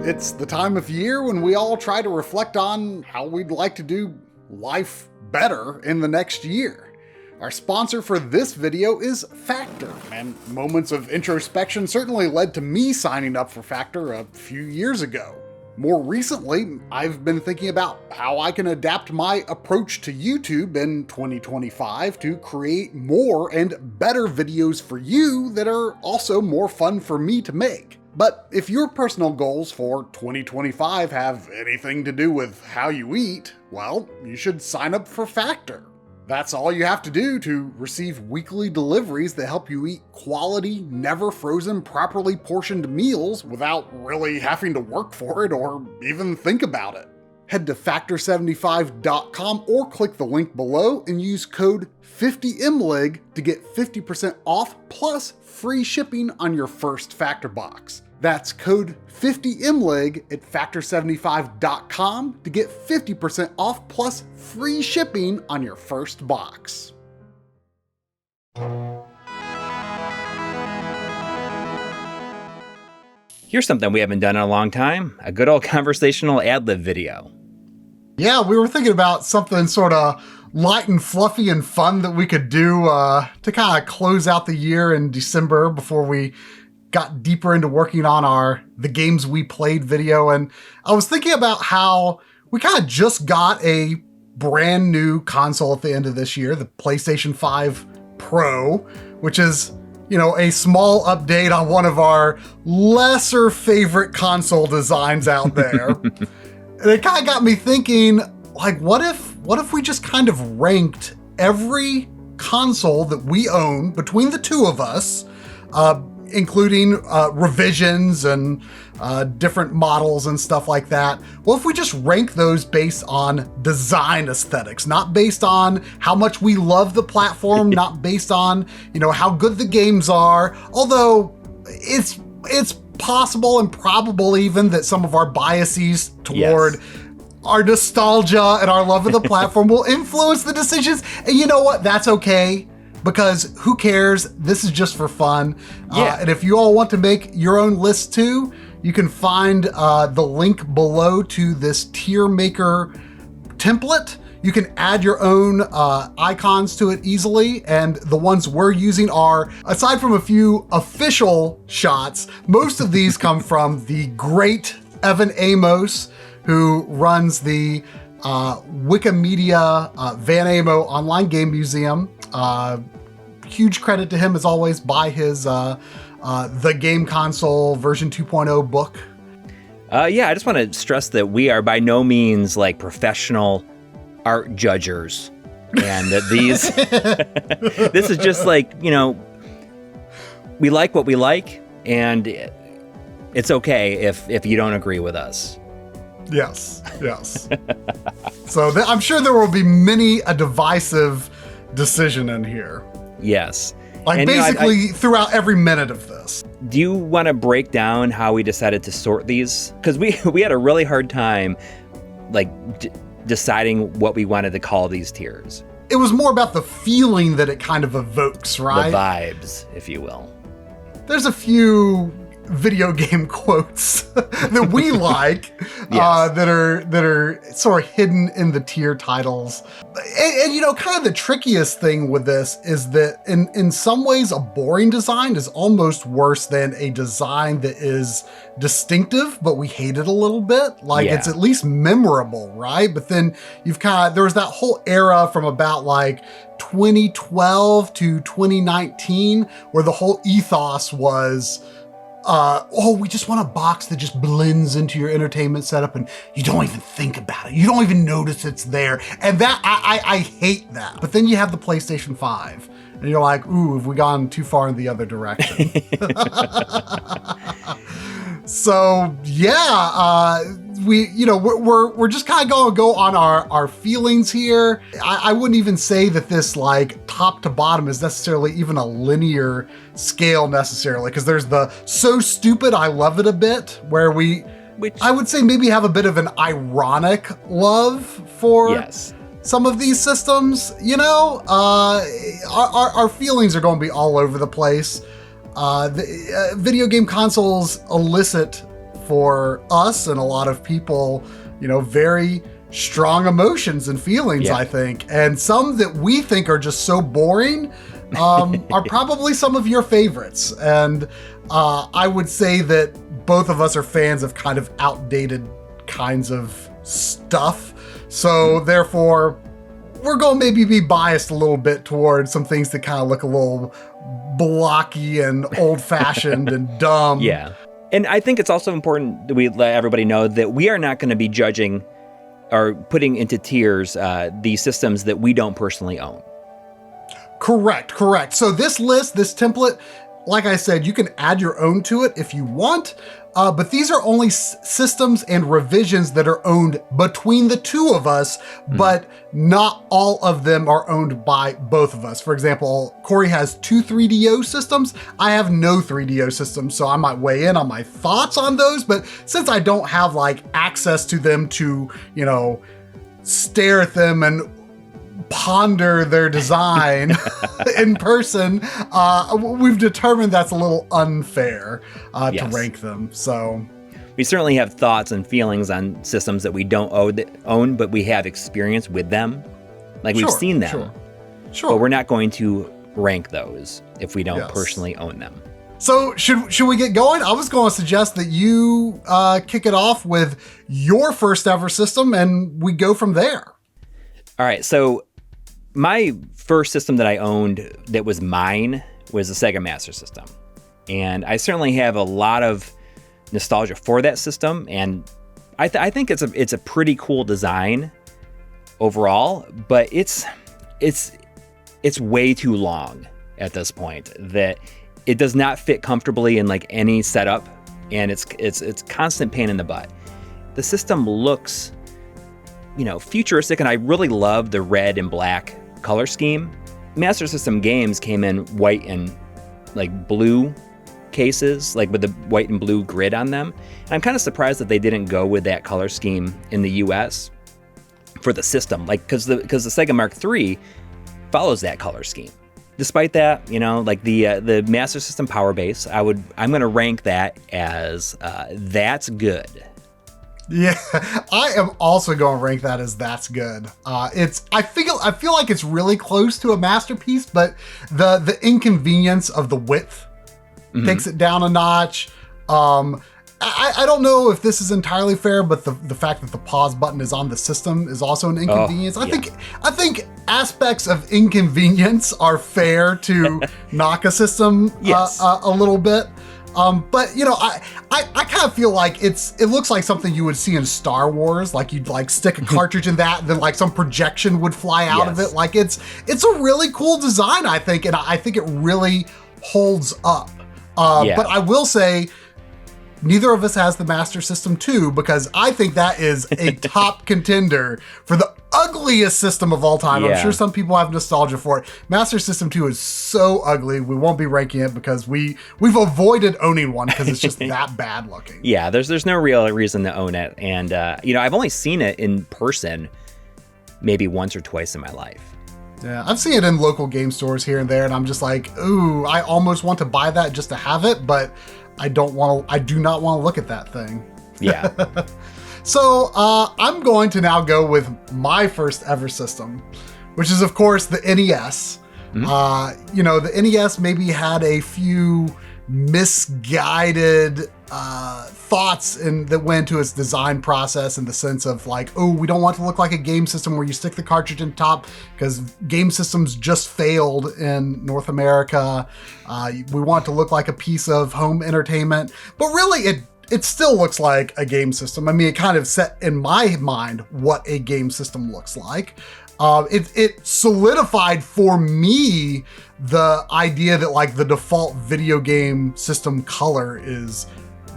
It's the time of year when we all try to reflect on how we'd like to do life better in the next year. Our sponsor for this video is Factor, and moments of introspection certainly led to me signing up for Factor a few years ago. More recently, I've been thinking about how I can adapt my approach to YouTube in 2025 to create more and better videos for you that are also more fun for me to make. But if your personal goals for 2025 have anything to do with how you eat, well, you should sign up for Factor. That's all you have to do to receive weekly deliveries that help you eat quality, never frozen, properly portioned meals without really having to work for it or even think about it. Head to factor75.com or click the link below and use code 50MLiG to get 50% off plus free shipping on your first Factor box. That's code 50MLiG at factor75.com to get 50% off plus free shipping on your first box. Here's something we haven't done in a long time, a good old conversational ad-lib video. Yeah, we were thinking about something sort of light and fluffy and fun that we could do to kind of close out the year in December before we got deeper into working on the games we played video. And I was thinking about how we kind of just got a brand new console at the end of this year, the PlayStation 5 Pro, which is, you know, a small update on one of our lesser favorite console designs out there. And it kind of got me thinking, like, what if we just kind of ranked every console that we own between the two of us, including revisions and different models and stuff like that. Well, if we just rank those based on design aesthetics, not based on how much we love the platform, not based on, you know, how good the games are, although it's possible and probable even that some of our biases toward our nostalgia and our love of the platform will influence the decisions. And you know what? That's okay. Because who cares? This is just for fun. And if you all want to make your own list too, you can find the link below to this tier maker template. You can add your own icons to it easily. And the ones we're using are, aside from a few official shots, most of these come from the great Evan Amos, who runs the Wikimedia Van Amo Online Game Museum. Huge credit to him as always. Buy his The Game Console version 2.0 book. I just want to stress that we are by no means like professional art judgers, and that these this is just like, you know, we like what we like, and it's okay if you don't agree with us. Yes. So I'm sure there will be many a divisive decision in here. Yes. Like, and basically throughout every minute of this. Do you want to break down how we decided to sort these? Because we had a really hard time like deciding what we wanted to call these tiers. It was more about the feeling that it kind of evokes, right? The vibes, if you will. There's a few video game quotes that we like that are sort of hidden in the tier titles. And you know, kind of the trickiest thing with this is that in some ways a boring design is almost worse than a design that is distinctive, but we hate it a little bit. Like it's at least memorable, right? But then there was that whole era from about like 2012 to 2019 where the whole ethos was, we just want a box that just blends into your entertainment setup and you don't even think about it. You don't even notice it's there. And that, I hate that. But then you have the PlayStation 5 and you're like, ooh, have we gone too far in the other direction? So yeah, we're just kind of going to go on our feelings here. I wouldn't even say that this like top to bottom is necessarily even a linear scale necessarily, because there's the so stupid I love it a bit, where which I would say maybe have a bit of an ironic love for some of these systems. You know, our feelings are going to be all over the place. The video game consoles elicit for us and a lot of people, very strong emotions and feelings, I think. And some that we think are just so boring are probably some of your favorites. And I would say that both of us are fans of kind of outdated kinds of stuff. So therefore, we're going to maybe be biased a little bit towards some things that kind of look a little blocky and old-fashioned and dumb. Yeah. And I think it's also important that we let everybody know that we are not going to be judging or putting into tiers the systems that we don't personally own. Correct. So this list, this template, like I said, you can add your own to it if you want, but these are only systems and revisions that are owned between the two of us, but not all of them are owned by both of us. For example, Corey has 2 3DO systems. I have no 3DO systems, so I might weigh in on my thoughts on those, but since I don't have like access to them to, stare at them and ponder their design in person, we've determined that's a little unfair to rank them. So we certainly have thoughts and feelings on systems that we don't own, but we have experience with them. Like we've seen them. Sure. But we're not going to rank those if we don't personally own them. So should we get going? I was going to suggest that you kick it off with your first ever system and we go from there. All right, so my first system that I owned that was mine was the Sega Master System. And I certainly have a lot of nostalgia for that system. And I think it's a pretty cool design overall, but it's way too long at this point that it does not fit comfortably in like any setup. And it's constant pain in the butt. The system looks, futuristic, and I really love the red and black color scheme. Master System games came in white and like blue cases, like with the white and blue grid on them. And I'm kind of surprised that they didn't go with that color scheme in the US for the system, like because the Sega Mark III follows that color scheme. Despite that, like the Master System Power Base, I'm going to rank that as that's good. Yeah, I am also going to rank that as that's good. I feel like it's really close to a masterpiece, but the inconvenience of the width takes it down a notch. I don't know if this is entirely fair, but the fact that the pause button is on the system is also an inconvenience. I think aspects of inconvenience are fair to knock a system a little bit. But I kind of feel like it looks like something you would see in Star Wars. Like you'd like stick a cartridge in that, and then like some projection would fly out of it. Like it's a really cool design, I think, and I think it really holds up. But I will say, neither of us has the Master System 2 because I think that is a top contender for the ugliest system of all time. I'm sure some people have nostalgia for it. Master System 2 is so ugly. We won't be ranking it because we've avoided owning one because it's just that bad looking. Yeah, there's no real reason to own it. And, I've only seen it in person maybe once or twice in my life. Yeah, I've seen it in local game stores here and there, and I'm just like, ooh, I almost want to buy that just to have it, but I do not want to look at that thing. Yeah. So I'm going to now go with my first ever system, which is, of course, the NES. The NES maybe had a few misguided thoughts that went into its design process in the sense of like, oh, we don't want to look like a game system where you stick the cartridge in top because game systems just failed in North America. We want to look like a piece of home entertainment, but really it still looks like a game system. I mean, it kind of set in my mind what a game system looks like. It solidified for me the idea that like the default video game system color is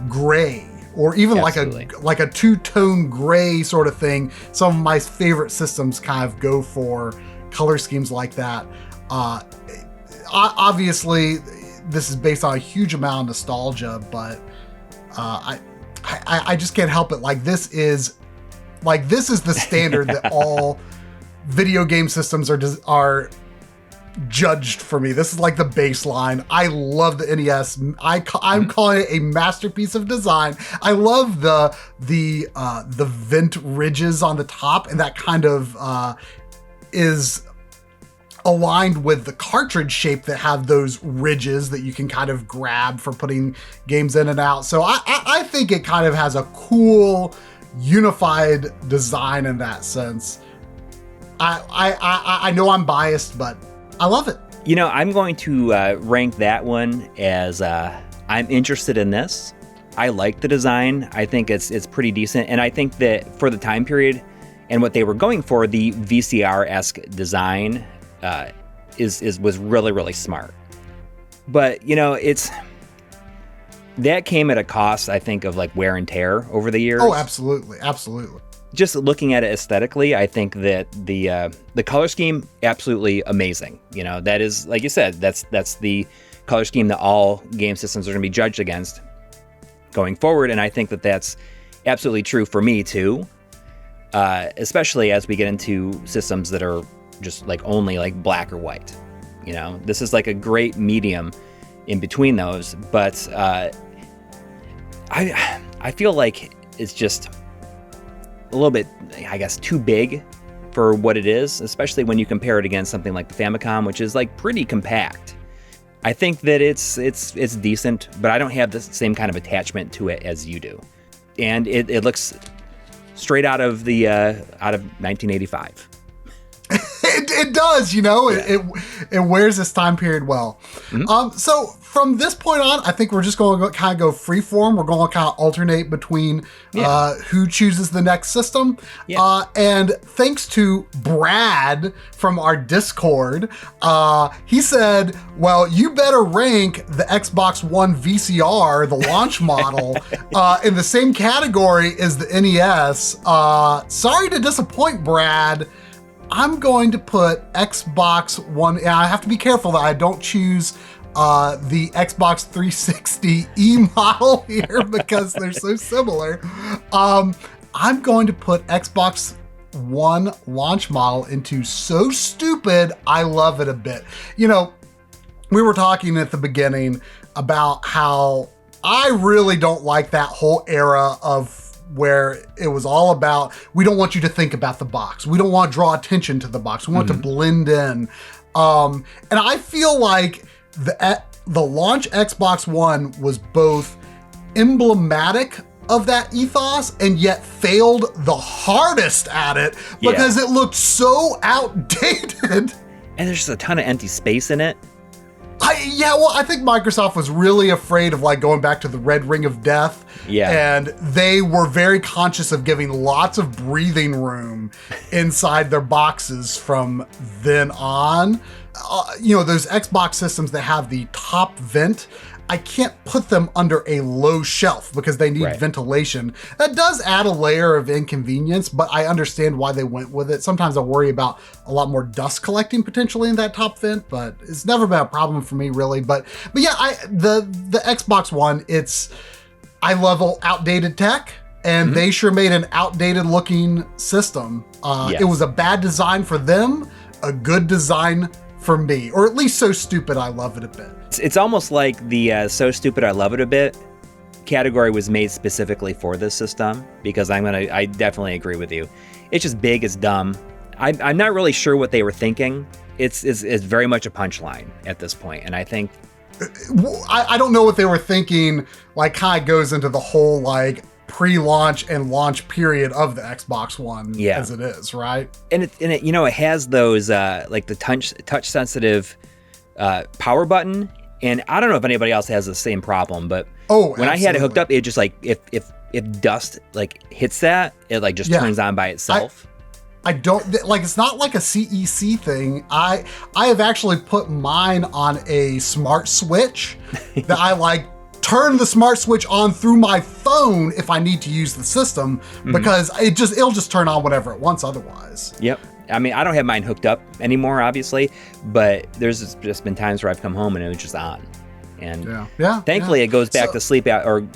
gray, or even like a two-tone gray sort of thing. Some of my favorite systems kind of go for color schemes like that. Obviously, this is based on a huge amount of nostalgia, but I just can't help it. This is the standard that all video game systems are judged for me. This is like the baseline. I love the NES. I'm calling it a masterpiece of design. I love the vent ridges on the top, and that kind of is aligned with the cartridge shape that have those ridges that you can kind of grab for putting games in and out. So I think it kind of has a cool, unified design in that sense. I know I'm biased, but I love it. You know, I'm going to rank that one as I'm interested in this. I like the design. I think it's pretty decent. And I think that for the time period and what they were going for, the VCR-esque design was really, really smart. But, you know, that came at a cost, I think, of like wear and tear over the years. Oh, absolutely. Absolutely. Just looking at it aesthetically, I think that the color scheme, absolutely amazing. You know, that is, like you said, that's the color scheme that all game systems are going to be judged against going forward. And I think that that's absolutely true for me too, especially as we get into systems that are just like only like black or white. You know, this is like a great medium in between those, but I feel like it's just a little bit, I guess, too big for what it is, especially when you compare it against something like the Famicom, which is like pretty compact. I think that it's decent, but I don't have the same kind of attachment to it as you do. And it looks straight out of 1985. It does, you know, yeah. It wears this time period well. Mm-hmm. So from this point on, I think we're just going to kind of go freeform. We're going to kind of alternate between who chooses the next system. Yeah. And thanks to Brad from our Discord, he said, well, you better rank the Xbox One VCR, the launch model, in the same category as the NES. Sorry to disappoint, Brad. I'm going to put Xbox One, and I have to be careful that I don't choose the Xbox 360 E model here because they're so similar. I'm going to put Xbox One launch model into So Stupid, I Love It a Bit. You know, we were talking at the beginning about how I really don't like that whole era of where it was all about, we don't want you to think about the box. We don't want to draw attention to the box. We want to blend in. And I feel like the launch Xbox One was both emblematic of that ethos and yet failed the hardest at it because it looked so outdated. And there's just a ton of empty space in it. I think Microsoft was really afraid of like going back to the red ring of death. Yeah. And they were very conscious of giving lots of breathing room inside their boxes from then on. You know, those Xbox systems that have the top vent, I can't put them under a low shelf because they need ventilation. That does add a layer of inconvenience, but I understand why they went with it. Sometimes I worry about a lot more dust collecting potentially in that top vent, but it's never been a problem for me really. But yeah, the Xbox One, I love outdated tech, and they sure made an outdated looking system. It was a bad design for them, a good design for me, or at least So Stupid I Love It a Bit. It's almost like the So Stupid I Love It a Bit category was made specifically for this system, because I definitely agree with you. It's just big, it's dumb. I'm not really sure what they were thinking. It's very much a punchline at this point, and I think I don't know what they were thinking. Like, kind of goes into the whole like pre-launch and launch period of the Xbox One as it is, right? And it you know, it has those like the touch sensitive power button, and I don't know if anybody else has the same problem, but when I had it hooked up, it just like if dust like hits that, it like just turns on by itself. I don't like, it's not like a CEC thing. I have actually put mine on a smart switch that I like turn the smart switch on through my phone if I need to use the system, because it'll just turn on whatever it wants otherwise. Yep. I mean, I don't have mine hooked up anymore, obviously, but there's just been times where I've come home and it was just on. And thankfully it goes back to sleep out, or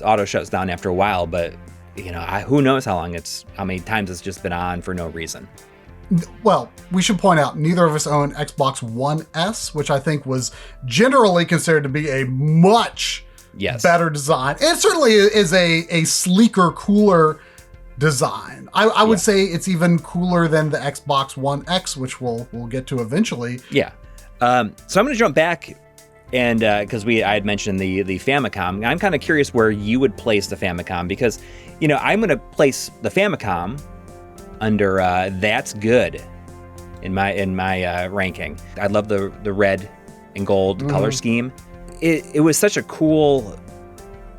auto shuts down after a while, but you know, who knows how many times it's just been on for no reason. Well, we should point out neither of us own Xbox One S, which I think was generally considered to be a much better design. And it certainly is a sleeker, cooler design. I would say it's even cooler than the Xbox One X, which we'll get to eventually. Yeah. So I'm going to jump back, and because I had mentioned the Famicom, I'm kind of curious where you would place the Famicom, because I'm going to place the Famicom under that's good in my ranking. I love the red and gold color scheme. It was such a cool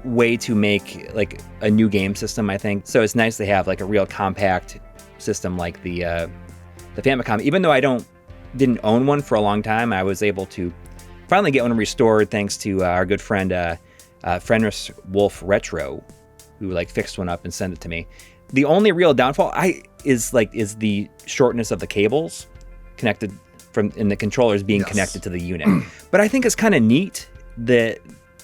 way to make like a new game system, I think. So it's nice to have like a real compact system like the Famicom. Even though I didn't own one for a long time, I was able to finally get one restored thanks to our good friend Fenris Wolf Retro, who like fixed one up and sent it to me. The only real downfall is the shortness of the cables connected in the controllers being connected to the unit. But I think it's kind of neat that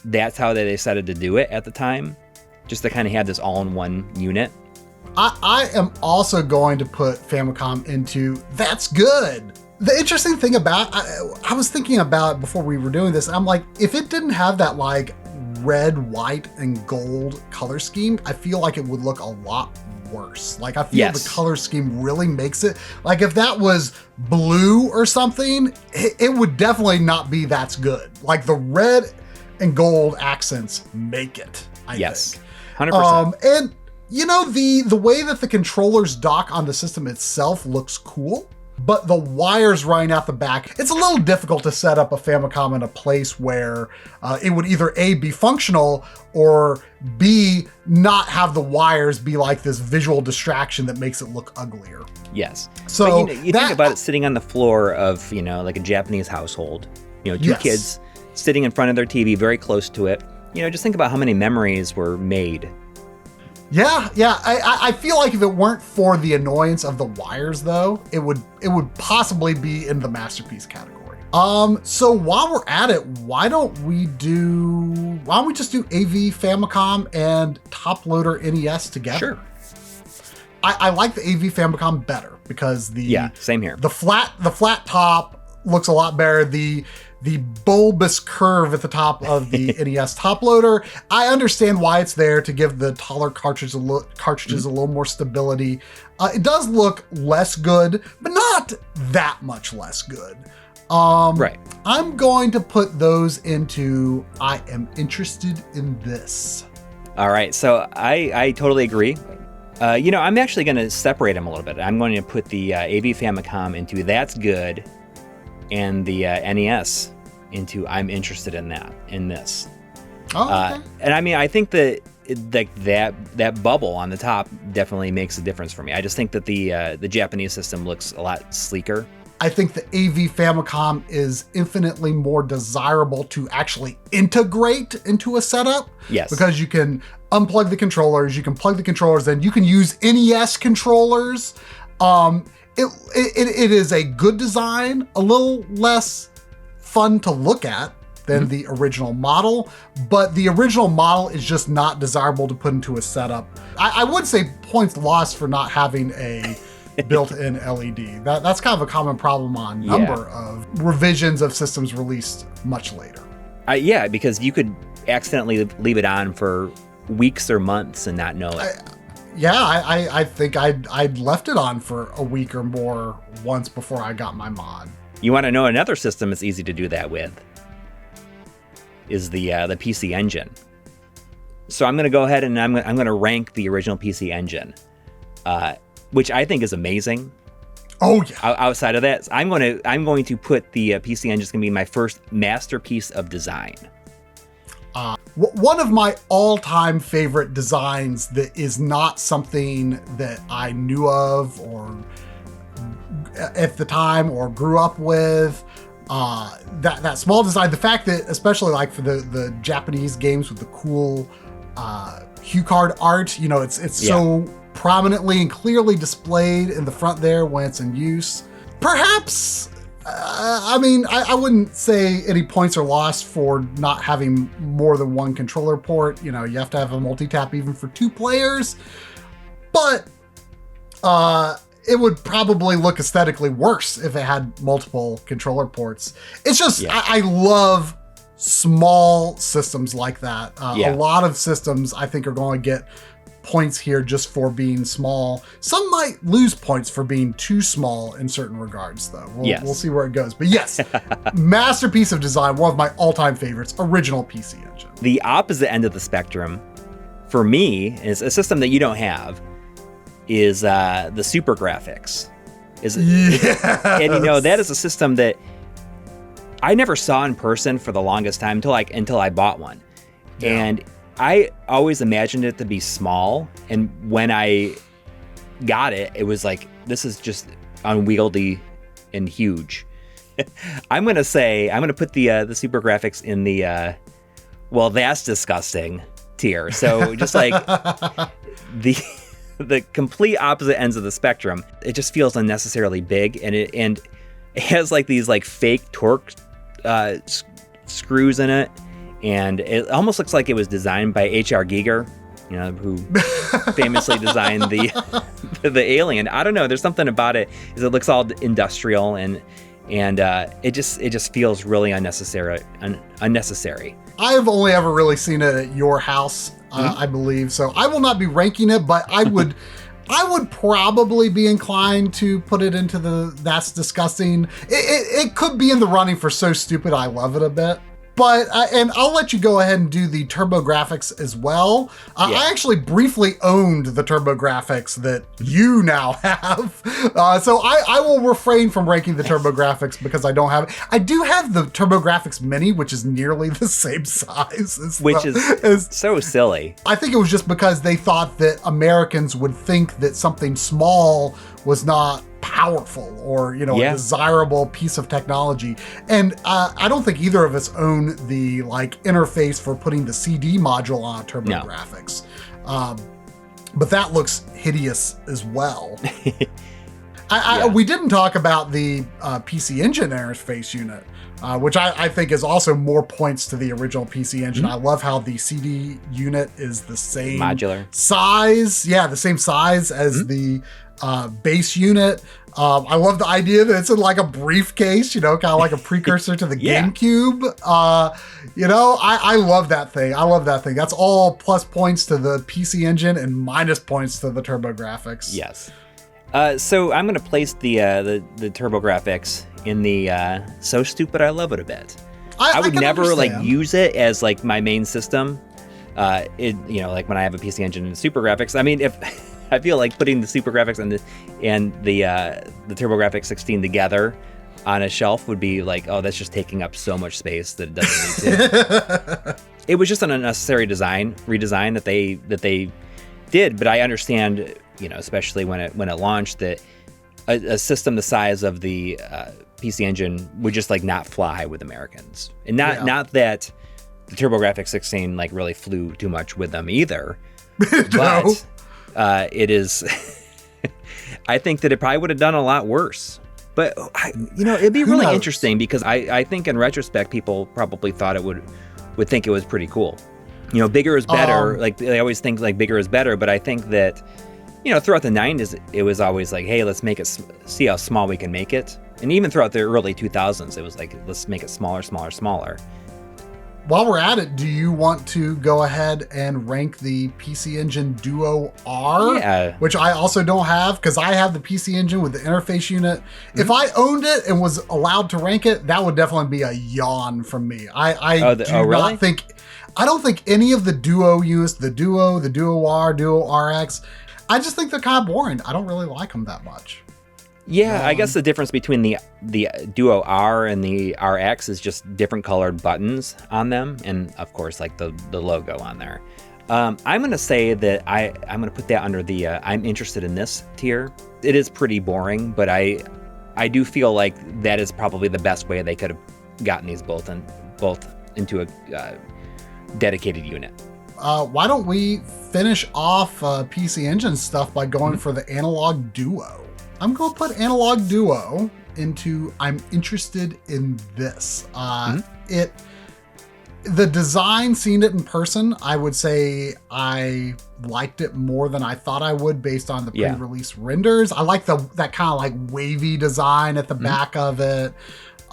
that's how they decided to do it at the time, just to kind of have this all-in-one unit. I am also going to put Famicom into that's good. The interesting thing about, I was thinking about it before we were doing this, and I'm like, if it didn't have that like red, white, and gold color scheme, I feel like it would look a lot worse. Like I feel the color scheme really makes it, like if that was blue or something, it would definitely not be that's good. Like the red and gold accents make it, I think. 100%. And the way that the controllers dock on the system itself looks cool, but the wires running out the back, it's a little difficult to set up a Famicom in a place where it would either A, be functional, or B, not have the wires be like this visual distraction that makes it look uglier. Yes. So but you think about it sitting on the floor of, like a Japanese household, two kids sitting in front of their TV very close to it. Just think about how many memories were made. Yeah. I feel like if it weren't for the annoyance of the wires, though, it would possibly be in the masterpiece category. So while we're at it, why don't we just do AV Famicom and top loader NES together? Sure. I like the AV Famicom better because same here. The flat top looks a lot better. The bulbous curve at the top of the NES top loader, I understand why it's there to give the taller cartridges a little more stability. It does look less good, but not that much less good. Right. I'm going to put those into I am interested in this. All right, so I totally agree. I'm actually going to separate them a little bit. I'm going to put the AV Famicom into that's good, and the NES into I'm interested in this. Oh, okay. And I mean, I think that that bubble on the top definitely makes a difference for me. I just think that the Japanese system looks a lot sleeker. I think the AV Famicom is infinitely more desirable to actually integrate into a setup. Yes. Because you can unplug the controllers, you can plug the controllers in, you can use NES controllers. It is a good design, a little less fun to look at than the original model, but the original model is just not desirable to put into a setup. I would say points lost for not having a built-in LED. That's kind of a common problem on number of revisions of systems released much later. Because you could accidentally leave it on for weeks or months and not know it. I think I'd left it on for a week or more once before I got my mod. You want to know another system it's easy to do that with is the PC Engine. So I'm going to go ahead and I'm going to rank the original PC Engine, which I think is amazing. Oh yeah. Outside of that, I'm going to put the PC Engine is going to be my first masterpiece of design. One of my all-time favorite designs that is not something that I knew of or at the time or grew up with, that small design, the fact that especially like for the Japanese games with the cool hue card art, it's so prominently and clearly displayed in the front there when it's in use. Perhaps, I wouldn't say any points are lost for not having more than one controller port. You have to have a multi-tap even for 2 players. But it would probably look aesthetically worse if it had multiple controller ports. It's just, I love small systems like that. A lot of systems I think are going to get points here just for being small. Some might lose points for being too small in certain regards, though. We'll see where it goes. But yes, masterpiece of design, one of my all-time favorites, original PC Engine. The opposite end of the spectrum, for me, is a system that you don't have, is the Super Grafx. And you know, that is a system that I never saw in person for the longest time until I bought one. Yeah. And I always imagined it to be small, and when I got it, it was like, this is just unwieldy and huge. I'm gonna put the Super Grafx in the well, that's disgusting tier. So just like the complete opposite ends of the spectrum, it just feels unnecessarily big, and it has like these like fake torque screws in it. And it almost looks like it was designed by H.R. Giger, you know, who famously designed the Alien. I don't know. There's something about it. Is it looks all industrial, and it just feels really unnecessary. I have only ever really seen it at your house, I believe. So I will not be ranking it, but I would probably be inclined to put it into that's disgusting. It could be in the running for so stupid I love it a bit. But, and I'll let you go ahead and do the TurboGrafx as well. I actually briefly owned the TurboGrafx that you now have. So I will refrain from ranking the TurboGrafx because I don't have it. I do have the TurboGrafx Mini, which is nearly the same size. Is so silly. I think it was just because they thought that Americans would think that something small was not powerful or, you know, a desirable piece of technology. And I don't think either of us own the like interface for putting the CD module on a TurboGrafx. No. But that looks hideous as well. We didn't talk about the PC Engine interface unit, which I think is also more points to the original PC Engine. I love how the CD unit is the same modular size. Yeah, the same size as the base unit. I love the idea that it's in like a briefcase, you know, kind of like a precursor to the GameCube. You know, I love that thing. That's all plus points to the PC Engine and minus points to the TurboGrafx. Yes. So I'm going to place the TurboGrafx in the so stupid I love it a bit. I would never understand. Like use it as like my main system. You know, like when I have a PC Engine and Super Graphics. I mean, if I feel like putting the Super Graphics and the TurboGrafx 16 together on a shelf would be like, oh, that's just taking up so much space that it doesn't need to. It was just an unnecessary redesign that they did, but I understand, you know, especially when it launched, that a system the size of the PC Engine would just like not fly with Americans, and not that the TurboGrafx 16 like really flew too much with them either. But it is. I think that it probably would have done a lot worse. But you know, it'd be really interesting because I think in retrospect people probably thought it would think it was pretty cool. You know, bigger is better. Like they always think like bigger is better, but I think that, you know, throughout the 90s it was always like, hey, let's make it see how small we can make it. And even throughout the early 2000s it was like, let's make it smaller. While we're at it, do you want to go ahead and rank the PC Engine Duo R? Yeah. Which I also don't have because I have the PC Engine with the interface unit. If I owned it and was allowed to rank it, that would definitely be a yawn from me. I don't think any of the Duo units, the Duo R, Duo RX, I just think they're kind of boring. I don't really like them that much. Yeah, I guess the difference between the Duo R and the RX is just different colored buttons on them, and of course, like the logo on there. I'm going to say that I'm going to put that under the I'm interested in this tier. It is pretty boring, but I do feel like that is probably the best way they could have gotten these both into a dedicated unit. Why don't we finish off PC Engine stuff by going for the Analogue Duo? I'm going to put Analogue Duo into I'm interested in this. The design, seeing it in person, I would say I liked it more than I thought I would based on the pre-release renders. I like that kind of like wavy design at the back of it.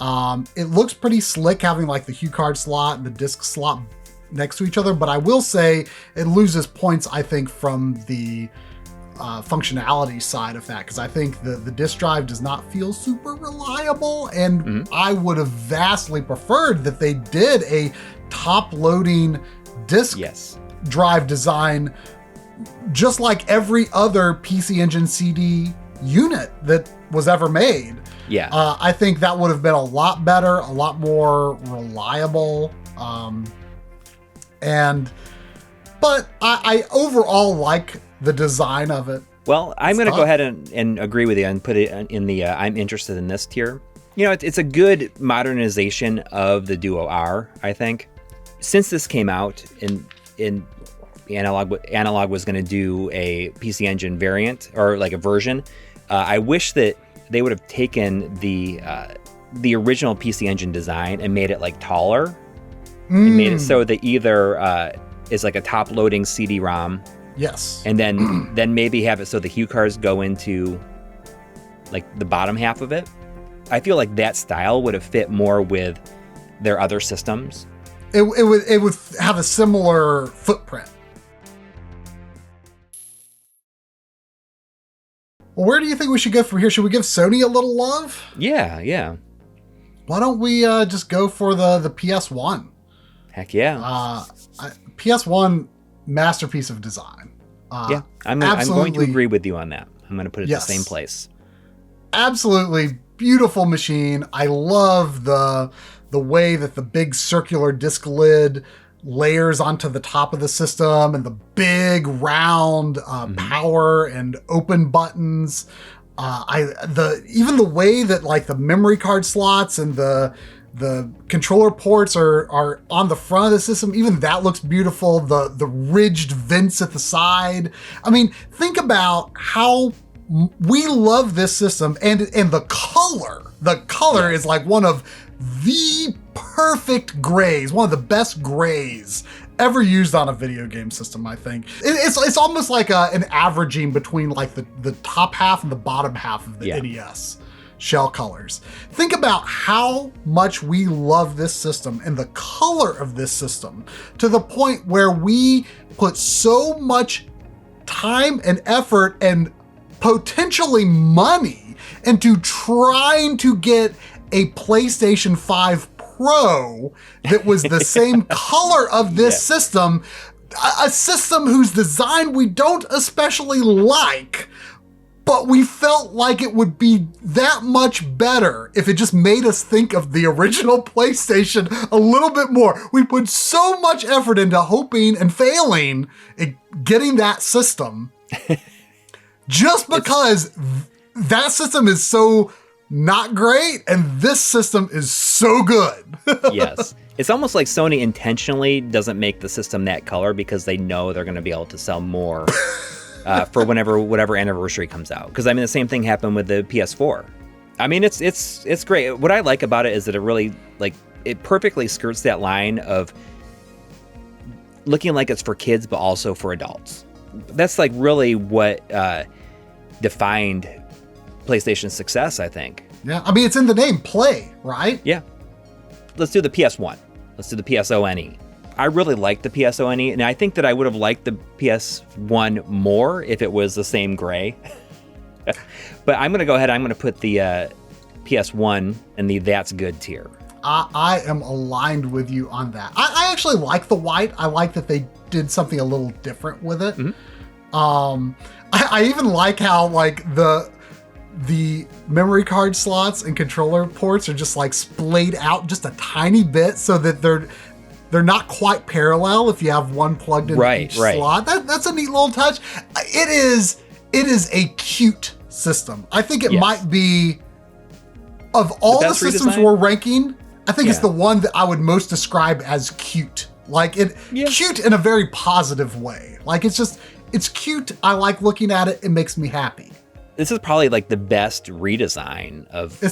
It looks pretty slick having like the HuCard slot and the disc slot next to each other, but I will say it loses points, I think, from the functionality side of that, because I think the disk drive does not feel super reliable, and I would have vastly preferred that they did a top-loading disk drive design just like every other PC Engine CD unit that was ever made. Yeah. I think that would have been a lot better, a lot more reliable. But I overall like the design of it. Well, I'm going to go ahead and agree with you and put it in the I'm interested in this tier. You know, it's a good modernization of the Duo R, I think. Since this came out, in Analogue was going to do a PC Engine variant, or like a version. I wish that they would have taken the original PC Engine design and made it like taller, and made it so that either is like a top-loading CD-ROM. Yes. And then maybe have it so the HuCards go into like the bottom half of it. I feel like that style would have fit more with their other systems. It would have a similar footprint. Well, where do you think we should go from here? Should we give Sony a little love? Yeah. Why don't we just go for the PS1? Heck yeah. PS1, masterpiece of design. I'm going to agree with you on that. I'm going to put it in the same place. Absolutely beautiful machine. I love the way that the big circular disc lid layers onto the top of the system, and the big round power and open buttons. Even the way that like the memory card slots and the controller ports are on the front of the system, even that looks beautiful. The ridged vents at the side. I mean, think about how we love this system, and the color. The color is like one of the perfect grays, one of the best grays ever used on a video game system, I think. It's almost like an averaging between like the top half and the bottom half of the NES shell colors. Think about how much we love this system and the color of this system, to the point where we put so much time and effort and potentially money into trying to get a PlayStation 5 Pro that was the same color of this system, a system whose design we don't especially like, but we felt like it would be that much better if it just made us think of the original PlayStation a little bit more. We put so much effort into hoping and failing at getting that system just because that system is so not great and this system is so good. Yes. It's almost like Sony intentionally doesn't make the system that color because they know they're going to be able to sell more for whatever anniversary comes out. Because I mean, the same thing happened with the PS4. I mean, it's great. What I like about it is that it really, like, it perfectly skirts that line of looking like it's for kids, but also for adults. That's like really what defined PlayStation's success, I think. Yeah, I mean, it's in the name, play, right? Yeah. Let's do the PS1. Let's do the PSONE. I really like the PSONE, and I think that I would have liked the PS1 more if it was the same gray. But I'm going to go ahead, I'm going to put the PS1 in the That's Good tier. I am aligned with you on that. I actually like the white. I like that they did something a little different with it. Mm-hmm. I even like how like the memory card slots and controller ports are just like splayed out just a tiny bit so that they're not quite parallel if you have one plugged in each slot. That's a neat little touch. It is a cute system. I think it might be, of all the systems we're ranking, I think it's the one that I would most describe as cute. Like cute in a very positive way. Like it's cute. I like looking at it. It makes me happy. This is probably like the best redesign of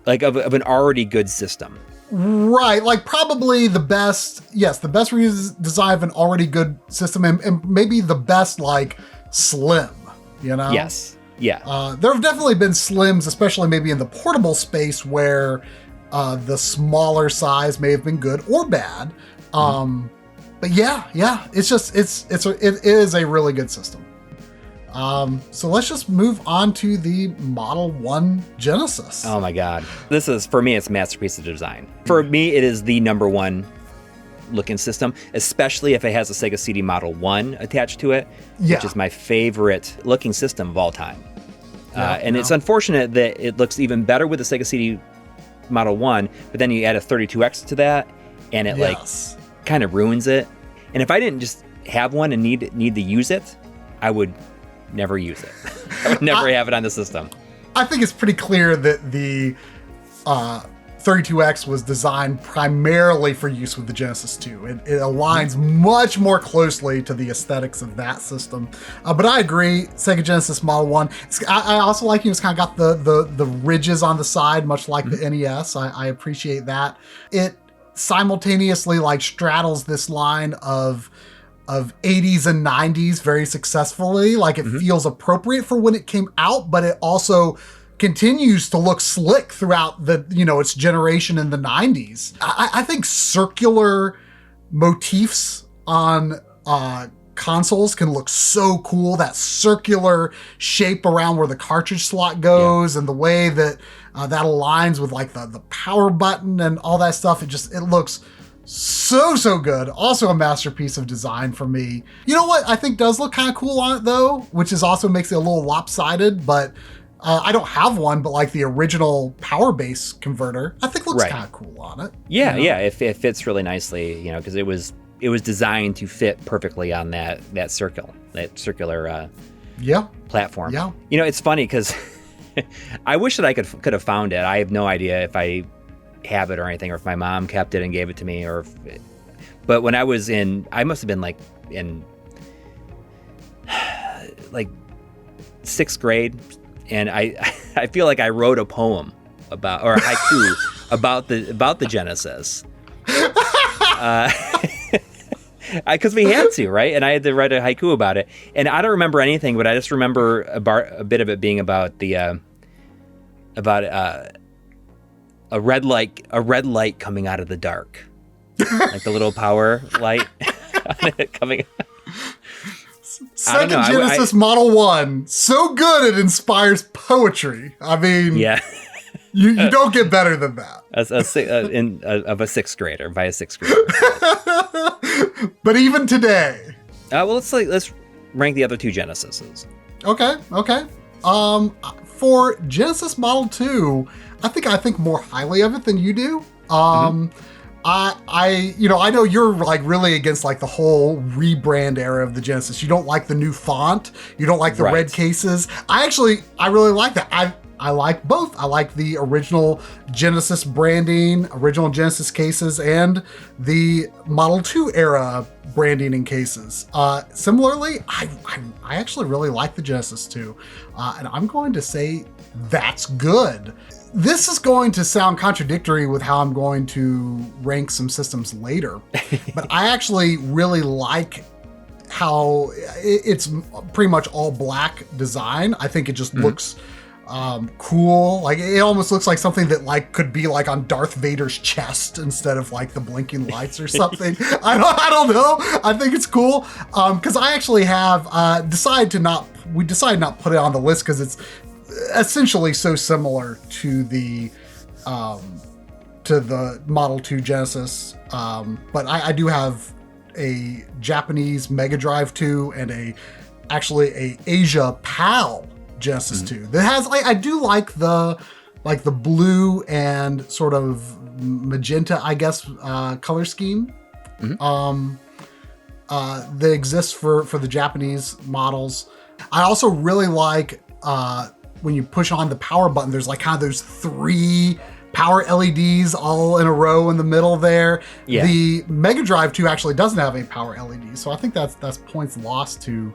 an already good system. Right, like probably the best redesign of an already good system, and maybe the best like slim, you know? Yes, yeah. There have definitely been slims, especially maybe in the portable space, where the smaller size may have been good or bad. But yeah, it is a really good system. So let's just move on to the Model 1 Genesis. Oh my God. This is, for me, it's a masterpiece of design. For me, it is the number one looking system, especially if it has a Sega CD Model 1 attached to it, which is my favorite looking system of all time. It's unfortunate that it looks even better with the Sega CD Model 1, but then you add a 32X to that, and it like kind of ruins it. And if I didn't just have one and need to use it, I would never use it. I would never have it on the system. I think it's pretty clear that the 32X was designed primarily for use with the Genesis 2. It aligns much more closely to the aesthetics of that system. But I agree, Sega Genesis Model 1. I also like it's kind of got the ridges on the side, much like the NES. I appreciate that. It simultaneously like straddles this line of 80s and 90s very successful. Like it feels appropriate for when it came out, but it also continues to look slick throughout its generation in the 90s. I think circular motifs on consoles can look so cool. That circular shape around where the cartridge slot goes and the way that that aligns with like the power button and all that stuff. It looks so good. Also a masterpiece of design for me. You know what I think does look kind of cool on it though, which is also makes it a little lopsided, but I don't have one, but like the original power base converter, I think looks kind of cool on it. Yeah, it fits really nicely, because it was designed to fit perfectly on that circular platform. Yeah. It's funny because I wish that I could have found it. I have no idea if I have it or anything, or if my mom kept it and gave it to me, but when I was I must have been like in like 6th grade, and I feel like I wrote a poem or a haiku about the Genesis. Because we had to, right? And I had to write a haiku about it, and I don't remember anything, but I just remember a bit of it being about a red light coming out of the dark, like the little power light coming. Sega Genesis Model 1, so good it inspires poetry. I mean, you don't get better than that. Of a 6th grader, by a 6th grader. But even today. Well, let's rank the other two Genesises. Okay. For Genesis Model 2, I think more highly of it than you do. I know you're like really against like the whole rebrand era of the Genesis. You don't like the new font. You don't like the red cases. I really like that. I like both. I like the original Genesis branding, original Genesis cases, and the Model 2 era branding and cases. Similarly, I actually really like the Genesis 2, and I'm going to say that's good. This is going to sound contradictory with how I'm going to rank some systems later, but I actually really like how it's pretty much all black design. I think it just looks cool. Like it almost looks like something that like could be like on Darth Vader's chest instead of like the blinking lights or something. I don't know. I think it's cool because I actually have decided not put it on the list because it's essentially so similar to the Model 2 Genesis, but I do have a Japanese Mega Drive 2 and a Asia PAL Genesis 2 that has I do like the blue and sort of magenta, I guess, color scheme that exists for the Japanese models. I also really like when you push on the power button, there's like kind of those 3 power LEDs all in a row in the middle there. Yeah. The Mega Drive 2 actually doesn't have a power LED, so I think that's points lost to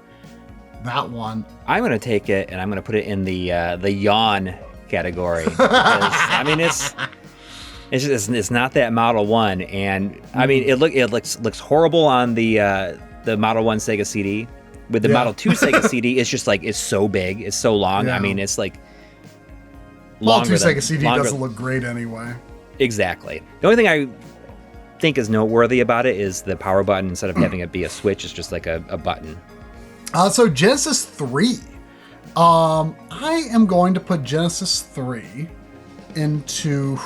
that one. I'm going to take it and I'm going to put it in the yawn category. Because, I mean, It's not that Model 1, and I mean it looks horrible on the Model 1 Sega CD. With the Model 2 Sega CD, it's just like it's so big, it's so long. I mean, it's like Model 2 Sega CD doesn't look great anyway. Exactly. The only thing I think is noteworthy about it is the power button. Instead of having it be a switch, it's just like a button. So Genesis 3. I am going to put Genesis 3 into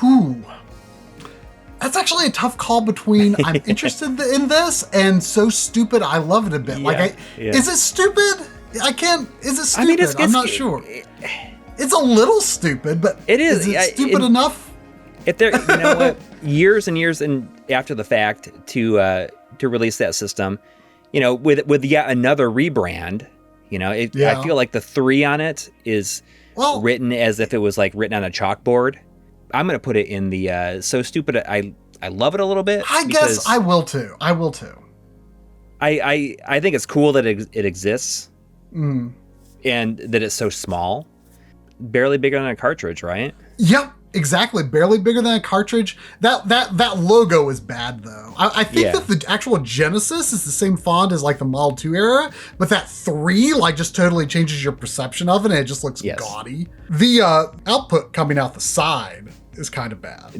That's actually a tough call between I'm interested in this and so stupid I love it a bit. Is it stupid? Is it stupid? I mean, I'm not sure. It's a little stupid, but it is. Is it stupid enough? If there, you know what, years and years after the fact to release that system, you know, with yet another rebrand, you know, I feel like the 3 on it is written as if it was like written on a chalkboard. I'm going to put it in the so stupid. I love it a little bit. I guess I will too. I think it's cool that it exists and that it's so small. Barely bigger than a cartridge, right? Yep, exactly. Barely bigger than a cartridge. That logo is bad though. I think that the actual Genesis is the same font as like the Model 2 era, but that 3 like just totally changes your perception of it, and it just looks gaudy. The output coming out the side is kind of bad.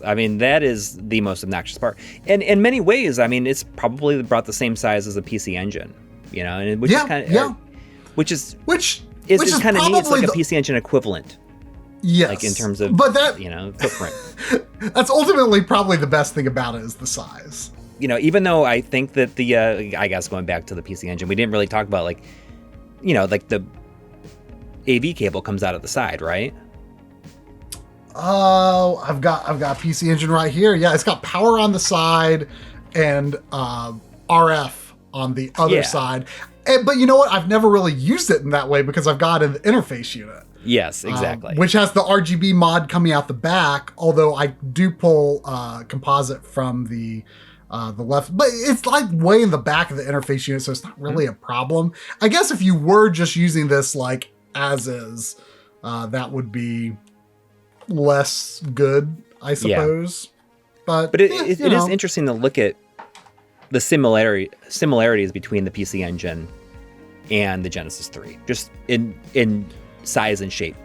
I mean, that is the most obnoxious part. And in many ways, I mean, it's probably about the same size as a PC Engine, you know, and which is kind of which is kind of neat. It's like a PC Engine equivalent. Yes. Like in terms of, you know, footprint. That's ultimately probably the best thing about it is the size. You know, even though I think that I guess going back to the PC Engine, we didn't really talk about like, you know, like the AV cable comes out of the side, right? Oh, I've got PC Engine right here. Yeah, it's got power on the side and RF on the other side. But you know what? I've never really used it in that way because I've got an interface unit. Yes, exactly. Which has the RGB mod coming out the back, although I do pull composite from the left. But it's like way in the back of the interface unit, so it's not really a problem. I guess if you were just using this like as is, that would be less good, I suppose. But it is interesting to look at the similarities between the PC Engine and the Genesis 3, just in size and shape.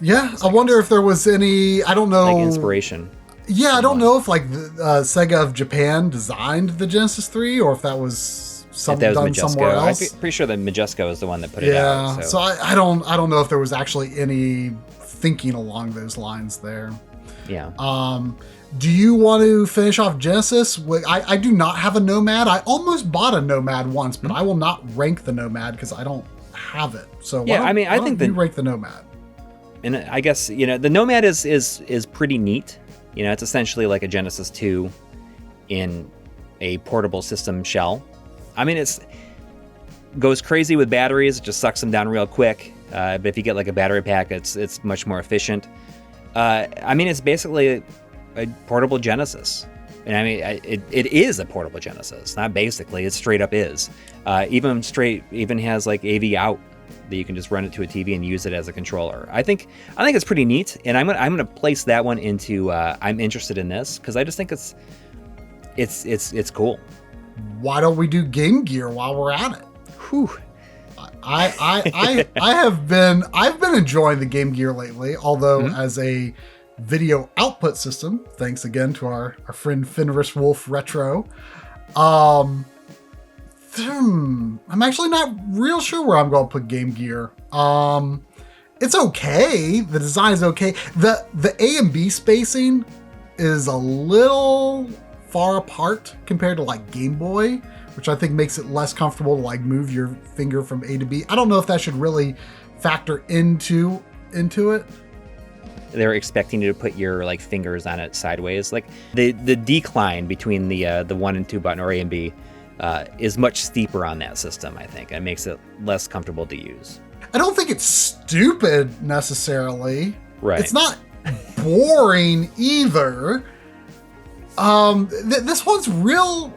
Yeah, I wonder if there was any, I don't know, like inspiration. Yeah, I don't know if like the Sega of Japan designed the Genesis 3 or if that was done somewhere else. I'm pretty sure that McCheskey was the one that put it out. So I don't know if there was actually any thinking along those lines there. Yeah. Do you want to finish off Genesis? I do not have a Nomad. I almost bought a Nomad once, but I will not rank the Nomad because I don't have it. So I think you rank the Nomad. And I guess, you know, the Nomad is pretty neat. You know, it's essentially like a Genesis 2 in a portable system shell. I mean, it's goes crazy with batteries. It just sucks them down real quick. But if you get like a battery pack, it's much more efficient. I mean, it's basically a portable Genesis. And I mean, it is a portable Genesis. Not basically, it straight up is. Even has like AV out that you can just run it to a TV and use it as a controller. I think it's pretty neat, and I'm gonna place that one into I'm interested in this because I just think it's cool. Why don't we do Game Gear while we're at it? Whew. I've been enjoying the Game Gear lately, although as a video output system, thanks again to our friend Fenris Wolf Retro. I'm actually not real sure where I'm going to put Game Gear. It's okay. The design is okay. The A and B spacing is a little far apart compared to like Game Boy, which I think makes it less comfortable to like move your finger from A to B. I don't know if that should really factor into it. They're expecting you to put your like fingers on it sideways. Like the decline between the 1 and 2 button or A and B is much steeper on that system, I think. It makes it less comfortable to use. I don't think it's stupid necessarily. Right. It's not boring either. This one's real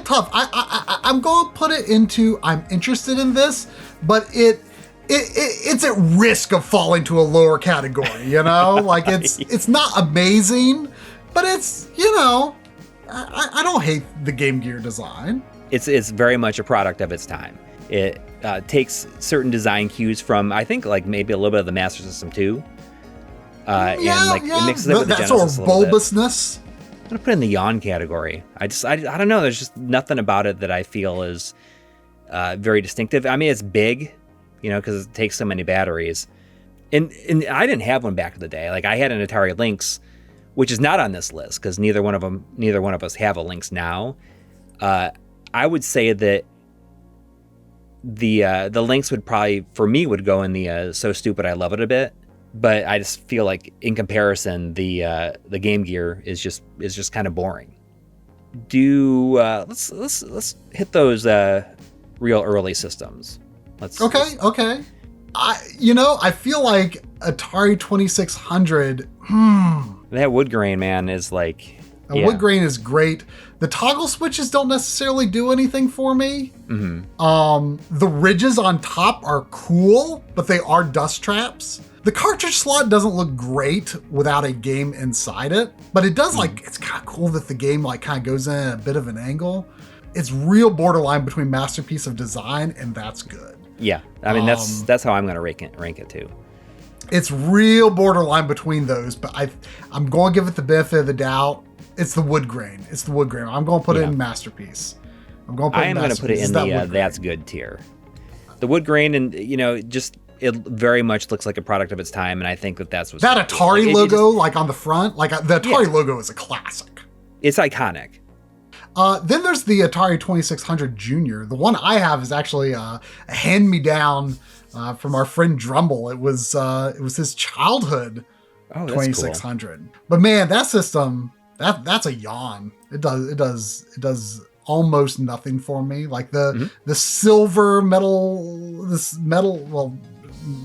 tough. I'm going to put it into I'm interested in this, but it's at risk of falling to a lower category, you know? Like it's not amazing. but it's, you know, I don't hate the Game Gear design. It's very much a product of its time. It takes certain design cues from, I think, like maybe a little bit of the Master System 2. It mixes it with the that Genesis sort of bulbousness. I'm gonna put it in the yawn category. I don't know. There's just nothing about it that I feel is very distinctive. I mean, it's big, you know, because it takes so many batteries. And I didn't have one back in the day. Like I had an Atari Lynx, which is not on this list because neither one of us have a Lynx now. I would say that the Lynx would probably, for me, would go in the so stupid I love it a bit. But I just feel like in comparison, the Game Gear is just kind of boring. Let's hit those real early systems. Okay. I feel like Atari 2600. That wood grain, man, is like... Wood grain is great. The toggle switches don't necessarily do anything for me. Mm-hmm. The ridges on top are cool, but they are dust traps. The cartridge slot doesn't look great without a game inside it, but it does it's kind of cool that the game like kind of goes in at a bit of an angle. It's real borderline between masterpiece of design and that's good. Yeah, I mean that's how I'm gonna rank it too. It's real borderline between those, but I'm going to give it the benefit of the doubt. It's the wood grain. I'm going to put it in masterpiece. I'm going to put it in the that's good tier. The wood grain, and you know, just it very much looks like a product of its time, and I think that's what's that Atari logo, like on the front, like the Atari logo is a classic. It's iconic. Then there's the Atari 2600 Junior. The one I have is actually a hand-me-down from our friend Drumble. It was his childhood 2600. Cool. But man, that system, that's a yawn. It does almost nothing for me. Like the silver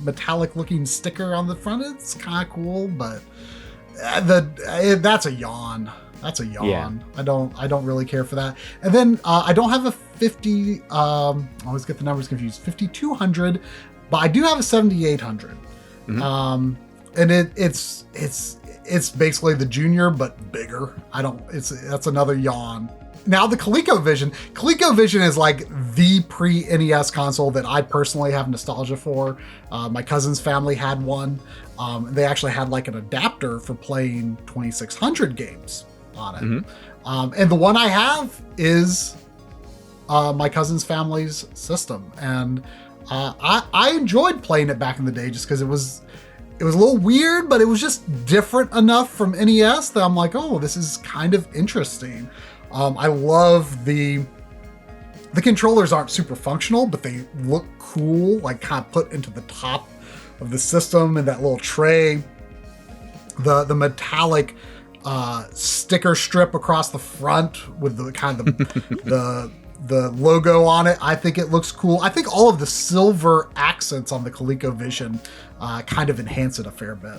metallic looking sticker on the front, it's kind of cool, but that's a yawn. That's a yawn. Yeah. I don't really care for that. And then I don't have a 50. I always get the numbers confused. 5200, but I do have a 7800. Mm-hmm. And it's basically the Junior but bigger. That's another yawn. Now the ColecoVision. ColecoVision is like the pre-NES console that I personally have nostalgia for. My cousin's family had one. They actually had like an adapter for playing 2600 games on it. Mm-hmm. And the one I have is my cousin's family's system. And I enjoyed playing it back in the day just because it was a little weird, but it was just different enough from NES that I'm like, oh, this is kind of interesting. I love the controllers aren't super functional, but they look cool, like kind of put into the top of the system and that little tray. The metallic sticker strip across the front with the kind of the logo on it. I think it looks cool. I think all of the silver accents on the ColecoVision kind of enhance it a fair bit.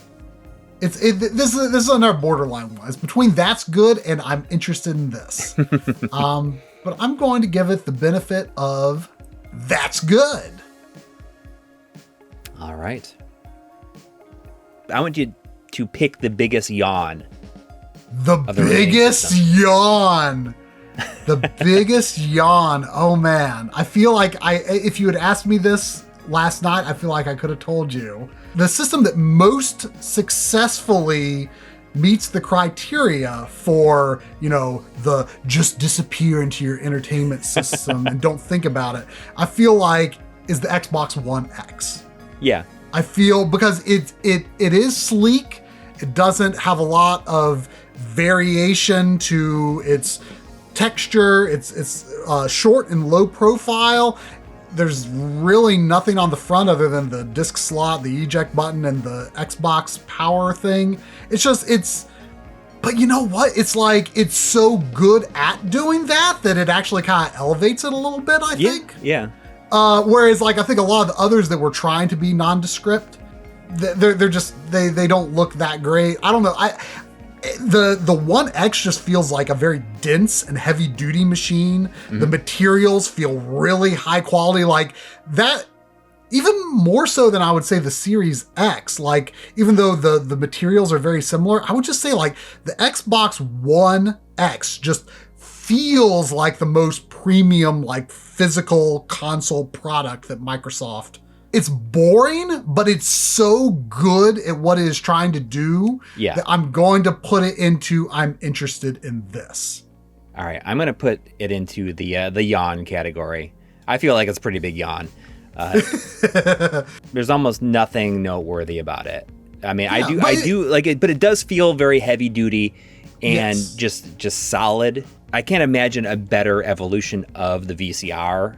This is another borderline one. It's between that's good and I'm interested in this. But I'm going to give it the benefit of that's good. All right. I want you to pick the biggest yawn. The biggest yawn. The biggest yawn. Oh man. I feel like if you had asked me this last night, I feel like I could have told you. The system that most successfully meets the criteria for, the just disappear into your entertainment system and don't think about it, I feel like is the Xbox One X. Yeah. I feel because it is sleek. It doesn't have a lot of variation to its texture. It's short and low profile. There's really nothing on the front other than the disc slot, the eject button, and the Xbox power thing. But you know what? It's like, it's so good at doing that it actually kind of elevates it a little bit, I think. Yeah. Whereas like, I think a lot of the others that were trying to be nondescript, they're just, they don't look that great. I don't know. The One X just feels like a very dense and heavy duty machine. Mm-hmm. The materials feel really high quality. Like that even more so than I would say the Series X. Like, even though the materials are very similar, I would just say like the Xbox One X just feels like the most premium, like physical console product that Microsoft. It's boring, but it's so good at what it is trying to do that I'm going to put it into I'm interested in this. All right, I'm going to put it into the yawn category. I feel like it's a pretty big yawn. There's almost nothing noteworthy about it. I mean, I do like it, but it does feel very heavy duty and just solid. I can't imagine a better evolution of the VCR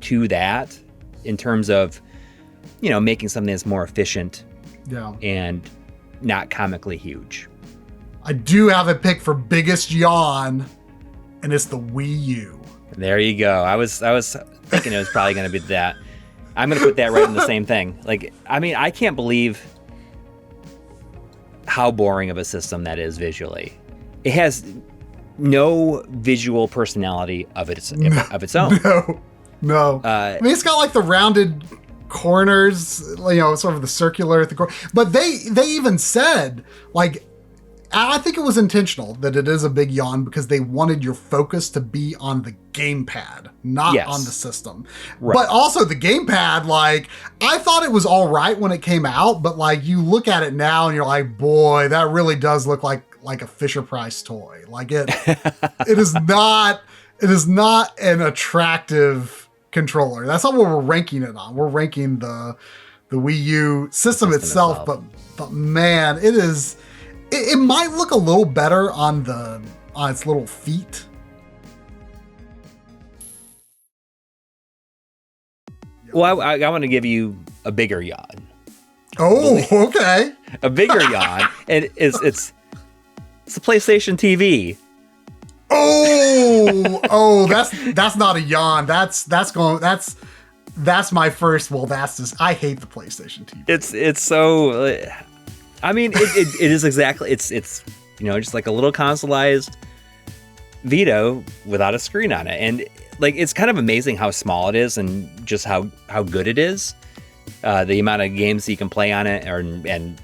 to that in terms of, making something that's more efficient and not comically huge. I do have a pick for biggest yawn, and it's the Wii U. There you go. I was thinking it was probably going to be that. I'm going to put that right in the same thing. Like, I mean, I can't believe how boring of a system that is visually. It has no visual personality of its own. No. I mean, it's got like the rounded corners, sort of the circular at the corner. But they even said, like, I think it was intentional that it is a big yawn because they wanted your focus to be on the gamepad, not on the system. Right. But also the gamepad, like, I thought it was all right when it came out, but like you look at it now and you're like, boy, that really does look like a Fisher-Price toy. Like it is not an attractive controller. That's not what we're ranking it on. We're ranking the Wii U system itself, but man, it is. It might look a little better on its little feet. Well, I want to give you a bigger yawn. Oh, okay. A bigger yawn, and it's the PlayStation TV. Oh, that's not a yawn. That's my first. Well, that's just. I hate the PlayStation TV. It's so. I mean, it is exactly, it's just like a little consoleized Vita without a screen on it. And like, it's kind of amazing how small it is and just how good it is. The amount of games that you can play on it and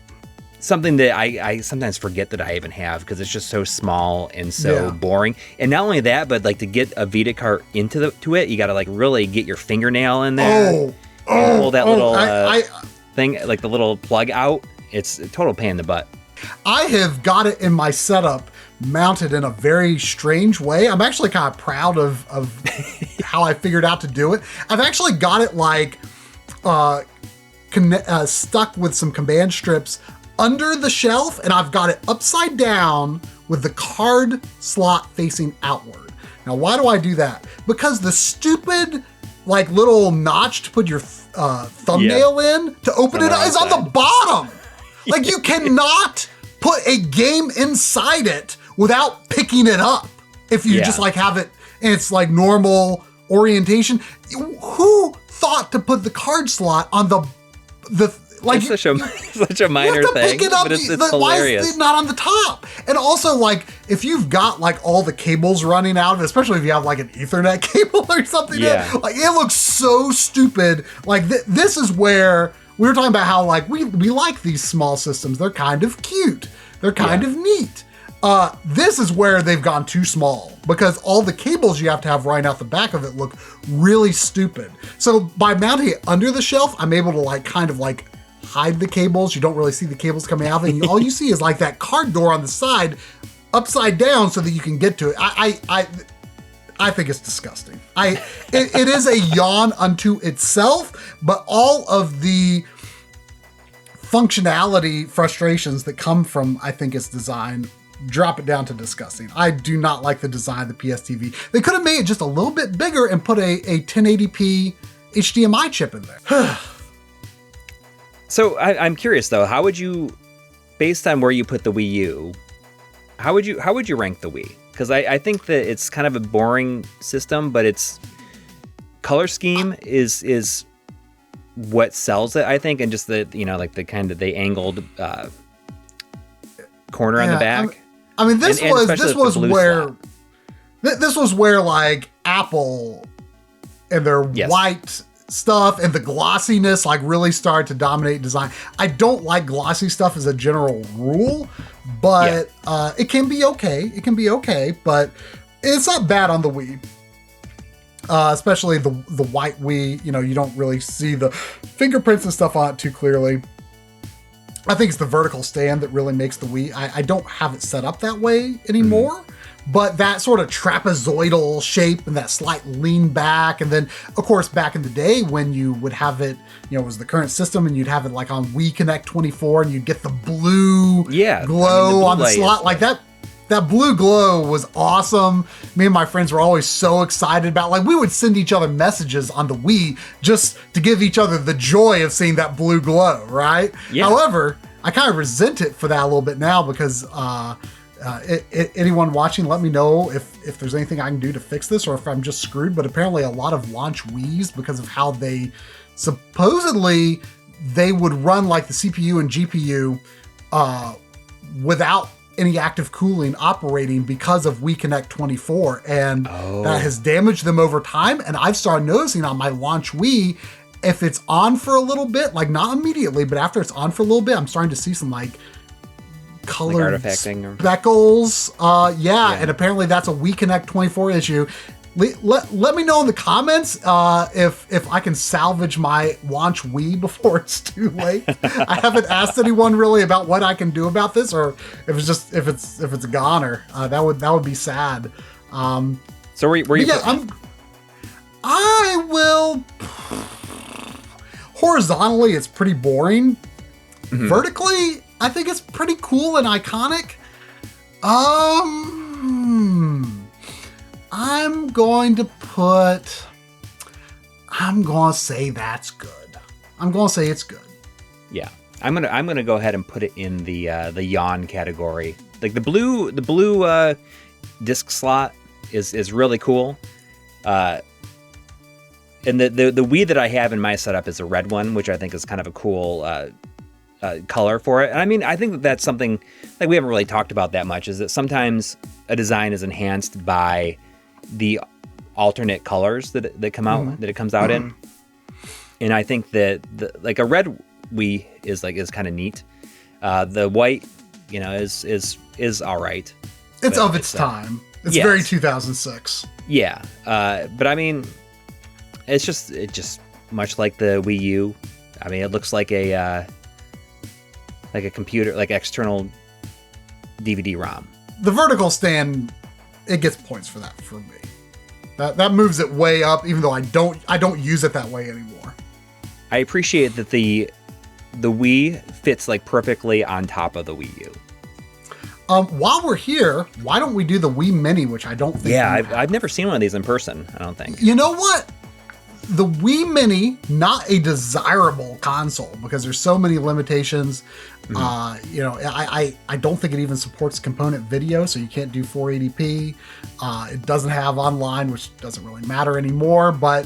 something that I sometimes forget that I even have because it's just so small and so boring. And not only that, but like to get a Vita cart into it, you got to like really get your fingernail in there and pull that little thing, like the little plug out. It's a total pain in the butt. I have got it in my setup mounted in a very strange way. I'm actually kind of proud of how I figured out to do it. I've actually got it like stuck with some command strips under the shelf, and I've got it upside down with the card slot facing outward. Now, why do I do that? Because the stupid like little notch to put your thumbnail in to open it is on the bottom. Like, you cannot put a game inside it without picking it up. If you just like have it and it's like normal orientation. Who thought to put the card slot on the like? It's such a minor thing, pick it up, but it's hilarious. Why is it not on the top? And also, like, if you've got like all the cables running out, especially if you have like an Ethernet cable or something, like it looks so stupid. Like this is where. We were talking about how like we like these small systems. They're kind of cute. They're kind of neat. This is where they've gone too small because all the cables you have to have running out the back of it look really stupid. So by mounting it under the shelf, I'm able to like kind of like hide the cables. You don't really see the cables coming out, and all you see is like that card door on the side, upside down, so that you can get to it. I think it's disgusting. It is a yawn unto itself, but all of the functionality frustrations that come from, I think, its design drop it down to disgusting. I do not like the design of the PS TV. They could have made it just a little bit bigger and put a 1080p HDMI chip in there. So I'm curious though, how would you, based on where you put the Wii U, how would you rank the Wii? Because I think that it's kind of a boring system, but its color scheme is what sells it, I think, and just the like the kind of the angled corner on the back. I mean, this was where like Apple and their white stuff and the glossiness like really started to dominate design. I don't like glossy stuff as a general rule, but it can be okay. It can be okay, but it's not bad on the Wii. Especially the white Wii, you know, you don't really see the fingerprints and stuff on it too clearly. I think it's the vertical stand that really makes the Wii. I don't have it set up that way anymore, but that sort of trapezoidal shape and that slight lean back. And then, of course, back in the day when you would have it, you know, it was the current system and you'd have it like on Wii Connect 24 and you'd get the blue glow on the slot like that. That blue glow was awesome. Me and my friends were always so excited about, like, we would send each other messages on the Wii just to give each other the joy of seeing that blue glow, right? Yeah. However, I kind of resent it for that a little bit now because anyone watching, let me know if there's anything I can do to fix this or if I'm just screwed. But apparently a lot of launch Wiis, because of how they supposedly they would run like the CPU and GPU without any active cooling operating because of Wii Connect 24, and that has damaged them over time. And I've started noticing on my launch Wii, if it's on for a little bit, like not immediately, but after it's on for a little bit, I'm starting to see some like colored like artifacting speckles. And apparently that's a Wii Connect 24 issue. Let me know in the comments if I can salvage my launch Wii before it's too late. I haven't asked anyone really about what I can do about this, or if it's a goner. That would be sad. So where you? I will. Horizontally, it's pretty boring. Mm-hmm. Vertically, I think it's pretty cool and iconic. I'm going to say that's good. I'm going to say it's good. Yeah. I'm gonna go ahead and put it in the yawn category. Like the blue disc slot is really cool. And the Wii that I have in my setup is a red one, which I think is kind of a cool color for it. And I mean, I think that's something like we haven't really talked about that much, is that sometimes a design is enhanced by the alternate colors that come out, that it comes out in. And I think that like a red Wii is kind of neat. The white, you know, is all right. It's of its time. It's very 2006. Yeah. But I mean, it just much like the Wii U. I mean, it looks like a computer, like external DVD-ROM. The vertical stand, it gets points for that for me. That moves it way up, even though I don't use it that way anymore. I appreciate that the Wii fits like perfectly on top of the Wii U. While we're here, why don't we do the Wii Mini, which I don't think. Yeah, I've never seen one of these in person. I don't think. You know what? The Wii Mini, not a desirable console because there's so many limitations. Mm-hmm. You know, I don't think it even supports component video, so you can't do 480p. It doesn't have online, which doesn't really matter anymore, but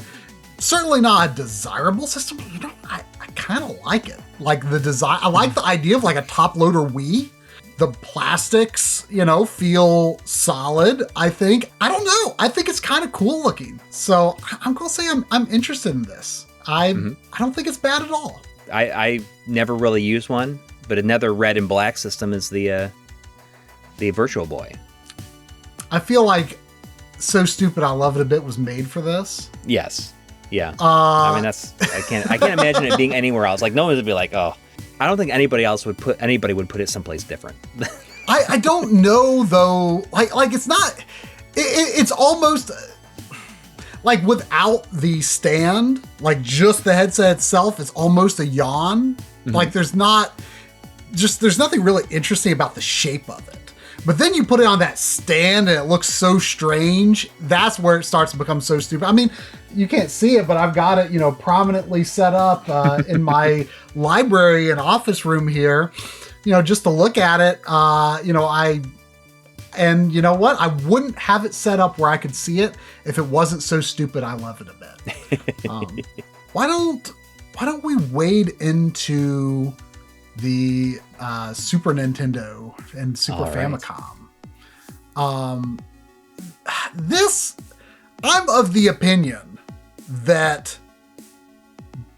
certainly not a desirable system. You know, I kind of like it. Like the design, I like the idea of like a top loader Wii. The plastics, you know, feel solid, I think. I don't know. I think it's kind of cool looking. So I'm going to say I'm interested in this. I don't think it's bad at all. I never really used one, but another red and black system is the Virtual Boy. I feel like So Stupid I Love It a Bit was made for this. Yes. Yeah. I mean, I can't imagine it being anywhere else. Like no one would be like, oh, I don't think anybody would put it someplace different. I don't know though. Like it's not. It's almost like without the stand, like just the headset itself, it's almost a yawn. Mm-hmm. Like there's nothing really interesting about the shape of it. But then you put it on that stand and it looks so strange. That's where it starts to become so stupid. I mean, you can't see it, but I've got it, you know, prominently set up in my library and office room here, you know, just to look at it. You know, and you know what? I wouldn't have it set up where I could see it if it wasn't So Stupid I Love It a Bit. Why don't we wade into the Super Nintendo and Super Famicom? I'm of the opinion that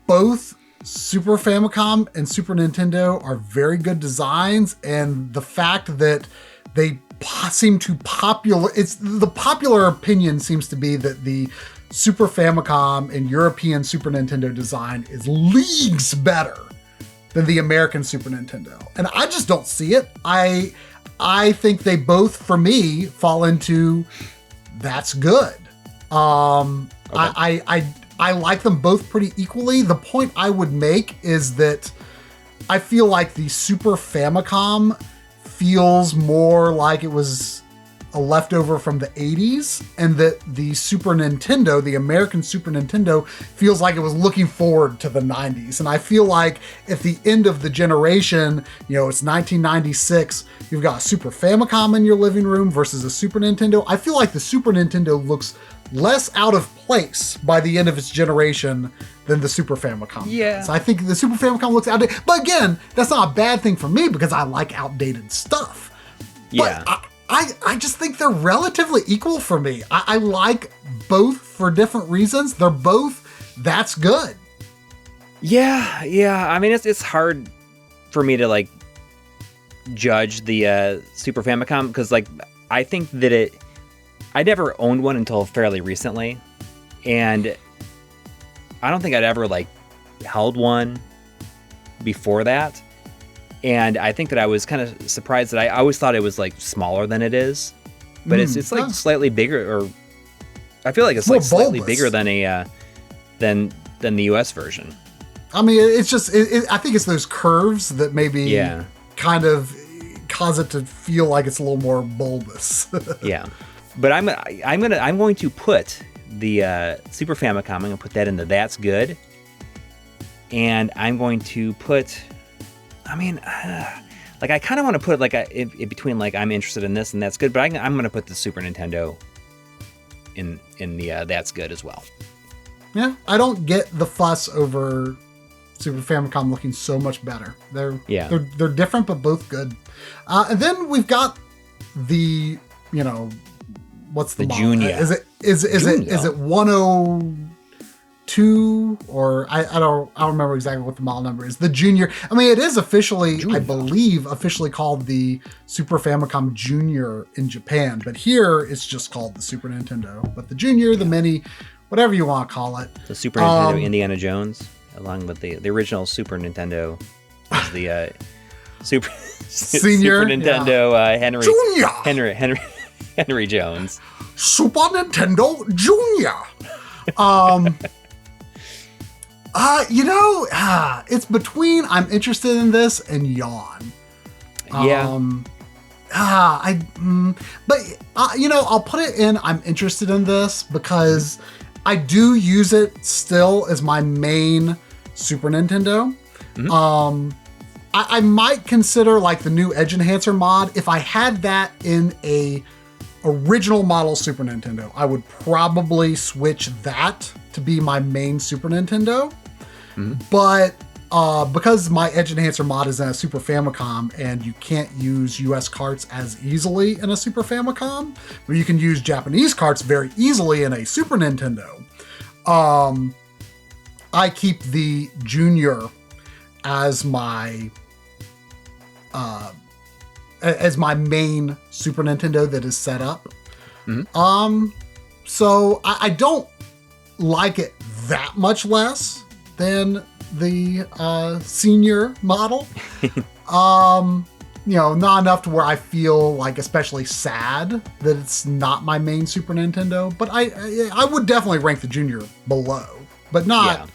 both Super Famicom and Super Nintendo are very good designs, and the fact that they seem to the popular opinion seems to be that the Super Famicom and European Super Nintendo design is leagues better than the American Super Nintendo. And I just don't see it. I think they both, for me, fall into that's good. Okay. I like them both pretty equally. The point I would make is that I feel like the Super Famicom feels more like it was a leftover from the 80s, and that the Super Nintendo, the American Super Nintendo, feels like it was looking forward to the 90s. And I feel like at the end of the generation, it's 1996, you've got a Super Famicom in your living room versus a Super Nintendo. I feel like the Super Nintendo looks less out of place by the end of its generation than the Super Famicom. Yeah. So I think the Super Famicom looks outdated. But again, that's not a bad thing for me because I like outdated stuff. Yeah. But I just think they're relatively equal for me. I like both for different reasons. They're both that's good. Yeah. I mean, it's hard for me to judge the Super Famicom because I think that I never owned one until fairly recently, and I don't think I'd ever held one before that. And I think that I was kind of surprised that I always thought it was smaller than it is, but it's slightly bigger, or I feel like it's slightly bigger than than the US version. I mean, it's just I think it's those curves that maybe kind of cause it to feel like it's a little more bulbous. Yeah, but I'm going to put the Super Famicom. I'm going to put that into that's good, and I'm going to put. I mean, I kind of want to put in between I'm interested in this and that's good, but I'm going to put the Super Nintendo in the that's good as well. Yeah, I don't get the fuss over Super Famicom looking so much better. They're different but both good. And then we've got the what's the model? Junior? Is it 102 or I don't remember exactly what the model number is. The Junior. I mean, it is officially, I believe, called the Super Famicom Junior in Japan, but here it's just called the Super Nintendo. But the Junior, the Mini, whatever you want to call it. The Super Nintendo Indiana Jones, along with the original Super Nintendo, is the Super Senior Super Nintendo Junior. Henry Jones. Super Nintendo Junior. It's between I'm interested in this and yawn. I'll put it in I'm interested in this because I do use it still as my main Super Nintendo. Mm-hmm. I might consider the new Edge Enhancer mod. If I had that in a original model Super Nintendo, I would probably switch that to be my main Super Nintendo. Mm-hmm. But because my Edge Enhancer mod is in a Super Famicom and you can't use US carts as easily in a Super Famicom, but you can use Japanese carts very easily in a Super Nintendo, I keep the Junior as my main Super Nintendo that is set up. Mm-hmm. So I don't like it that much less than the senior model. Not enough to where I feel especially sad that it's not my main Super Nintendo, but I would definitely rank the Junior below, but not,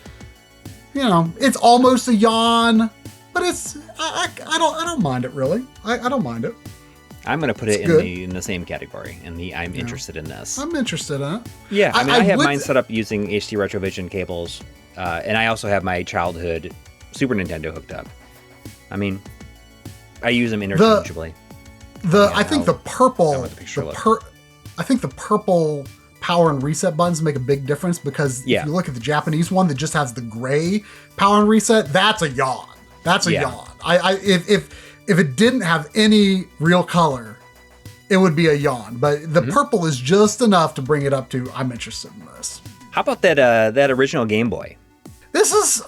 it's almost a yawn, but it's, I don't mind it really. I don't mind it. I'm going to put it in the same category, in the I'm interested in this. I'm interested in it. Yeah, I have mine set up using HD Retrovision cables, and I also have my childhood Super Nintendo hooked up. I mean, I use them interchangeably. I think the purple power and reset buttons make a big difference because if you look at the Japanese one that just has the gray power and reset, that's a yawn. That's a yawn. If it didn't have any real color, it would be a yawn. But the purple is just enough to bring it up to I'm interested in this. How about that original Game Boy? This is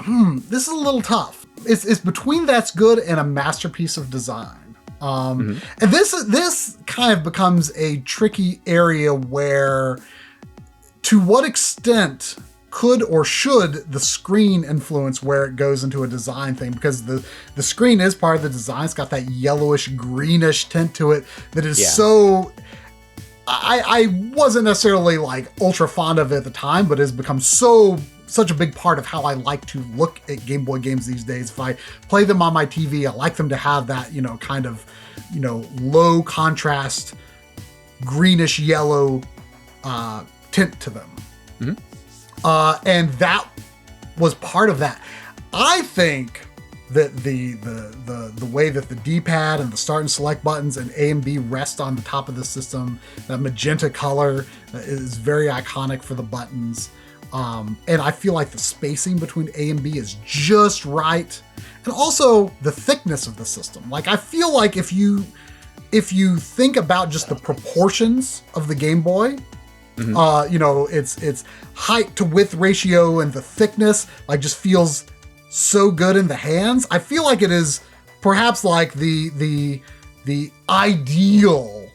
a little tough. It's between that's good and a masterpiece of design. And this kind of becomes a tricky area where, to what extent could or should the screen influence where it goes into a design thing? Because the screen is part of the design. It's got that yellowish, greenish tint to it that is so... I wasn't necessarily like ultra fond of it at the time, but has become such a big part of how I like to look at Game Boy games these days. If I play them on my TV, I like them to have that, kind of, low contrast, greenish yellow tint to them. And that was part of that. I think that the way that the D-pad and the start and select buttons and A and B rest on the top of the system, that magenta color is very iconic for the buttons. And I feel like the spacing between A and B is just right. And also the thickness of the system. Like, I feel like if you think about just the proportions of the Game Boy, its height to width ratio and the thickness, like, just feels so good in the hands. I feel like it is perhaps like the ideal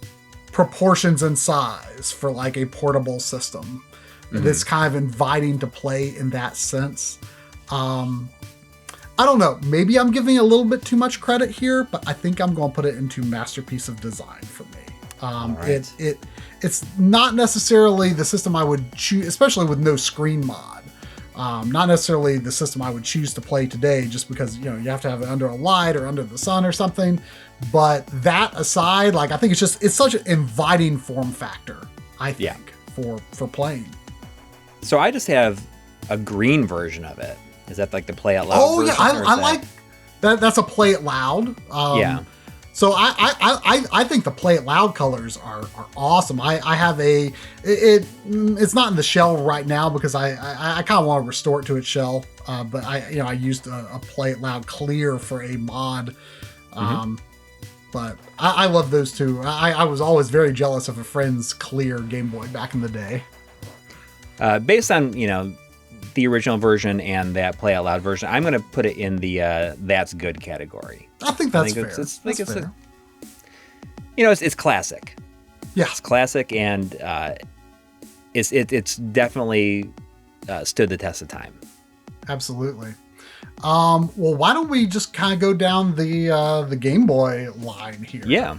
proportions and size for like a portable system. That's kind of inviting to play in that sense. I don't know. Maybe I'm giving a little bit too much credit here, but I think I'm going to put it into masterpiece of design for me. Right. It's not necessarily the system I would choose, especially with no screen mod. Not necessarily the system I would choose to play today, just because, you have to have it under a light or under the sun or something. But that aside, like, I think it's such an inviting form factor, I think, for playing. So I just have a green version of it. Is that like the play out loud? Oh yeah, I like that. That's a play it loud. So I think the play it loud colors are awesome. I have it's not in the shell right now because I kind of want to restore it to its shell. But I used a play it loud clear for a mod. But I love those two. I was always very jealous of a friend's clear Game Boy back in the day. Based on, the original version and that play out loud version, I'm going to put it in the that's good category. I think that's fair. It's fair. It's classic. Yeah. It's classic, and it's definitely stood the test of time. Absolutely. Well, why don't we just kind of go down the Game Boy line here? Yeah.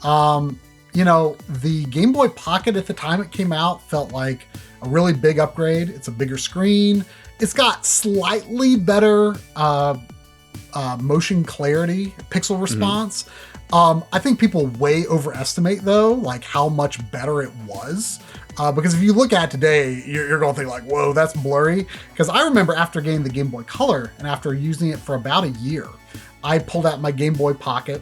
The Game Boy Pocket at the time it came out felt like a really big upgrade. It's a bigger screen. It's got slightly better motion clarity, pixel response. I think people way overestimate, though, like how much better it was. Because if you look at it today, you're going to think like, whoa, that's blurry. Because I remember after getting the Game Boy Color and after using it for about a year, I pulled out my Game Boy Pocket.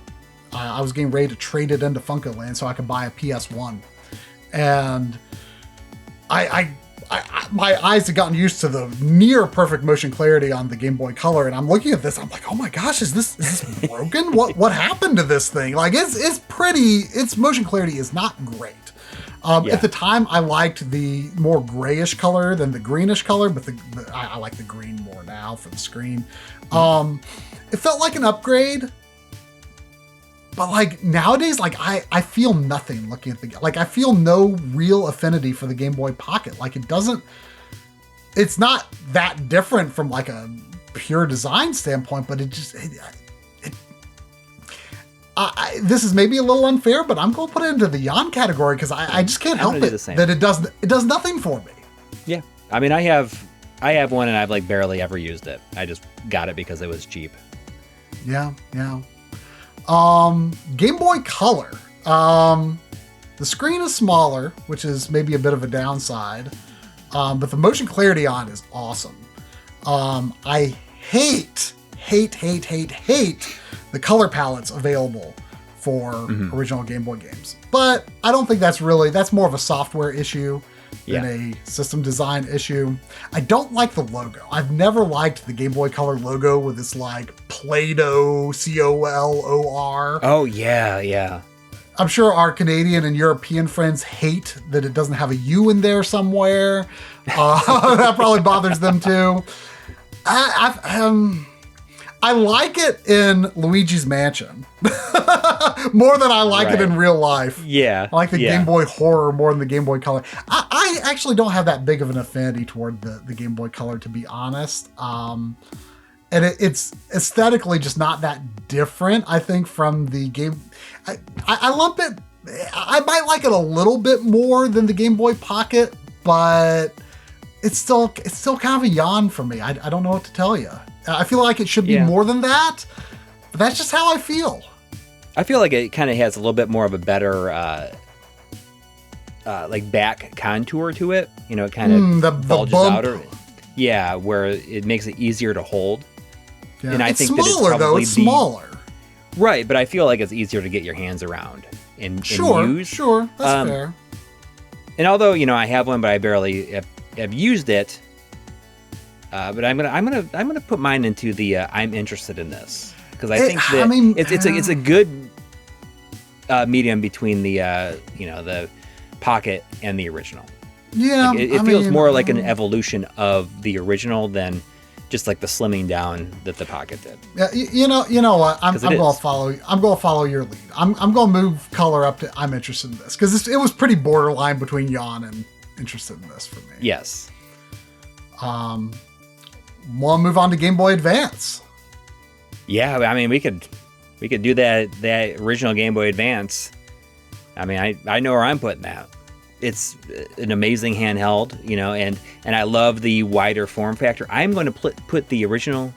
I was getting ready to trade it into Funkoland so I could buy a PS1. And my eyes had gotten used to the near perfect motion clarity on the Game Boy Color, and I'm looking at this. I'm like, oh my gosh, is this broken? What happened to this thing? Like, it's pretty. Its motion clarity is not great. At the time, I liked the more grayish color than the greenish color, but I like the green more now for the screen. It felt like an upgrade. But like nowadays, like I feel nothing looking at I feel no real affinity for the Game Boy Pocket. Like it's not that different from like a pure design standpoint, but this is maybe a little unfair, but I'm going to put it into the yawn category because I just can't help it that it does nothing for me. Yeah. I mean, I have one and I've like barely ever used it. I just got it because it was cheap. Yeah. Game Boy Color. The screen is smaller, which is maybe a bit of a downside, but the motion clarity on is awesome. I hate the color palettes available for original Game Boy games, but I don't think that's more of a software issue than a system design issue. I don't like the logo. I've never liked the Game Boy Color logo with this like Play-Doh COLOR. Oh yeah. I'm sure our Canadian and European friends hate that it doesn't have a U in there somewhere. That probably bothers them too. I like it in Luigi's Mansion more than I like it in real life. Yeah. I like the Game Boy Horror more than the Game Boy Color. I actually don't have that big of an affinity toward the Game Boy Color, to be honest. And it's aesthetically just not that different, I think, from the game. I lump it. I might like it a little bit more than the Game Boy Pocket, but it's still kind of a yawn for me. I don't know what to tell you. I feel like it should be more than that, but that's just how I feel. I feel like it kind of has a little bit more of a better like back contour to it. You know, it kind of bulges out. Where it makes it easier to hold. Yeah. And I it's think smaller, that it's though. It's smaller. Right, but I feel like it's easier to get your hands around and use. Sure, that's fair. And although, you know, I have one, but I barely have used it. But I'm gonna put mine into the I'm interested in this, because I think that it's a good medium between the the Pocket and the original. Yeah, like it feels more like an evolution of the original than just like the slimming down that the Pocket did. Yeah, you know what? I'm gonna follow your lead. I'm gonna move color up to I'm interested in this, because it was pretty borderline between yawn and interested in this for me. Yes. Want to move on to Game Boy Advance? Yeah, I mean we could do that original Game Boy Advance. I mean I know where I'm putting that. It's an amazing handheld, you know, and I love the wider form factor. I'm going to put the original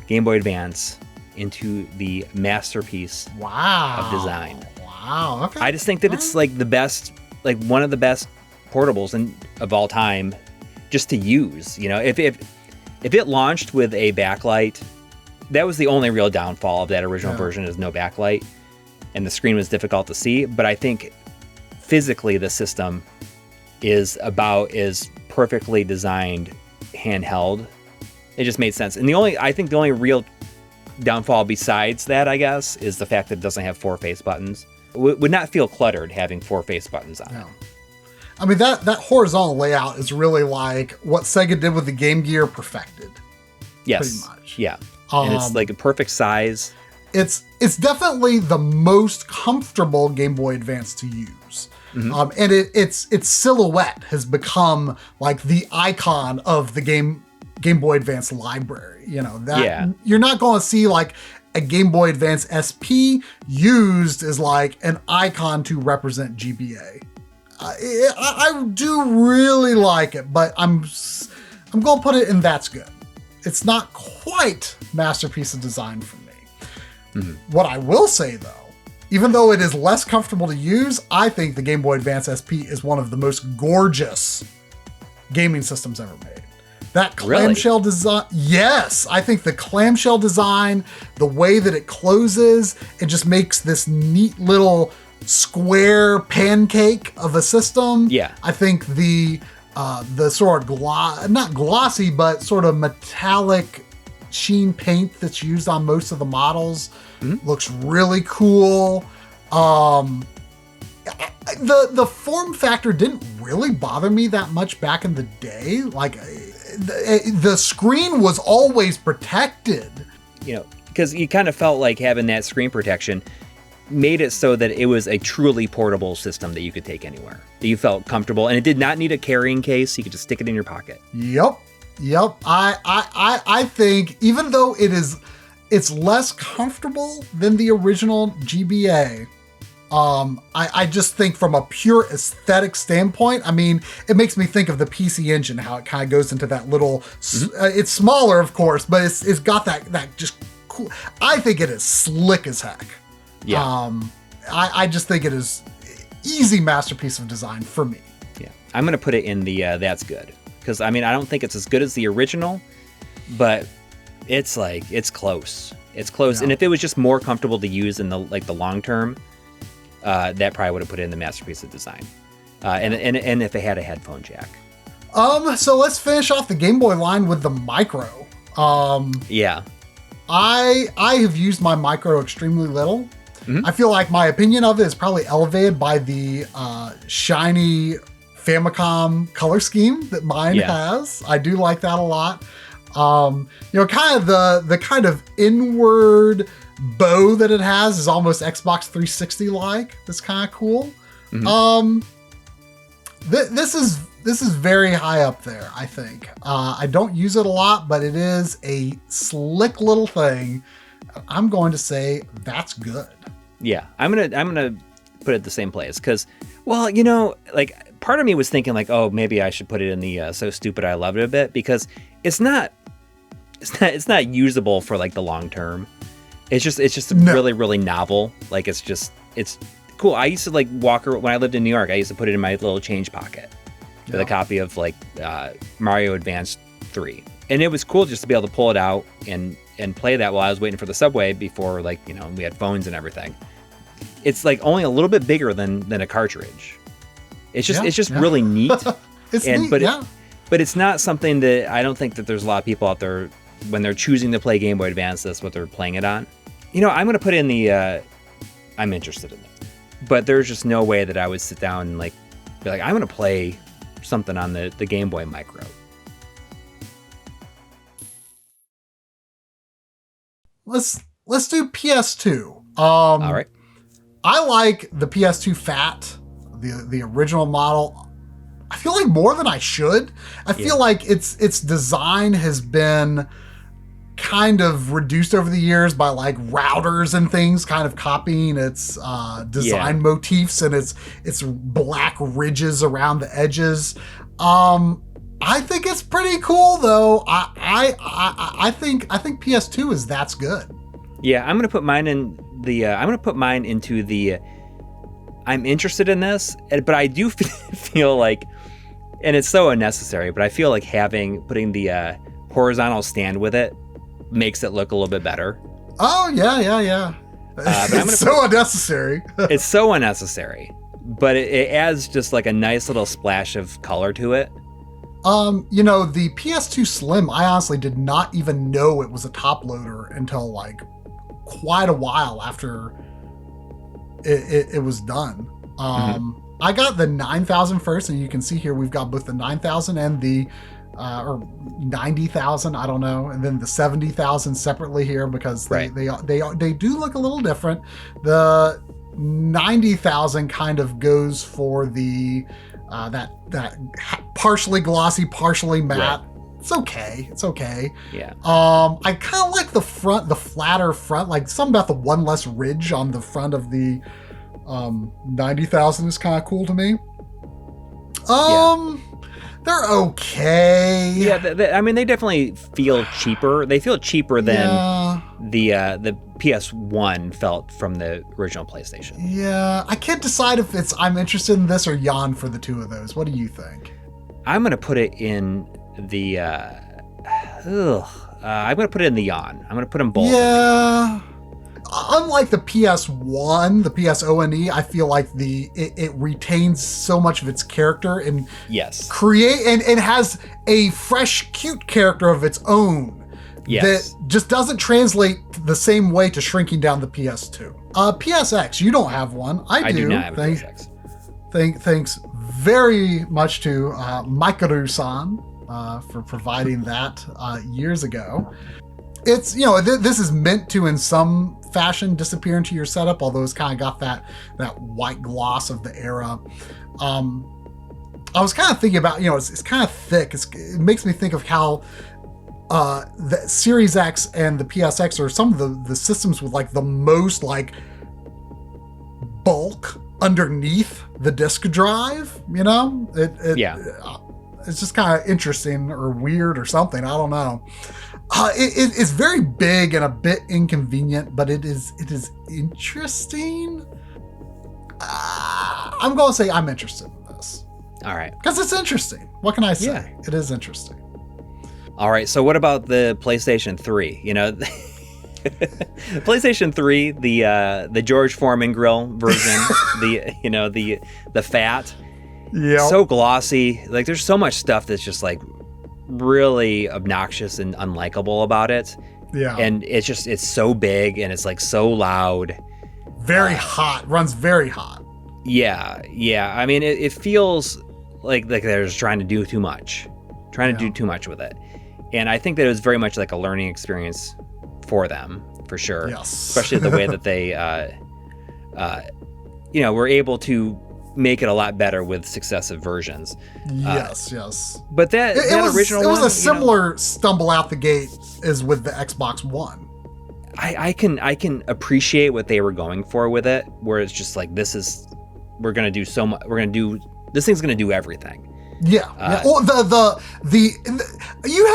Game Boy Advance into the masterpiece of design. Wow. Okay. I just think that it's like the best, like one of the best portables of all time, just to use. You know, if it launched with a backlight, that was the only real downfall of that original version, is no backlight, and the screen was difficult to see. But I think physically the system is about as perfectly designed handheld. It just made sense. And I think the only real downfall besides that, I guess, is the fact that it doesn't have 4 face buttons. Would not feel cluttered having 4 face buttons on it. I mean, that horizontal layout is really like what Sega did with the Game Gear perfected. Yes. Pretty much. Yeah. And it's like a perfect size. It's definitely the most comfortable Game Boy Advance to use. Mm-hmm. And its silhouette has become like the icon of the Game Boy Advance library. You know, that you're not going to see like a Game Boy Advance SP used as like an icon to represent GBA. I do really like it, but I'm going to put it in that's good. It's not quite masterpiece of design for me. Mm-hmm. What I will say, though, even though it is less comfortable to use, I think the Game Boy Advance SP is one of the most gorgeous gaming systems ever made. That clamshell design, yes, I think the clamshell design, the way that it closes, it just makes this neat little square pancake of a system. Yeah. I think the sort of not glossy, but sort of metallic sheen paint that's used on most of the models looks really cool. The form factor didn't really bother me that much back in the day. Like the screen was always protected. You know, because you kind of felt like having that screen protection made it so that it was a truly portable system that you could take anywhere, that you felt comfortable, and it did not need a carrying case. You could just stick it in your pocket. Yep. I think even though it's less comfortable than the original GBA, I just think from a pure aesthetic standpoint, I mean, it makes me think of the PC Engine, how it kind of goes into that little, it's smaller, of course, but it's got that just cool. I think it is slick as heck. Yeah. I just think it is easy masterpiece of design for me. Yeah. I'm going to put it in the that's good. Because, I mean, I don't think it's as good as the original, but it's close. It's close. Yeah. And if it was just more comfortable to use in the long term, that probably would have put it in the masterpiece of design. And if it had a headphone jack. So let's finish off the Game Boy line with the Micro. Yeah. I have used my Micro extremely little. Mm-hmm. I feel like my opinion of it is probably elevated by the shiny Famicom color scheme that mine has. I do like that a lot. Kind of the kind of inward bow that it has is almost Xbox 360 like. That's kind of cool. Mm-hmm. This is very high up there, I think. I don't use it a lot, but it is a slick little thing. I'm going to say that's good. Yeah, I'm gonna put it the same place because, well, like part of me was thinking like, oh, maybe I should put it in the so stupid I love it a bit because it's not usable for like the long term. It's just really, really novel. Like it's cool. I used to like when I lived in New York, I used to put it in my little change pocket with a copy of like Mario Advance 3. And it was cool just to be able to pull it out and play that while I was waiting for the subway before we had phones and everything. It's like only a little bit bigger than a cartridge. It's just really neat. It's neat, but it's not something that I don't think that there's a lot of people out there when they're choosing to play Game Boy Advance, that's what they're playing it on. I'm going to put in the I'm interested in it. But there's just no way that I would sit down and be like, I'm going to play something on the Game Boy Micro. Let's do PS2. All right. I like the PS2 Fat, the original model. I feel like more than I should. I feel like its design has been kind of reduced over the years by like routers and things kind of copying its design motifs and its black ridges around the edges. I think it's pretty cool though. I think PS2 that's good. Yeah, I'm gonna put mine in the. I'm gonna put mine into the. I'm interested in this, but I do feel like, and it's so unnecessary. But I feel like putting the horizontal stand with it makes it look a little bit better. Oh yeah. But it's so unnecessary. It's so unnecessary, but it adds just like a nice little splash of color to it. The PS2 Slim, I honestly did not even know it was a top loader until like quite a while after it was done. I got the 9000 first, and you can see here we've got both the 9000 and the or 90,000, I don't know, and then the 70,000 separately here because they do look a little different. The 90,000 kind of goes for the that partially glossy, partially matte. Right. It's okay. Yeah. I kind of like the flatter front, like something about the one less ridge on the front of the 90,000 is kind of cool to me. They're okay. Yeah, they definitely feel cheaper. They feel cheaper than the PS1 felt from the original PlayStation. Yeah, I can't decide if I'm interested in this or Yan for the two of those. What do you think? I'm gonna put it in the. I'm gonna put it in the Yan. I'm gonna put them both. Yeah. Unlike the PS1, the PSONE, I feel like it retains so much of its character and and has a fresh, cute character of its own that just doesn't translate the same way to shrinking down the PS2. PSX, you don't have one. I do not have a PSX. Thanks very much to Mikaru-san for providing that years ago. It's, this is meant to, in some fashion, disappear into your setup, although it's kind of got that white gloss of the era. I was kind of thinking about, it's kind of thick. It makes me think of how the Series X and the PSX are some of the systems with like the most like bulk underneath the disk drive, it's just kind of interesting or weird or something. I don't know. It's very big and a bit inconvenient, but it is interesting. I'm going to say I'm interested in this. All right. Because it's interesting. What can I say? Yeah. It is interesting. All right. So what about the PlayStation 3? PlayStation 3, the George Foreman grill version, the fat. Yeah. So glossy. Like there's so much stuff that's just like really obnoxious and unlikable about it. Yeah. And it's so big and it's like so loud. Very hot. Runs very hot. Yeah. I mean, it feels like they're just trying to do too much. Do too much with it. And I think that it was very much like a learning experience for them, for sure. Yes. Especially the way that they, were able to make it a lot better with successive versions. Yes. But that original one... It was a similar stumble out the gate as with the Xbox One. I can appreciate what they were going for with it, where it's just like, we're going to do so much, this thing's going to do everything. Yeah. Well, you have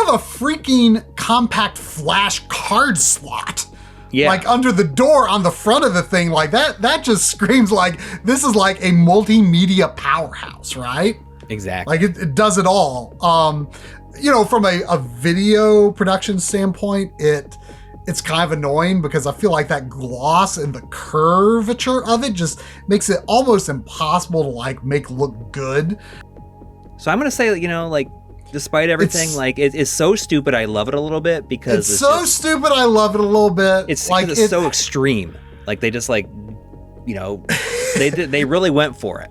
a freaking compact flash card slot. Yeah. Like under the door on the front of the thing, like that just screams like this is like a multimedia powerhouse, right? Exactly. Like it does it all. From a video production standpoint, it's kind of annoying because I feel like that gloss and the curvature of it just makes it almost impossible to like make look good. So I'm going to say, despite everything, it's so stupid I love it a little bit because it's so stupid I love it a little bit. It's like it's so extreme. Like they just they really went for it.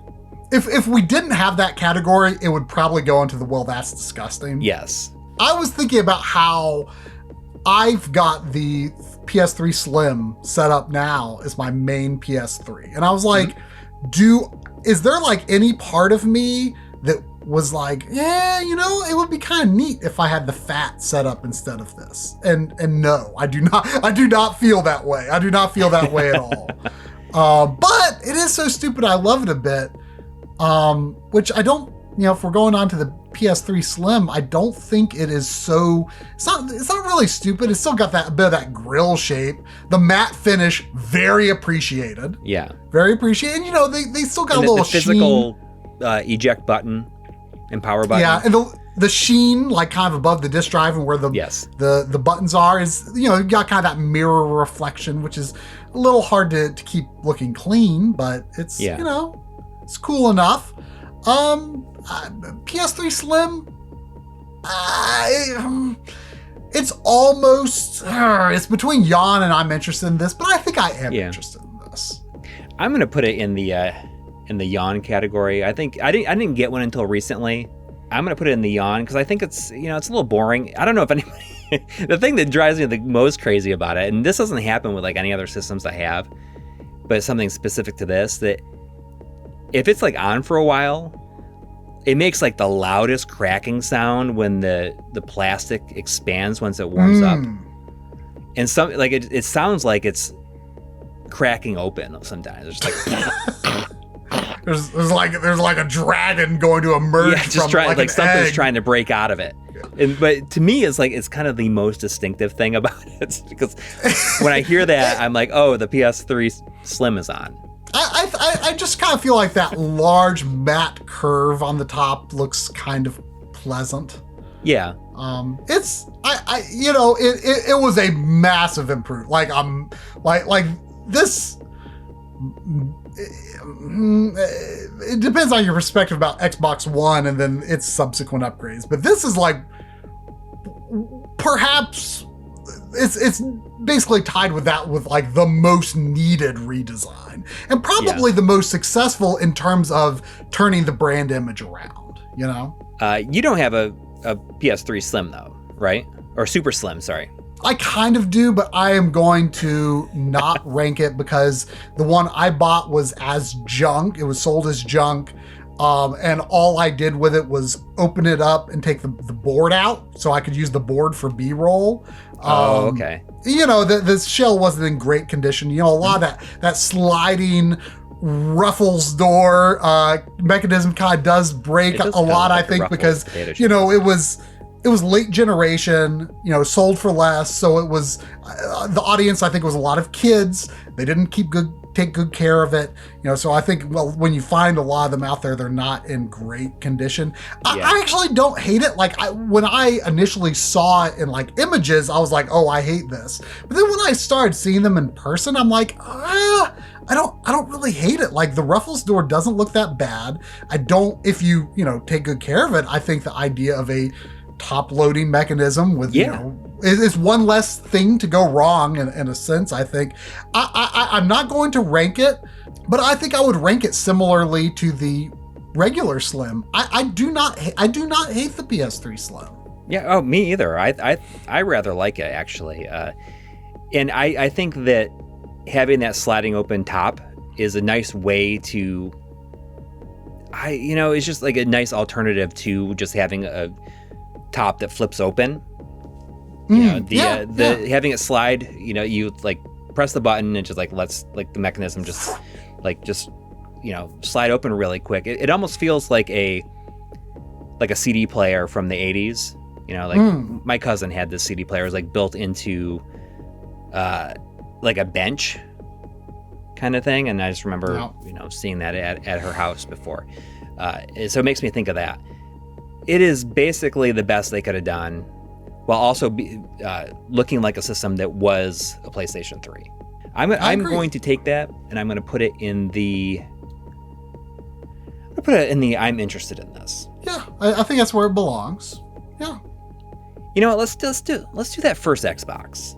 If we didn't have that category, it would probably go into the well, that's disgusting. Yes. I was thinking about how I've got the PS3 Slim set up now as my main PS3. And I was like, is there like any part of me that was like, it would be kind of neat if I had the fat set up instead of this. And no, I do not feel that way. I do not feel that way at all. But it is so stupid. I love it a bit. Which I don't, if we're going on to the PS3 Slim, I don't think it is so, it's not really stupid. It's still got that bit of that grill shape. The matte finish, very appreciated. Yeah. Very appreciated. And they still got a little the physical eject button and power button. Yeah, and the sheen, like kind of above the disk drive and where the buttons are is, you got kind of that mirror reflection, which is a little hard to keep looking clean, but it's, it's cool enough. PS3 Slim, it's almost, it's between yawn and I'm interested in this, but I think I am interested in this. I'm going to put it in the yawn category. I think I didn't get one until recently. I'm going to put it in the yawn because I think it's, it's a little boring. I don't know if anybody, the thing that drives me the most crazy about it, and this doesn't happen with like any other systems I have, but it's something specific to this, that if it's like on for a while, it makes like the loudest cracking sound when the plastic expands once it warms up. And some like it sounds like it's cracking open sometimes. It's like there's like a dragon going to emerge from like something's egg. trying to break out of it. But to me, it's kind of the most distinctive thing about it because when I hear that, I'm like, oh, the PS3 Slim is on. I just kind of feel like that large matte curve on the top looks kind of pleasant. Yeah. It was a massive improvement. Like this. It depends on your perspective about Xbox One and then its subsequent upgrades, but this is like perhaps it's basically tied with that with like the most needed redesign and probably the most successful in terms of turning the brand image around. You don't have a PS3 Slim though, right? Or Super Slim, sorry. I kind of do, but I am going to not rank it because the one I bought was as junk. It was sold as junk. And all I did with it was open it up and take the board out so I could use the board for B-roll. Okay. The shell wasn't in great condition. A lot of that sliding ruffles door mechanism kind of does break a lot, I think, because, it was late generation, sold for less. So it was, the audience, I think, was a lot of kids. They didn't take good care of it. So I think, when you find a lot of them out there, they're not in great condition. I actually don't hate it. Like when I initially saw it in like images, I was like, oh, I hate this. But then when I started seeing them in person, I'm like, I don't really hate it. Like the ruffles door doesn't look that bad. if you take good care of it, I think the idea of a top loading mechanism with is one less thing to go wrong in a sense. I think I'm not going to rank it, but I think I would rank it similarly to the regular Slim. I do not hate the PS3 Slim. Yeah. Oh, me either. I rather like it actually, and I think that having that sliding open top is a nice way to. It's just like a nice alternative to just having a top that flips open. Having it slide. You like press the button and just like lets like the mechanism just slide open really quick. It almost feels like a CD player from the 80s. My cousin had this CD player. It was like built into like a bench kind of thing, and I just remember seeing that at her house before. So it makes me think of that. It is basically the best they could have done, while also looking like a system that was a PlayStation 3. I'm going to take that and I'm going to put it in the. I'm interested in this. Yeah, I think that's where it belongs. Yeah. You know what? Let's do that first Xbox,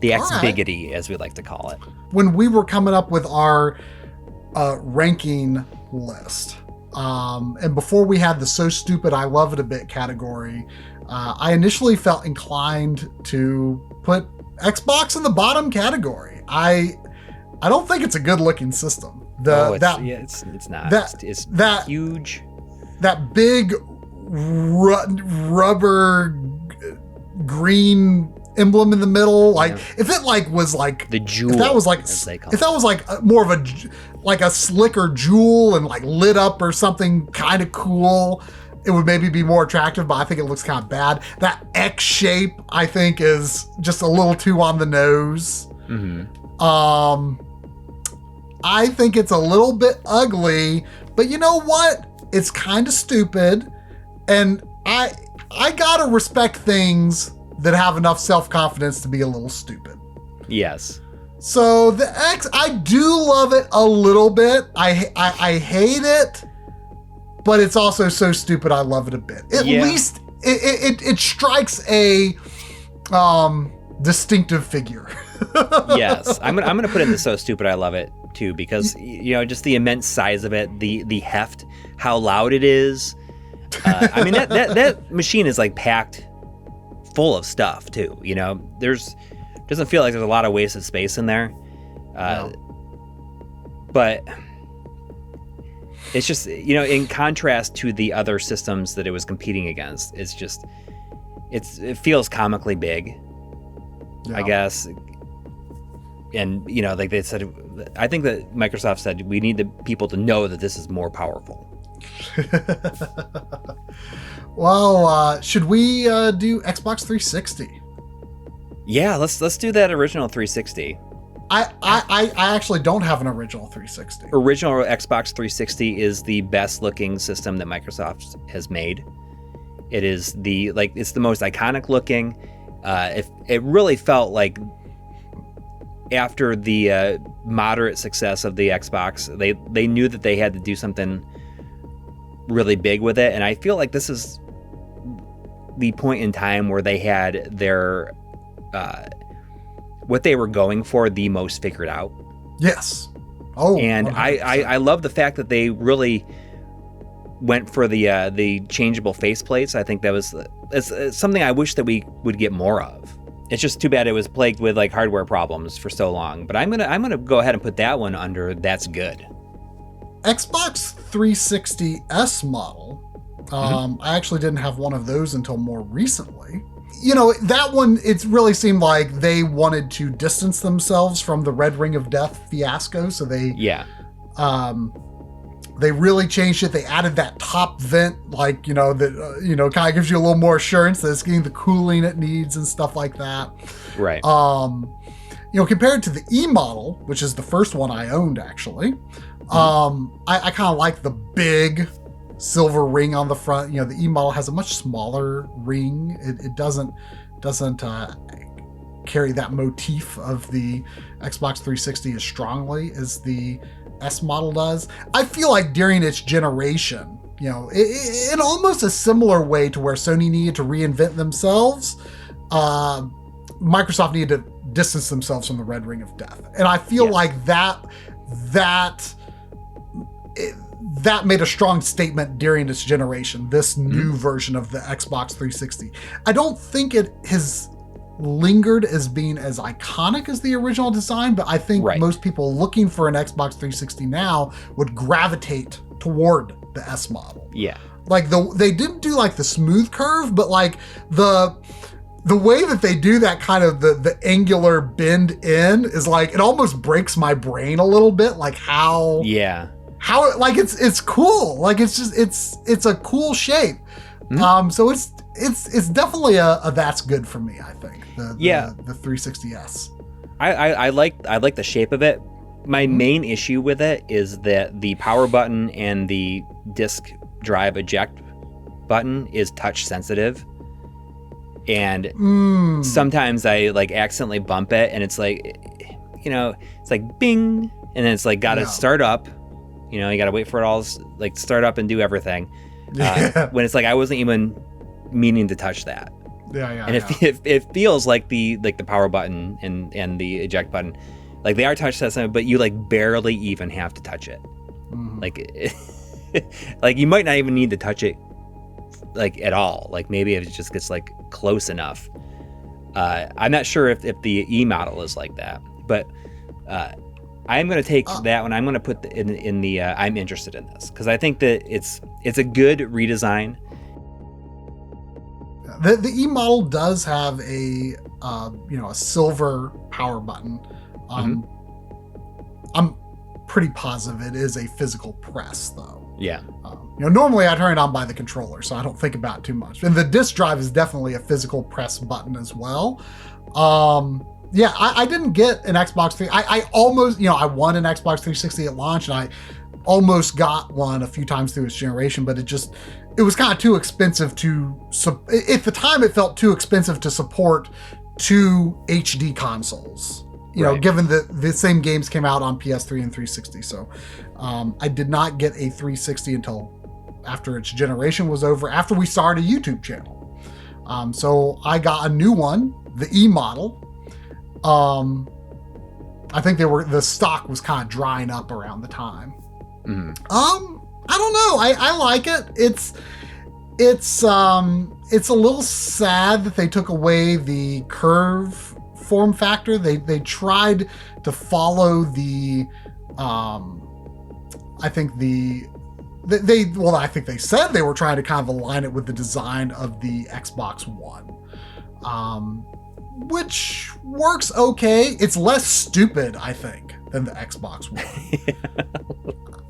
the Xbiggity, as we like to call it. When we were coming up with our ranking list, and before we had the So Stupid I Love It a Bit category, I initially felt inclined to put Xbox in the bottom category. I don't think it's a good looking system. It's not. It's huge. That big rubber green emblem in the middle, like if it like was like the jewel, if that was like more of a slicker jewel and like lit up or something kind of cool, it would maybe be more attractive, but I think it looks kind of bad. That X shape I think is just a little too on the nose. I think it's a little bit ugly, but you know what? It's kind of stupid, and I gotta respect things that have enough self-confidence to be a little stupid. Yes. So the X, I do love it a little bit. I hate it, but it's also so stupid I love it a bit. At least it strikes a distinctive figure. Yes, I'm gonna put in the So Stupid I Love It too, because just the immense size of it, the heft, how loud it is. I mean that machine is like packed full of stuff too. Doesn't feel like there's a lot of wasted space in there. But it's just in contrast to the other systems that it was competing against, it feels comically big. I guess. And, like they said, I think that Microsoft said, we need the people to know that this is more powerful. Well, should we do Xbox 360? Yeah, let's do that original 360. I actually don't have an original 360. Original Xbox 360 is the best looking system that Microsoft has made. It is it's the most iconic looking. It really felt like after the moderate success of the Xbox, they knew that they had to do something really big with it, and I feel like this is the point in time where they had their what they were going for the most figured out. Yes. Oh, and I love the fact that they really went for the changeable faceplates. I think that was it's something I wish that we would get more of. It's just too bad it was plagued with like hardware problems for so long. But I'm gonna go ahead and put that one under that's good. Xbox 360 S model. I actually didn't have one of those until more recently. That one, it really seemed like they wanted to distance themselves from the Red Ring of Death fiasco. So they really changed it. They added that top vent, that kind of gives you a little more assurance that it's getting the cooling it needs and stuff like that. Right. Compared to the E model, which is the first one I owned actually, I kind of like the big silver ring on the front. The E model has a much smaller ring. It doesn't carry that motif of the Xbox 360 as strongly as the S model does. I feel like during its generation, in almost a similar way to where Sony needed to reinvent themselves, Microsoft needed to distance themselves from the Red Ring of Death. And I feel like that that made a strong statement during its generation, this new version of the Xbox 360. I don't think it has lingered as being as iconic as the original design, but I think most people looking for an Xbox 360 now would gravitate toward the S model. Yeah. Like they didn't do like the smooth curve, but like the way that they do that kind of the angular bend in is like, it almost breaks my brain a little bit. Like how like it's cool. Like it's just, it's a cool shape. So it's definitely a that's good for me, I think. The 360S. I like the shape of it. My main issue with it is that the power button and the disk drive eject button is touch sensitive. And sometimes I like accidentally bump it and it's like, it's like bing, and then it's like gotta start up. You gotta wait for it all like start up and do everything. When it's like I wasn't even meaning to touch that. And it feels like the power button and the eject button, like they are touch sensitive, but you like barely even have to touch it. Like like you might not even need to touch it like at all. Like maybe if it just gets like close enough. I'm not sure if the E model is like that, but I'm going to take that one. I'm going to put in the I'm interested in this because I think that it's a good redesign. The E model does have a silver power button. I'm pretty positive it is a physical press though. Yeah. Normally I turn it on by the controller, so I don't think about it too much. And the disk drive is definitely a physical press button as well. I didn't get an Xbox 3. I almost, I won an Xbox 360 at launch, and I almost got one a few times through its generation, but it was kind of too expensive at the time it felt too expensive to support two HD consoles. Given that the same games came out on PS3 and 360. So I did not get a 360 until after its generation was over, after we started a YouTube channel. So I got a new one, the E model. I think the stock was kind of drying up around the time. I don't know. I like it. It's a little sad that they took away the curve form factor. They tried to follow the I think they said they were trying to kind of align it with the design of the Xbox One, which works okay. It's less stupid, I think, than the Xbox One.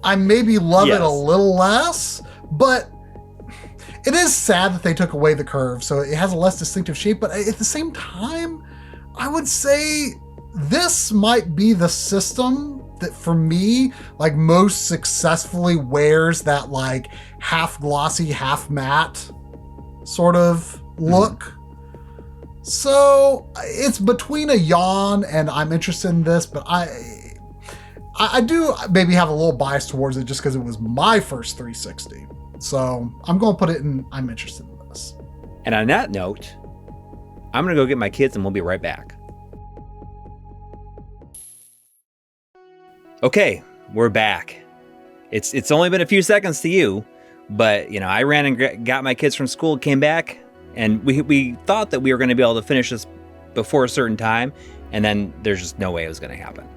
I maybe love it a little less, but it is sad that they took away the curve, so it has a less distinctive shape. But at the same time, I would say this might be the system that for me, like most successfully wears that like half glossy, half matte sort of look. So it's between a yawn and I'm interested in this, but I do maybe have a little bias towards it just because it was my first 360. So I'm going to put it in, I'm interested in this. And on that note, I'm going to go get my kids and we'll be right back. Okay, we're back. It's only been a few seconds to you, but I ran and got my kids from school, came back, and we thought that we were going to be able to finish this before a certain time, and then there's just no way it was going to happen.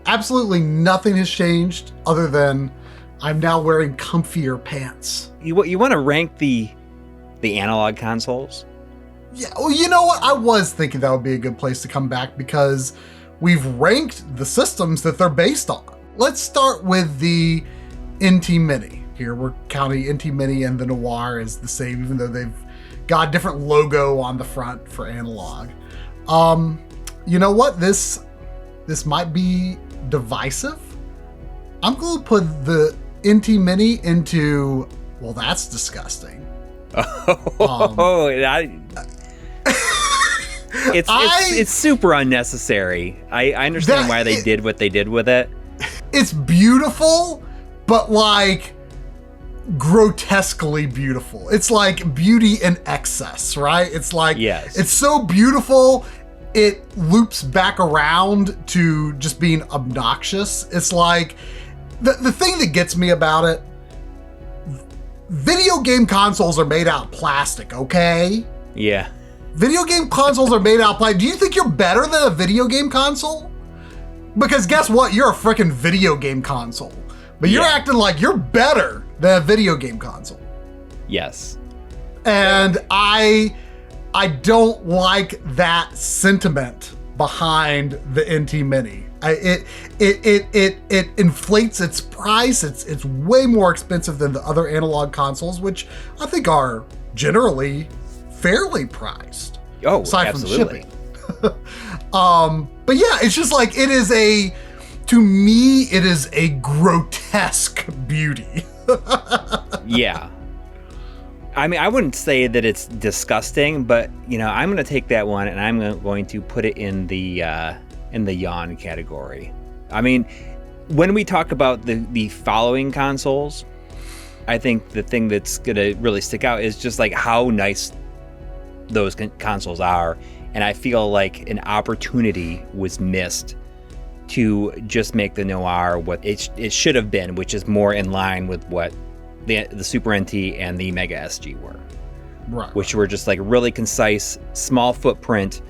Absolutely nothing has changed other than I'm now wearing comfier pants. You want to rank the analog consoles? Yeah, well, you know what? I was thinking that would be a good place to come back because we've ranked the systems that they're based on. Let's start with the NT Mini. Here we're counting NT Mini and the Noir as the same, even though they've got a different logo on the front for analog. You know what? This might be divisive. I'm going to put the NT Mini into, well, that's disgusting. It's super unnecessary. I understand why they did what they did with it. It's beautiful, but like grotesquely beautiful. It's like beauty in excess, right? It's like, it's so beautiful, it loops back around to just being obnoxious. It's like, the thing that gets me about it video game consoles are made out of plastic, okay? Yeah. Video game consoles are made out of plastic. Do you think you're better than a video game console? Because guess what? You're a freaking video game console. But you're acting like you're better than a video game console. Yes. And I don't like that sentiment behind the NT Mini. It inflates its price. It's way more expensive than the other analog consoles, which I think are generally fairly priced. Oh, aside absolutely. From the shipping. But yeah, it's just like to me, it is a grotesque beauty. Yeah. I mean, I wouldn't say that it's disgusting, but I'm going to take that one and I'm going to put it in the yawn category. I mean, when we talk about the following consoles, I think the thing that's going to really stick out is just like how nice those consoles are, and I feel like an opportunity was missed to just make the Noir what it should have been, which is more in line with what the Super NT and the Mega SG were, right? Which were just like really concise, small footprint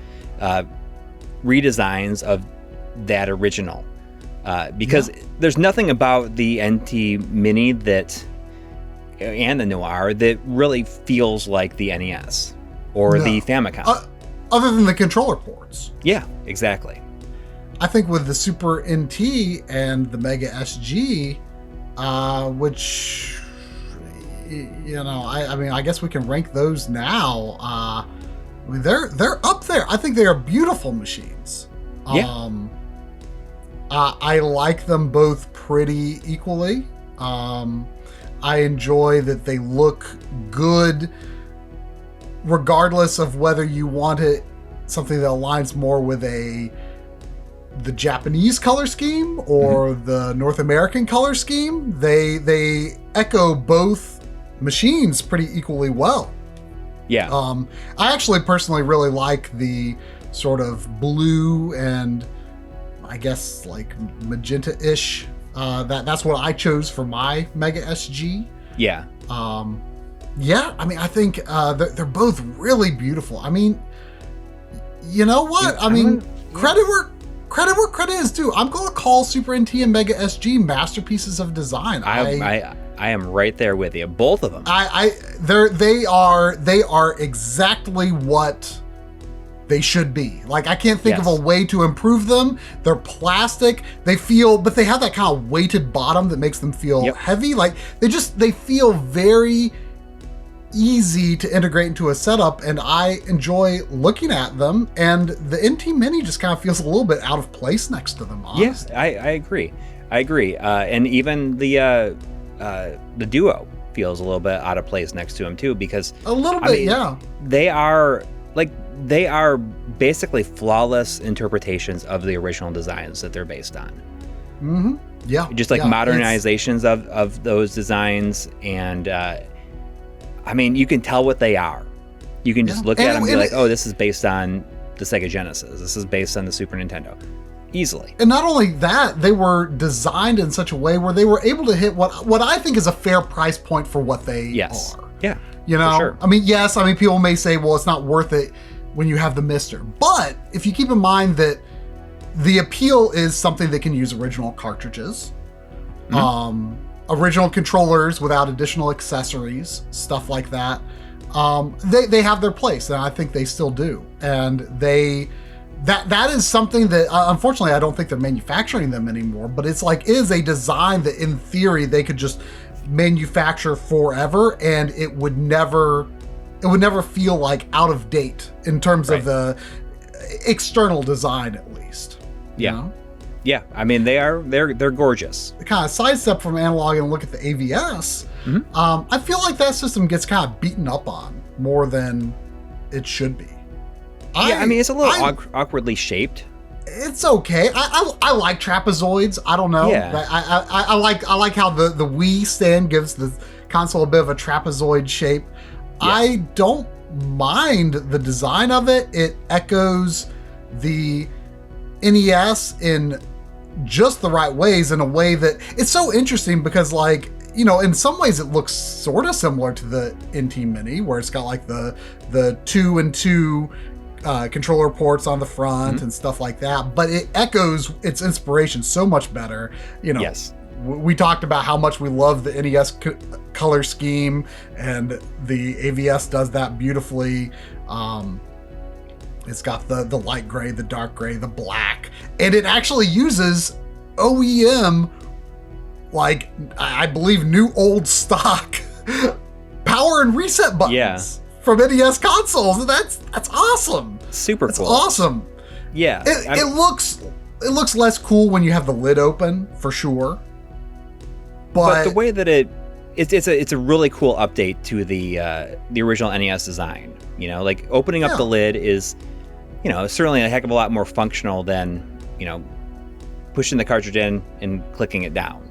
redesigns of that original. Because there's nothing about the NT Mini and the Noir that really feels like the NES or the Famicom. Other than the controller ports. Yeah, exactly. I think with the Super NT and the Mega SG, which, I mean, I guess we can rank those now. I mean, they're up there. I think they are beautiful machines. Yeah. I like them both pretty equally. I enjoy that they look good, regardless of whether you want it something that aligns more with the Japanese color scheme or the North American color scheme. They echo both machines pretty equally well. Yeah. I actually personally really like the sort of blue and I guess like magenta-ish. That's what I chose for my Mega SG. Yeah. Yeah, I mean, I think they're both really beautiful. I mean, you know what? Credit where credit is due. I'm going to call Super NT and Mega SG masterpieces of design. I am right there with you. Both of them. They are exactly what they should be. Like, I can't think of a way to improve them. They're plastic. But they have that kind of weighted bottom that makes them feel heavy. Like they feel very easy to integrate into a setup, and I enjoy looking at them. And the NT Mini just kind of feels a little bit out of place next to them. Honestly. Yes, I agree. And even the Duo feels a little bit out of place next to them too, because a little bit, they are basically flawless interpretations of the original designs that they're based on. Mm-hmm. Yeah. Just like modernizations of those designs. And I mean, you can tell what they are. You can just look at them and be like, oh, this is based on the Sega Genesis. This is based on the Super Nintendo. Easily. And not only that, they were designed in such a way where they were able to hit what I think is a fair price point for what they are. Yeah. You know? Sure. I mean, people may say, well, it's not worth it when you have the Mister. But if you keep in mind that the appeal is something that can use original cartridges, original controllers without additional accessories, stuff like that, they have their place, and I think they still do. And that is something that unfortunately I don't think they're manufacturing them anymore, but it's like, it is a design that in theory they could just manufacture forever, and it would never feel like out of date in terms of the external design, at least. Yeah. You know? Yeah. I mean, they're gorgeous. To kind of sidestep from Analogue and look at the AVS, I feel like that system gets kind of beaten up on more than it should be. I mean, it's a little awkwardly shaped. It's okay. I like trapezoids. I don't know. Yeah. I like how the Wii stand gives the console a bit of a trapezoid shape. Yeah. I don't mind the design of it. It echoes the NES in just the right ways, in a way that it's so interesting, because like in some ways it looks sort of similar to the NT Mini, where it's got like the 2 and 2 controller ports on the front and stuff like that, but it echoes its inspiration so much better. Yes. We talked about how much we love the NES color scheme, and the AVS does that beautifully. It's got the light gray, the dark gray, the black, and it actually uses OEM, like I believe new old stock power and reset buttons from NES consoles. And that's awesome. Super That's cool. awesome. Yeah. It looks less cool when you have the lid open, for sure. But the way that it's a really cool update to the original NES design. Like opening up the lid is, certainly a heck of a lot more functional than, pushing the cartridge in and clicking it down.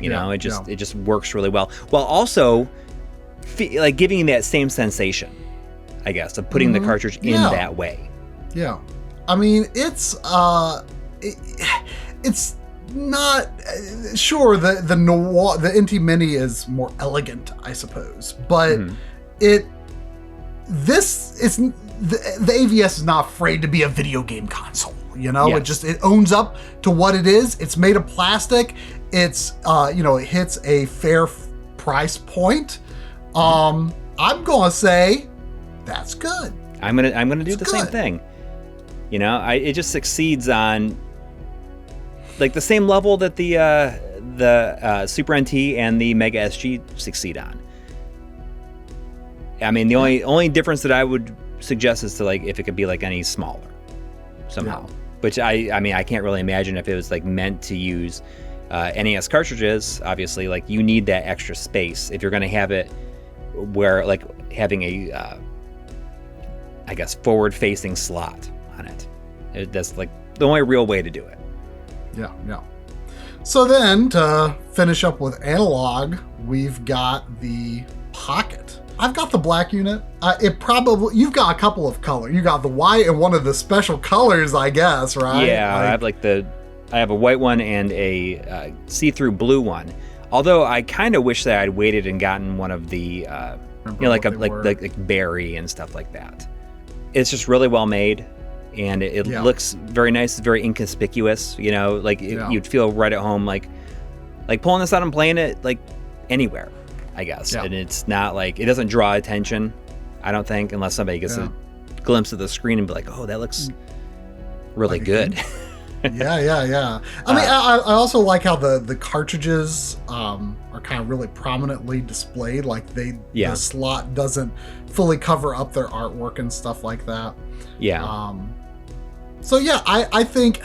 It just works really well. While also like giving you that same sensation, I guess, of putting the cartridge in that way. Yeah. I mean, it's not sure the NT Mini is more elegant, I suppose, but the AVS is not afraid to be a video game console. It owns up to what it is. It's made of plastic. It's it hits a fair price point. I'm gonna say that's good. I'm gonna do the same thing. It just succeeds on like the same level that the Super NT and the Mega SG succeed on. I mean, the only difference that I would suggest is to like if it could be like any smaller somehow. Yeah. Which I can't really imagine if it was like meant to use NES cartridges. Obviously, like you need that extra space if you're going to have it where like having a I guess forward-facing slot on it. That's like the only real way to do it. Yeah. So then to finish up with Analogue, we've got the Pocket. I've got the black unit. You've got a couple of colors. You got the white and one of the special colors, I guess, right? Yeah, I have a white one and a see-through blue one. Although I kind of wish that I'd waited and gotten one of the, like berry and stuff like that. It's just really well made, and it looks very nice. It's very inconspicuous. You'd feel right at home, like pulling this out and playing it like anywhere, I guess. Yeah. And it's not like, it doesn't draw attention, I don't think, unless somebody gets a glimpse of the screen and be like, oh, that looks really good. Yeah. I mean, I also like how the cartridges are kind of really prominently displayed. Like the slot doesn't fully cover up their artwork and stuff like that. Yeah. So yeah, I think,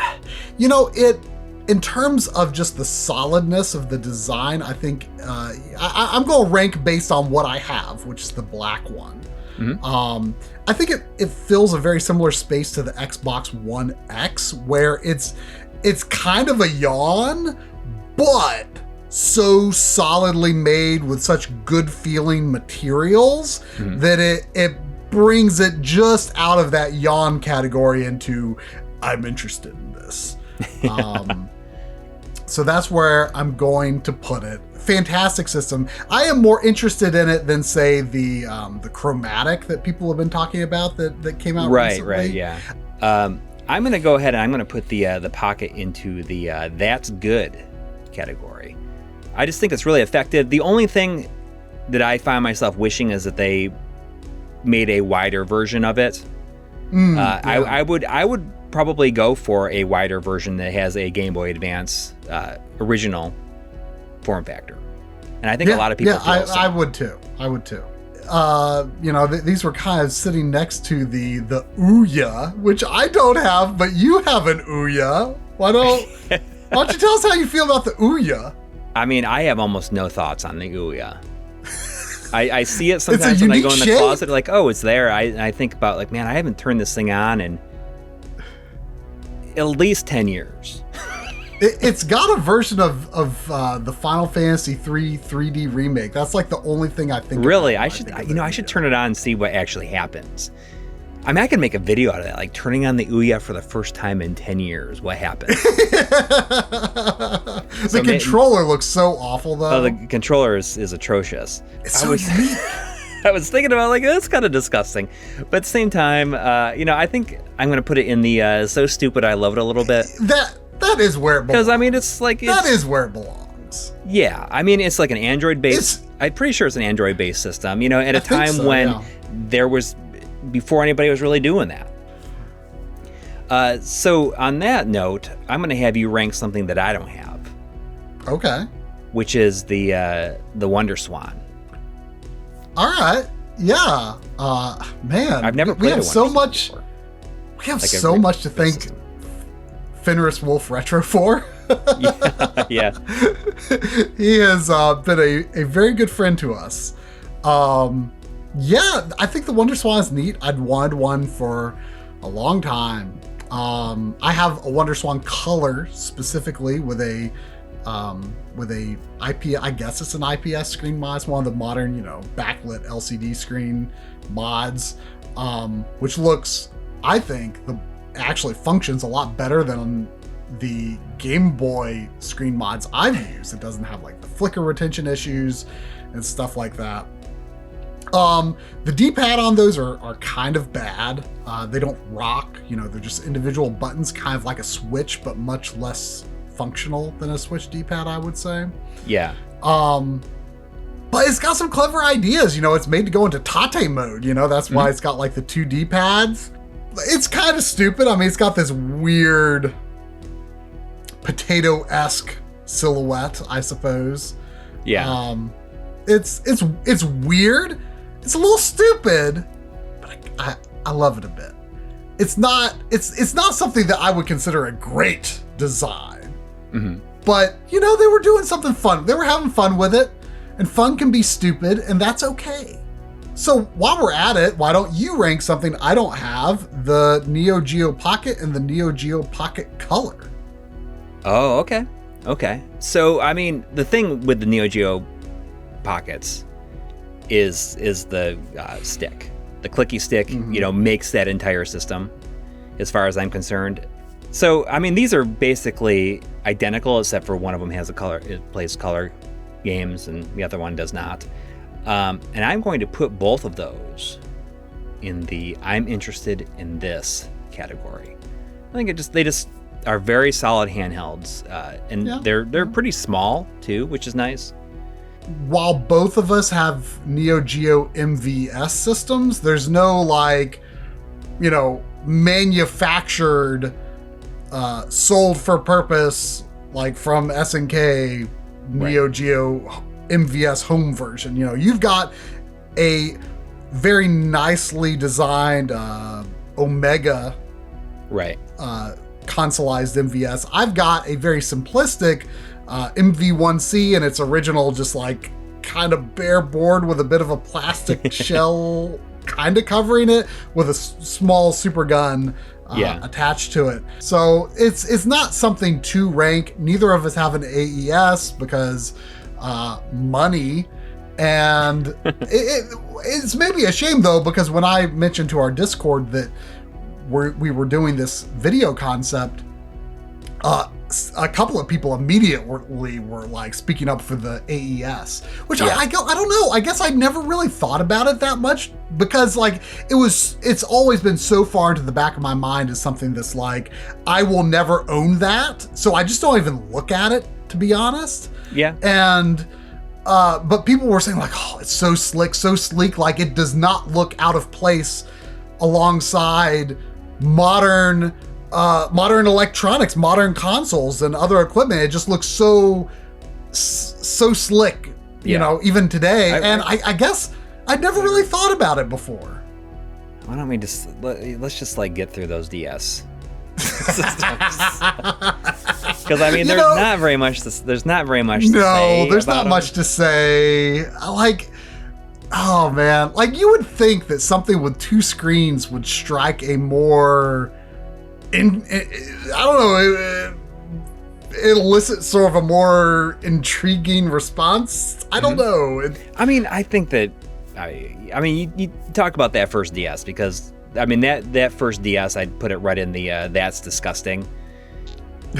it, in terms of just the solidness of the design, I think I'm going to rank based on what I have, which is the black one. Mm-hmm. I think it fills a very similar space to the Xbox One X, where it's kind of a yawn, but so solidly made with such good feeling materials that it brings it just out of that yawn category into I'm interested in this. So that's where I'm going to put it. Fantastic system. I am more interested in it than, say, the Chromatic that people have been talking about that came out recently. Right, yeah. I'm going to go ahead and I'm going to put the Pocket into the That's Good category. I just think it's really effective. The only thing that I find myself wishing is that they made a wider version of it. I would probably go for a wider version that has a Game Boy Advance original form factor, and I think a lot of people feel so. I would too. These were kind of sitting next to the Ouya, which I don't have, but you have an Ouya. Why don't you tell us how you feel about the Ouya? I mean, I have almost no thoughts on the Ouya. I see it sometimes when I go in the closet, like, oh, it's there. I think about, like, man, I haven't turned this thing on in at least 10 years. It's got a version of the Final Fantasy III 3D remake. That's like the only thing I think. Really, I should turn it on and see what actually happens. I mean, I could make a video out of that, like turning on the Ouya for the first time in 10 years. What happened? The controller looks so awful, though. Oh, the controller is atrocious. It's so unique. I was thinking about, like, that's kind of disgusting. But at the same time, I think I'm going to put it in the so stupid I love it a little bit. That is where it belongs. Because, I mean, that is where it belongs. Yeah. I mean, it's like an Android-based... I'm pretty sure it's an Android-based system, at a time when there was... before anybody was really doing that. So on that note, I'm going to have you rank something that I don't have. Okay. Which is the Wonderswan. All right. Yeah. Man. I've never played a Wonderswan before. We have so much to thank Fenris Wolf Retro for. Yeah. He has been a very good friend to us. Yeah, I think the Wonderswan is neat. I'd wanted one for a long time. I have a Wonderswan Color specifically with a IP. I guess it's an IPS screen mod. It's one of the modern, backlit LCD screen mods, which looks, I think, actually functions a lot better than the Game Boy screen mods I've used. It doesn't have like the flicker retention issues and stuff like that. The D-pad on those are kind of bad. They don't rock, they're just individual buttons, kind of like a Switch, but much less functional than a Switch D-pad, I would say. Yeah. But it's got some clever ideas, it's made to go into Tate mode, that's why it's got like the 2 D-pads. It's kind of stupid. I mean, it's got this weird potato-esque silhouette, I suppose. Yeah. It's weird. It's a little stupid, but I love it a bit. It's not something that I would consider a great design. Mm-hmm. But, they were doing something fun. They were having fun with it, and fun can be stupid, and that's okay. So while we're at it, why don't you rank something I don't have, the Neo Geo Pocket and the Neo Geo Pocket Color? Oh, okay. Okay. So, I mean, the thing with the Neo Geo Pockets is the stick. The clicky stick, makes that entire system, as far as I'm concerned. So, I mean, these are basically identical, except for one of them has it plays color games, and the other one does not. And I'm going to put both of those in the I'm interested in this category. I think they just are very solid handhelds, and they're pretty small too, which is nice. While both of us have Neo Geo MVS systems, there's no manufactured, sold for purpose, like from SNK Neo Geo MVS home version. You've got a very nicely designed Omega consoleized MVS. I've got a very simplistic MV1C, and its original just like kind of bare board with a bit of a plastic shell kind of covering it with a small super gun attached to it. So it's not something to rank. Neither of us have an AES because money, and it's maybe a shame though, because when I mentioned to our Discord that we were doing this video concept, a couple of people immediately were like speaking up for the AES, which I don't know. I guess I never really thought about it that much, because like it's always been so far into the back of my mind as something that's like, I will never own that. So I just don't even look at it, to be honest. Yeah. And, but people were saying like, oh, it's so slick, so sleek. Like it does not look out of place alongside modern electronics, modern consoles and other equipment. It just looks so slick, even today. I guess I'd never really thought about it before. Why don't we let's just like get through those DS systems? Because I mean, there's not very much to say. No, there's not much to say. Like, oh man, like you would think that something with 2 screens would strike a more elicit sort of a more intriguing response. I don't know. I mean, I think that, you talk about that first DS, because I mean, that first DS, I'd put it right in the that's disgusting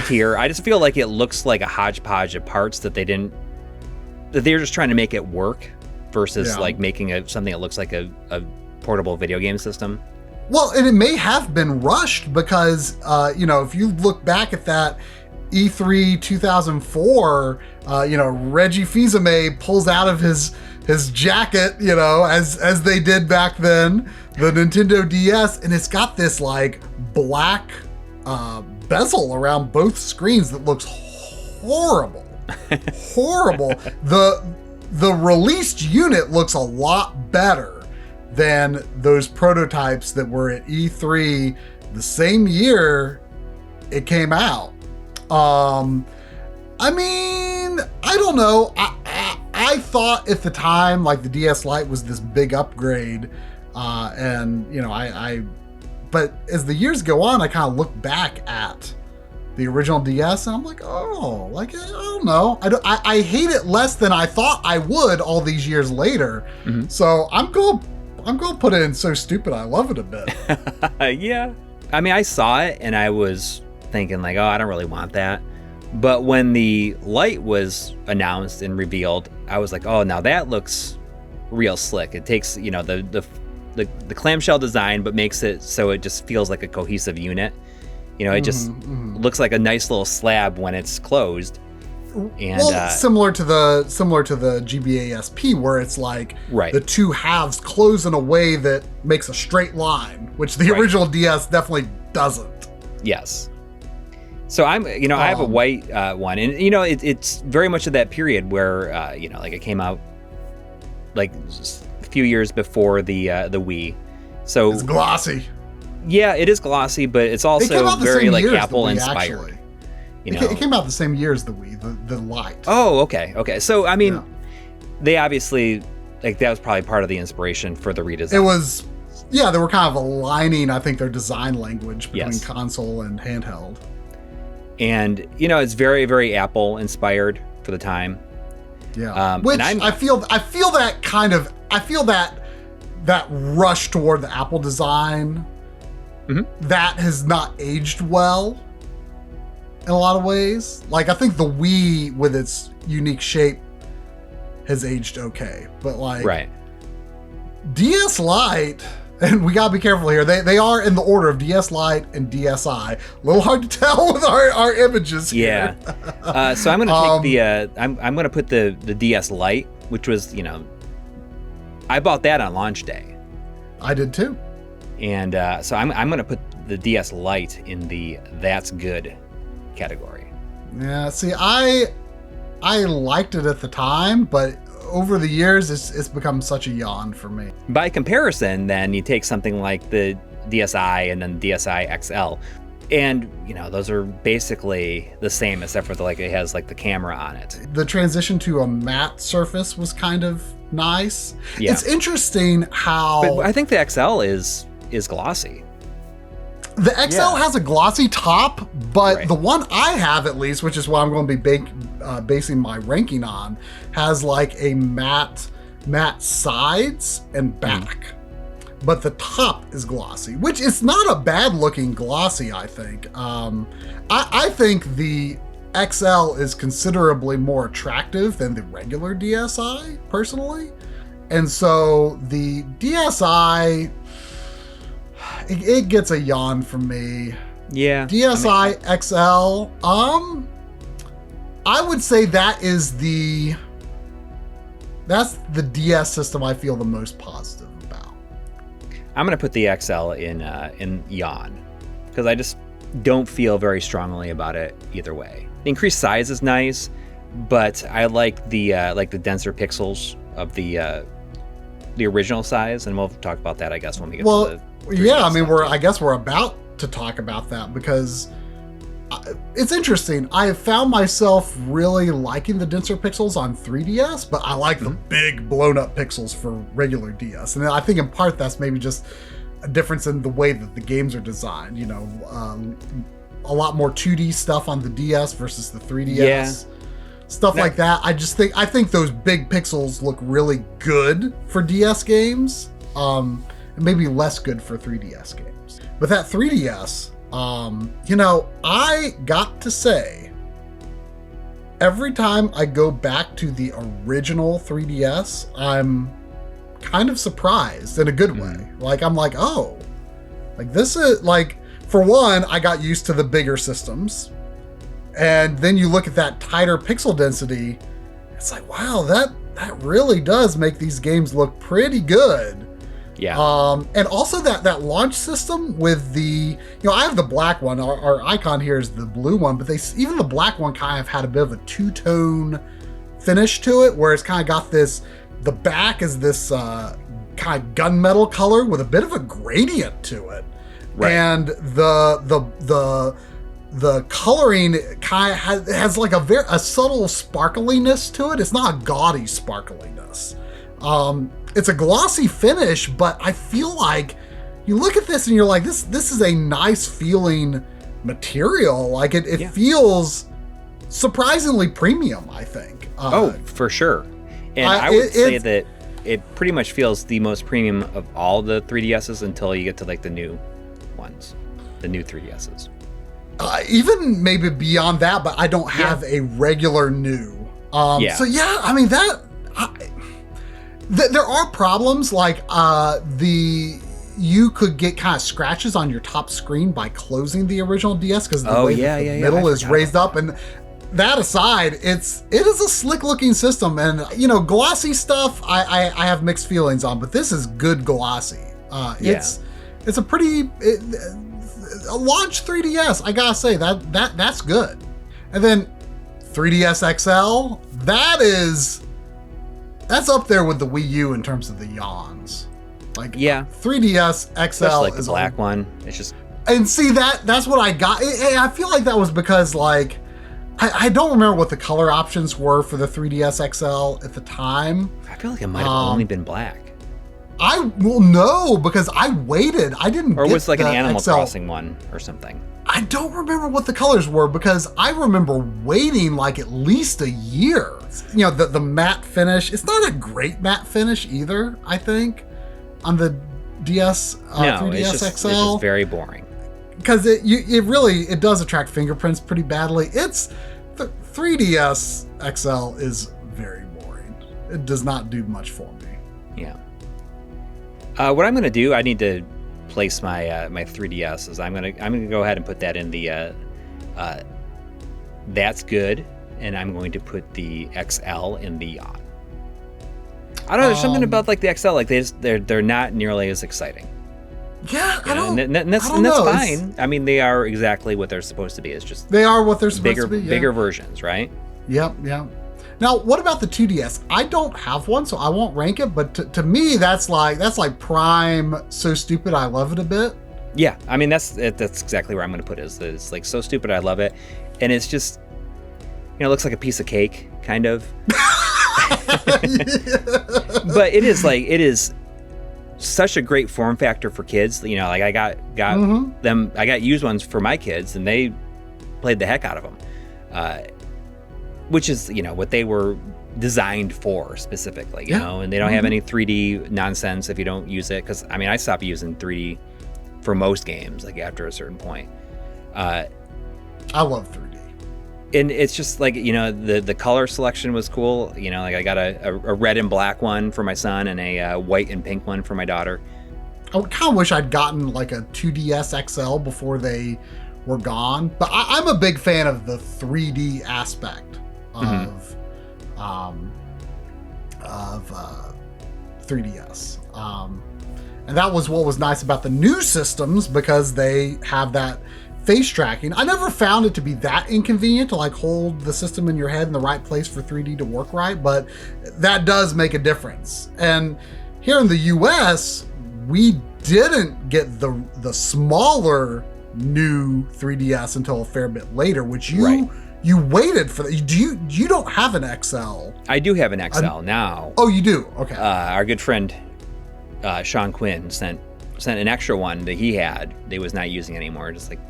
tier. I just feel like it looks like a hodgepodge of parts that they're just trying to make it work versus like making something that looks like a portable video game system. Well, and it may have been rushed because, if you look back at that E3 2004, Reggie Fils-Aimé pulls out of his jacket, as they did back then, the Nintendo DS, and it's got this like black bezel around both screens that looks horrible. Horrible. The released unit looks a lot better than those prototypes that were at E3 the same year it came out. I mean, I don't know. I thought at the time, like, the DS Lite was this big upgrade, but as the years go on, I kind of look back at the original DS and I'm like, oh, like, I don't know. I hate it less than I thought I would all these years later. Mm-hmm. So I'm going to put it in so stupid I love it a bit. Yeah. I mean, I saw it and I was thinking like, oh, I don't really want that. But when the Lite was announced and revealed, I was like, oh, now that looks real slick. It takes, the clamshell design, but makes it so it just feels like a cohesive unit. It just looks like a nice little slab when it's closed. And similar to the GBA SP, where it's like the two halves close in a way that makes a straight line, which the original DS definitely doesn't. Yes. So I have a white one, and it's very much of that period where like it came out like a few years before the Wii. So it's glossy. Yeah, it is glossy, but it's also very like Apple inspired. It came out the same year as the Wii, the Lite. Oh, okay. So I mean, they obviously that was probably part of the inspiration for the redesign. It was, they were kind of aligning, I think, their design language between console and handheld. And it's very, very Apple inspired for the time. Yeah, which I feel that rush toward the Apple design that has not aged well in a lot of ways. Like, I think the Wii with its unique shape has aged okay, but like DS Lite. And we gotta be careful here. They are in the order of DS Lite and DSi. A little hard to tell with our images here. Yeah. So I'm gonna take I'm gonna put the DS Lite, which was I bought that on launch day. I did too. And so I'm gonna put the DS Lite in the that's good category. Yeah. See, I liked it at the time, but over the years, it's become such a yawn for me. By comparison, then you take something like the DSi and then DSi XL, and those are basically the same except for it has the camera on it. The transition to a matte surface was kind of nice. Yeah. It's interesting how. But I think the XL is glossy. The XL has a glossy top, but the one I have, at least, which is what I'm going to be basing my ranking on, has like a matte sides and back. But the top is glossy, which is not a bad looking glossy, I think. I think the XL is considerably more attractive than the regular DSi, personally. And so the DSi, it gets a yawn from me. Yeah. DSi XL, I would say that's the DS system I feel the most positive about. I'm gonna put the XL in yawn because I just don't feel very strongly about it either way. The increased size is nice, but I like the denser pixels of the original size, and we'll talk about that, I guess, when we get to the. Yeah, I mean, I guess we're about to talk about that because it's interesting. I have found myself really liking the denser pixels on 3DS, but I like the big blown up pixels for regular DS. And I think in part that's maybe just a difference in the way that the games are designed. A lot more 2D stuff on the DS versus the 3DS. Yeah. Stuff like that. I think those big pixels look really good for DS games. and maybe less good for 3DS games. But that 3DS, I got to say, every time I go back to the original 3DS, I'm kind of surprised in a good way. Like, I'm like, oh, like this is like, for one, I got used to the bigger systems. And then you look at that tighter pixel density, it's like, wow, that really does make these games look pretty good. Yeah. And also that launch system with the, I have the black one. Our icon here is the blue one, but even the black one kind of had a bit of a two-tone finish to it, where it's kind of got this, the back is this kind of gunmetal color with a bit of a gradient to it. Right. And the coloring kind of has like a subtle sparkliness to it. It's not a gaudy sparkliness. It's a glossy finish, but I feel like you look at this and you're like, this is a nice feeling material. Like it feels surprisingly premium, I think. For sure. And I would say that it pretty much feels the most premium of all the 3DSs until you get to like the new ones, the new 3DSs. Even maybe beyond that, but I don't have a regular new. So yeah, I mean there are problems like you could get kind of scratches on your top screen by closing the original DS because the way the middle is raised up. And that aside, it is a slick looking system, and glossy stuff I have mixed feelings on, but this is good glossy. It's a pretty a launch 3DS. I gotta say that's good. And then 3DS XL, that's up there with the Wii U in terms of the yawns. Like 3DS XL, especially like the black one. It's just, and see that's what I got. I feel like that was because like I don't remember what the color options were for the 3DS XL at the time. I feel like it might have only been black. I will know because I waited. I didn't. Or get was like an Animal XL. Crossing one or something. I don't remember what the colors were because I remember waiting like at least a year. The matte finish. It's not a great matte finish either, I think, on the DS 3DS XL. It's just very boring. Because it does attract fingerprints pretty badly. It's the 3DS XL is very boring. It does not do much for me. Yeah. What I'm going to do, I need to place my my 3DS. Is I'm gonna go ahead and put that in the that's good, and I'm going to put the XL in the yawn. I don't know. There's something about like the XL, like they're not nearly as exciting. Yeah, I don't. And that's fine. I mean, they are exactly what they're supposed to be. It's just they are what they're supposed to be. Yeah. Bigger versions, right? Yep. Now, what about the 2DS? I don't have one, so I won't rank it. But to me, that's like prime. So stupid, I love it a bit. Yeah, I mean that's exactly where I'm going to put it. It's like so stupid, I love it, and it's just it looks like a piece of cake, kind of. But it is such a great form factor for kids. Like I got them. I got used ones for my kids, and they played the heck out of them. Which is, what they were designed for specifically, and they don't have any 3D nonsense if you don't use it. Because, I mean, I stopped using 3D for most games, like after a certain point. I love 3D. And it's just like, the color selection was cool. Like I got a red and black one for my son and a white and pink one for my daughter. I kind of wish I'd gotten like a 2DS XL before they were gone. But I'm a big fan of the 3D aspect of 3DS. And that was what was nice about the new systems, because they have that face tracking. I never found it to be that inconvenient to like hold the system in your head in the right place for 3D to work right, but that does make a difference. And here in the US, we didn't get the smaller new 3DS until a fair bit later, which you waited for that. You don't have an XL. I do have an XL now. Oh, you do? Okay. Our good friend Sean Quinn sent an extra one that he had that he was not using anymore. Just like,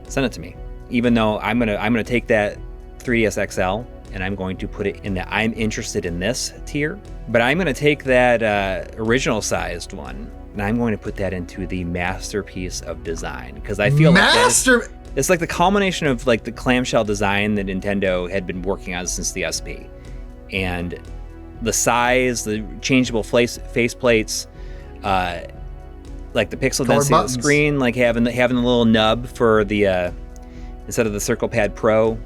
send it to me. Even though I'm gonna take that 3DS XL and I'm going to put it in the I'm interested in this tier. But I'm gonna take that original sized one and I'm going to put that into the masterpiece of design, because I feel like it's like the culmination of like the clamshell design that Nintendo had been working on since the SP, and the size, the changeable face plates, like the pixel density of the screen, like having the little nub for the instead of the Circle Pad Pro,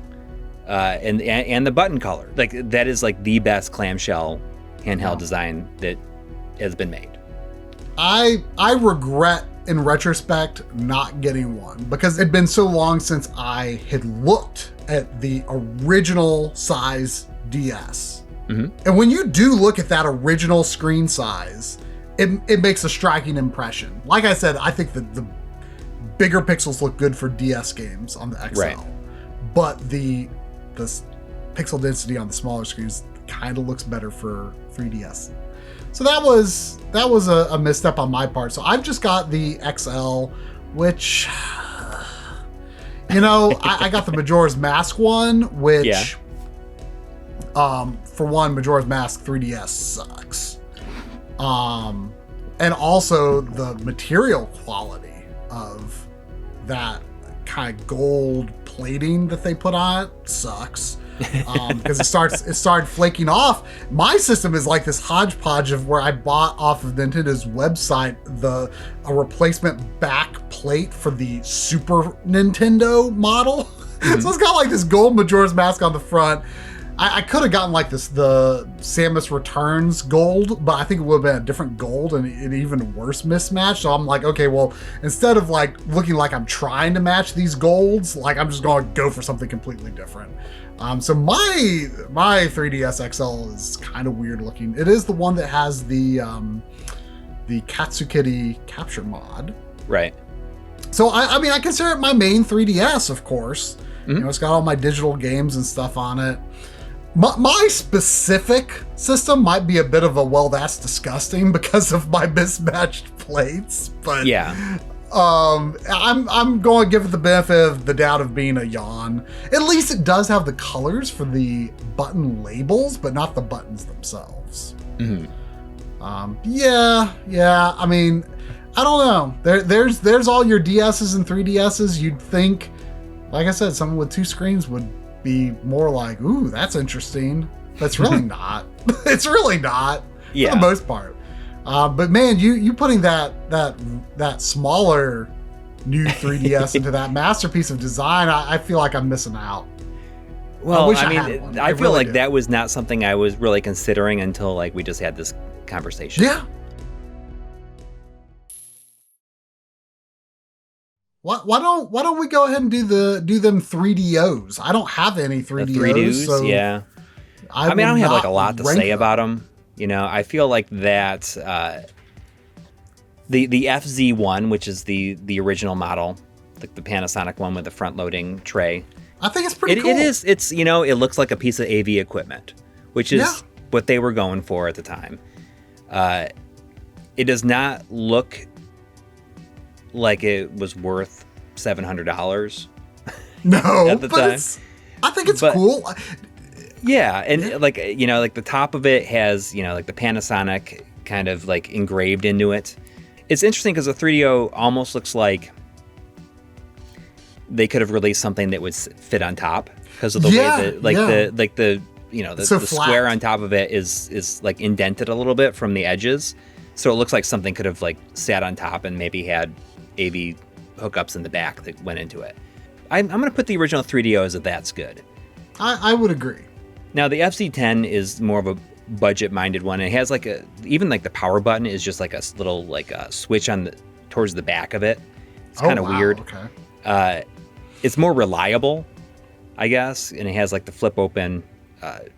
and the button color. Like that is like the best clamshell handheld design that has been made. I regret in retrospect not getting one, because it'd been so long since I had looked at the original size DS. Mm-hmm. And when you do look at that original screen size, it makes a striking impression. Like I said, I think that the bigger pixels look good for DS games on the XL, right. But the pixel density on the smaller screens kind of looks better for 3DS. So that was a misstep on my part. So I've just got the XL, which, you know, I got the Majora's Mask one, which, for one, Majora's Mask 3DS sucks. And also the material quality of that kind of gold plating that they put on it sucks. Because it started flaking off. My system is like this hodgepodge of where I bought off of Nintendo's website a replacement back plate for the Super Nintendo model. Mm-hmm. So it's got like this gold Majora's Mask on the front. I could have gotten like the Samus Returns gold, but I think it would have been a different gold and an even worse mismatch. So I'm like, okay, well, instead of like looking like I'm trying to match these golds, like I'm just going to go for something completely different. So my 3DS XL is kind of weird looking. It is the one that has the Katsukity capture mod. Right. So I mean, I consider it my main 3DS, of course. Mm-hmm. You know, it's got all my digital games and stuff on it. My specific system might be a bit of a, well, that's disgusting because of my mismatched plates, but yeah. I'm going to give it the benefit of the doubt of being a yawn. At least it does have the colors for the button labels, but not the buttons themselves. Mm-hmm. Yeah. I mean, I don't know. There's all your DSs and 3DSs. You'd think, like I said, someone with two screens would be more like, ooh, that's interesting. That's really not. It's really not, for the most part. But man, you putting that smaller new 3DS into that masterpiece of design, I feel like I'm missing out. Well, I feel like that was not something I was really considering until like we just had this conversation. Yeah. Why don't we go ahead and do them 3DOs? I don't have any 3DOs. So yeah. I don't have like a lot to say about them. You know, I feel like that the FZ1, which is the original model, like the Panasonic one with the front-loading tray. I think it's pretty cool. It is. It's, you know, it looks like a piece of AV equipment, which is what they were going for at the time. It does not look like it was worth $700. No, at the time. I think it's cool. Yeah, and like, you know, like the top of it has, you know, like the Panasonic kind of like engraved into it. It's interesting because the 3DO almost looks like they could have released something that would fit on top because of the way that the square on top of it is like indented a little bit from the edges. So it looks like something could have like sat on top and maybe had AV hookups in the back that went into it. I'm going to put the original 3DO as that's good. I would agree. Now the FZ10 is more of a budget-minded one. It has like even the power button is just like a little like a switch towards the back of it. It's kind of weird. Okay. It's more reliable, I guess, and it has like the flip open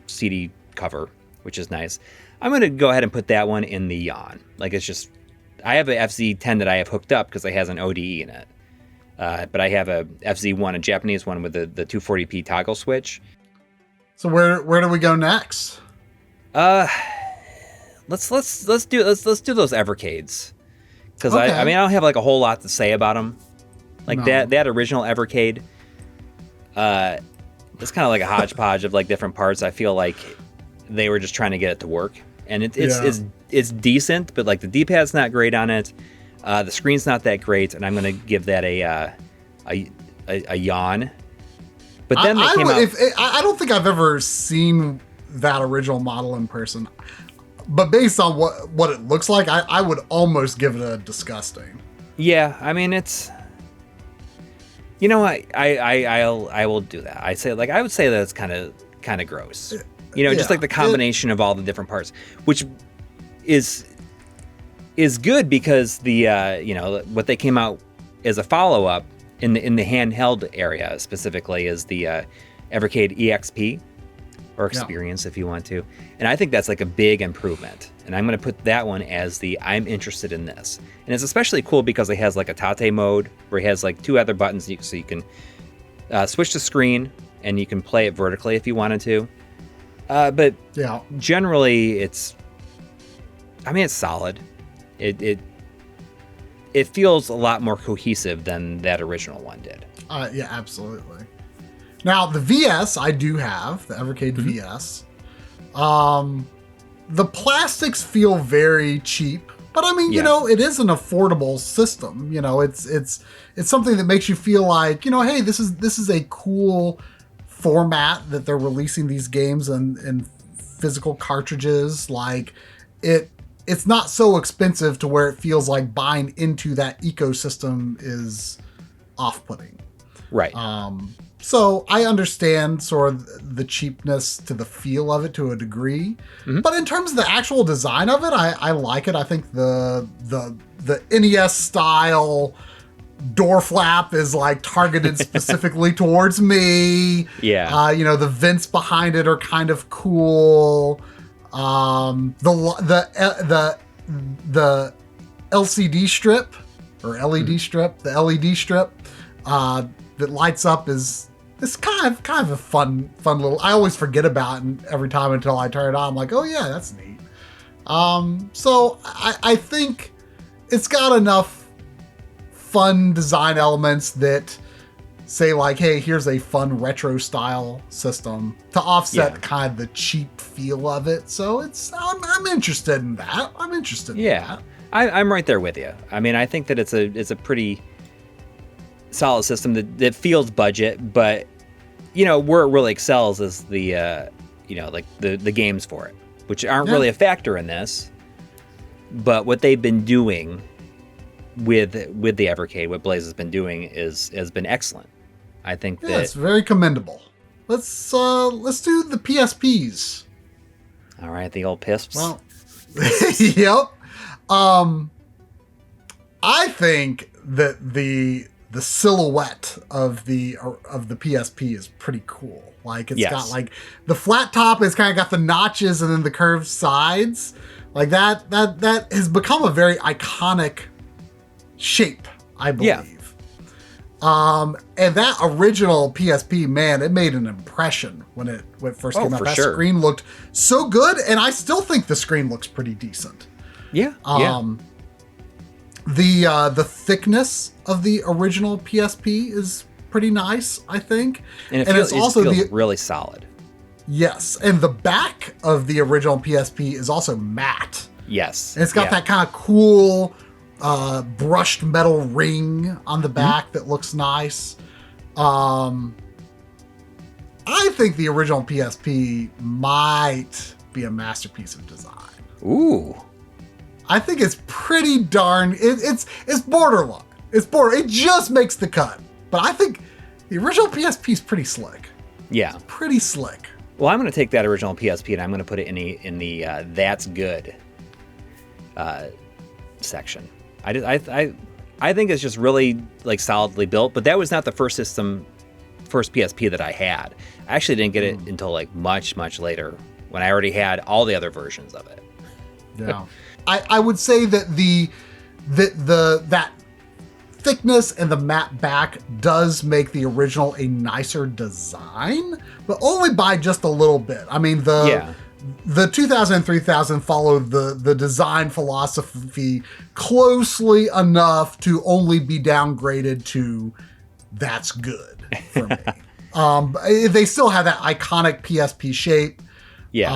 CD cover, which is nice. I'm going to go ahead and put that one in the yawn. Like it's just, I have an FZ10 that I have hooked up because it has an ODE in it. But I have a FZ1, a Japanese one with the 240p toggle switch. So where do we go next? Let's do those Evercades, because okay. I don't have like a whole lot to say about them. Like that original Evercade, it's kind of like a hodgepodge of like different parts. I feel like they were just trying to get it to work. and it's decent, but like the D-pad's not great on it. The screen's not that great, and I'm going to give that a yawn. But then I don't think I've ever seen that original model in person, but based on what it looks like, I would almost give it a disgusting. Yeah, I mean it's. You know what? I will do that. I would say that it's kind of gross. Just like the combination of all the different parts, which is good because the what they came out as a follow up in the handheld area specifically is the Evercade EXP or Experience if you want to, and I think that's like a big improvement. And I'm going to put that one as I'm interested in this. And it's especially cool because it has like a Tate mode where it has like 2 other buttons so you can switch the screen and you can play it vertically if you wanted to. But generally it's solid. It feels a lot more cohesive than that original one did. Yeah, absolutely. Now the VS I do have, the Evercade VS. The plastics feel very cheap, but I mean, it is an affordable system. It's something that makes you feel like, hey, this is a cool format that they're releasing these games in physical cartridges. Like it's not so expensive to where it feels like buying into that ecosystem is off-putting. Right. So I understand sort of the cheapness to the feel of it to a degree, but in terms of the actual design of it, I like it. I think the NES style door flap is like targeted specifically towards me. Yeah. The vents behind it are kind of cool. The LCD strip or LED strip, the LED strip that lights up is. It's kind of a fun little. I always forget about it every time until I turn it on. I'm like, oh yeah, that's neat. So I think it's got enough fun design elements that say like, hey, here's a fun retro style system to offset kind of the cheap feel of it. So I'm interested in that. I'm interested in that. I'm right there with you. I mean, I think that it's a pretty solid system that feels budget, but where it really excels is the like the games for it, which aren't really a factor in this. But what they've been doing with the Evercade, what Blaze has been doing has been excellent. I think that it's very commendable. Let's do the PSPs. All right, the old PSPs. Well, yep. I think that the silhouette of the PSP is pretty cool. Like it's got like the flat top has kind of got the notches and then the curved sides. Like that has become a very iconic shape, I believe. And that original PSP, man, it made an impression when it first came out. That screen looked so good, and I still think the screen looks pretty decent. Yeah. The thickness of the original PSP is pretty nice, I think. And it feels really solid. Yes, and the back of the original PSP is also matte. Yes. And it's got that kind of cool brushed metal ring on the back that looks nice. I think the original PSP might be a masterpiece of design. Ooh. I think it's pretty darn. It's borderline. It just makes the cut. But I think the original PSP is pretty slick. Yeah. Pretty slick. Well, I'm going to take that original PSP and I'm going to put it in the that's good section. I think it's just really like solidly built. But that was not the first PSP that I had. I actually didn't get it until like much later when I already had all the other versions of it. Yeah. I would say that that thickness and the matte back does make the original a nicer design, but only by just a little bit. I mean, the 2000 and 3000 followed the design philosophy closely enough to only be downgraded to that's good for me. They still have that iconic PSP shape. Yeah.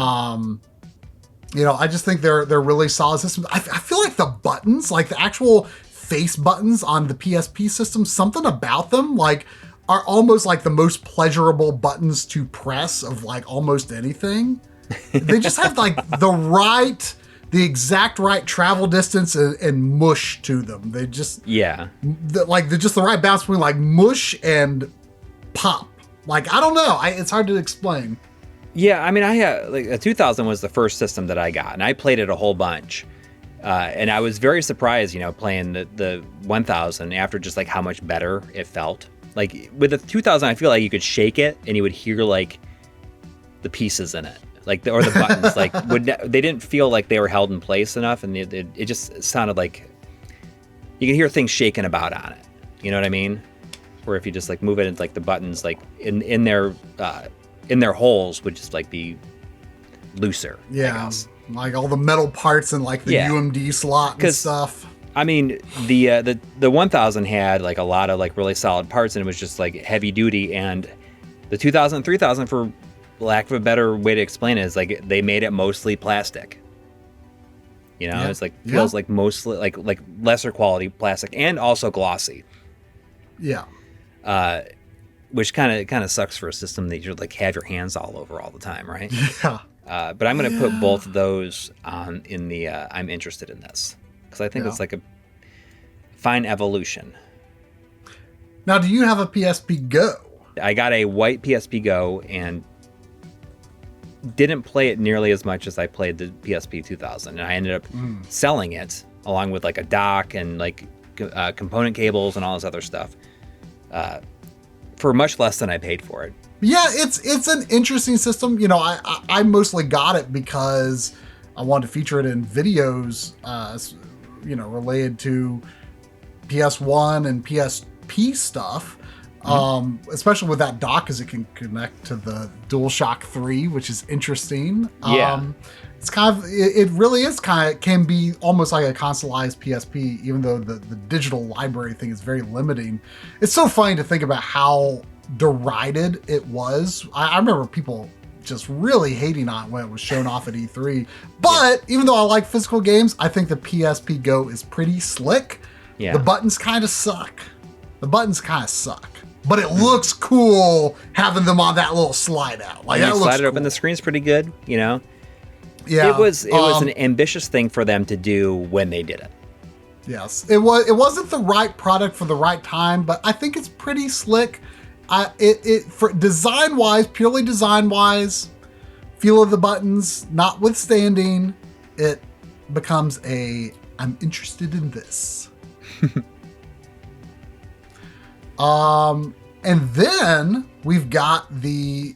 I just think they're really solid systems. I feel like the buttons, like the actual face buttons on the PSP system, something about them like are almost like the most pleasurable buttons to press of like almost anything. They just have like the exact right travel distance and mush to them. They just they're just the right balance between like mush and pop. Like I don't know, it's hard to explain. Yeah, I mean, I had like a 2000 was the first system that I got, and I played it a whole bunch. And I was very surprised, playing the 1000 after just like how much better it felt. Like with the 2000, I feel like you could shake it and you would hear like the pieces in it, like or the buttons, like they didn't feel like they were held in place enough, and it just sounded like you can hear things shaking about on it. You know what I mean? Where if you just like move it, into like the buttons like in their holes would just like be looser. Yeah, like all the metal parts and like the UMD slot and stuff. I mean, the 1000 had like a lot of like really solid parts, and it was just like heavy duty. And the 2000 and 3000, for lack of a better way to explain it, is like they made it mostly plastic. It's like feels like mostly like lesser quality plastic and also glossy. Yeah. Which kind of sucks for a system that you like have your hands all over all the time, right? Yeah. But I'm going to put both of those on in the I'm interested in this, because I think it's like a fine evolution. Now, do you have a PSP Go? I got a white PSP Go and didn't play it nearly as much as I played the PSP 2000, and I ended up selling it along with like a dock and like component cables and all this other stuff. For much less than I paid for it. Yeah, it's an interesting system. I mostly got it because I wanted to feature it in videos, related to PS1 and PSP stuff. Especially with that dock, as it can connect to the DualShock 3, which is interesting. It's kind of, it really is can be almost like a consoleized PSP, even though the digital library thing is very limiting. It's so funny to think about how derided it was. I remember people just really hating on it when it was shown off at E3. But even though I like physical games, I think the PSP Go is pretty slick. Yeah. The buttons kind of suck. But it looks cool having them on that little slide out. Like that looks slide it cool. open, the screen's pretty good, Yeah. It was an ambitious thing for them to do when they did it. Yes. It wasn't the right product for the right time, but I think it's pretty slick. For purely design wise, feel of the buttons notwithstanding, it becomes I'm interested in this. And then we've got the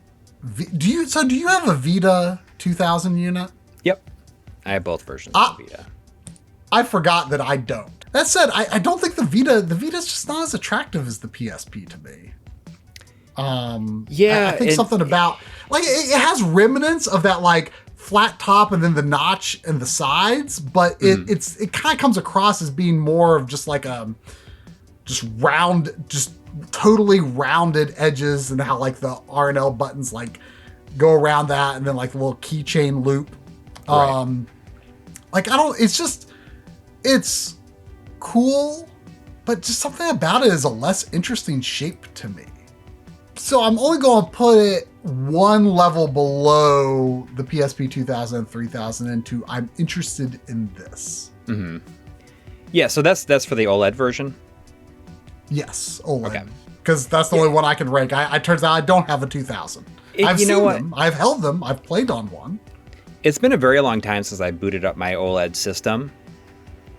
do you have a Vita 2000 unit? Yep. I have both versions of Vita. I forgot that I don't. That said, I don't think the Vita's just not as attractive as the PSP to me. I think something about like it has remnants of that like flat top and then the notch and the sides, but it kind of comes across as being more of just like just totally rounded edges, and how like the R&L buttons like go around that, and then like the little keychain loop. Right. It's cool, but just something about it is a less interesting shape to me. So I'm only going to put it one level below the PSP 2000 and 3000 into I'm interested in this. Mm-hmm. Yeah, so that's for the OLED version? Yes, OLED. Okay. Because that's the only one I can rank. It turns out I don't have a 2000. I've seen them. I've held them. I've played on one. It's been a very long time since I booted up my OLED system.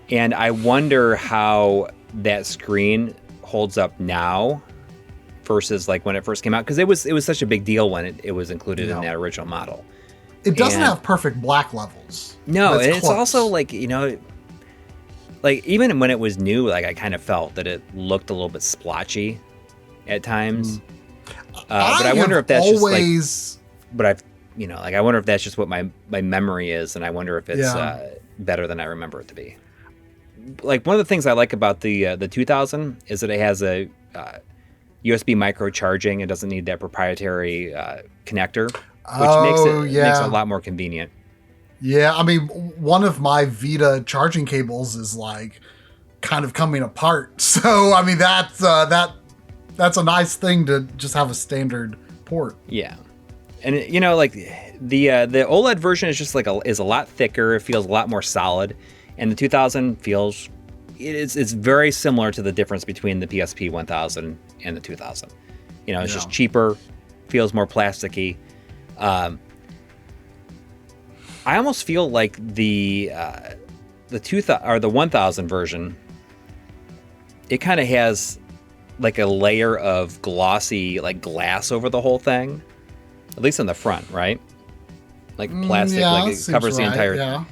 And I wonder how that screen holds up now versus like when it first came out. Because it was such a big deal when it was included in that original model. It doesn't have perfect black levels. No, and it's also like, like even when it was new, like I kind of felt that it looked a little bit splotchy at times. But I wonder if that's just like, I wonder if that's just what my memory is, and I wonder if it's better than I remember it to be. Like one of the things I like about the 2000 is that it has a USB micro charging. It doesn't need that proprietary connector, which makes it a lot more convenient. Yeah, I mean, one of my Vita charging cables is like kind of coming apart. So, I mean, that's a nice thing to just have a standard port. Yeah. And you know, like the OLED version is just like is a lot thicker. It feels a lot more solid, and the 2000 feels it's very similar to the difference between the PSP 1000 and the 2000. You know, it's just cheaper, feels more plasticky. I almost feel like the 2000 or the 1000 version, it kind of has like a layer of glossy like glass over the whole thing, at least in the front, right? Like plastic, like it covers the entire.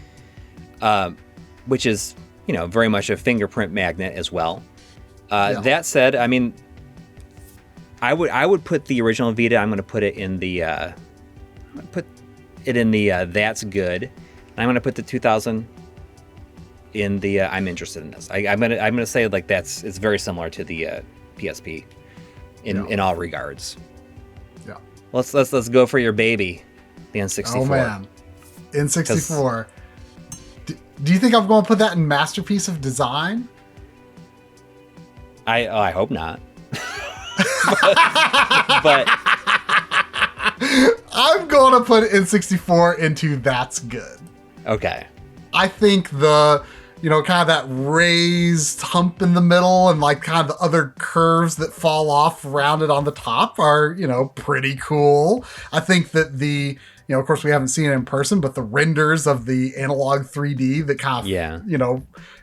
Which is, you know, very much a fingerprint magnet as well. That said, I mean, I would put the original Vita. I'm going to put it in the. That's good. And I'm going to put the 2000 in the. I'm interested in this. I'm gonna say like it's very similar to the PSP in all regards. Yeah. Let's go for your baby, the N64. Oh man, N64. Do you think I'm going to put that in Masterpiece of Design? I hope not. but I'm going to put N64 into That's Good. Okay. I think the, you know, kind of that raised hump in the middle and like kind of the other curves that fall off rounded on the top are, you know, pretty cool. I think that the, you know, of course we haven't seen it in person, but the renders of the Analogue 3D that kind of, you know,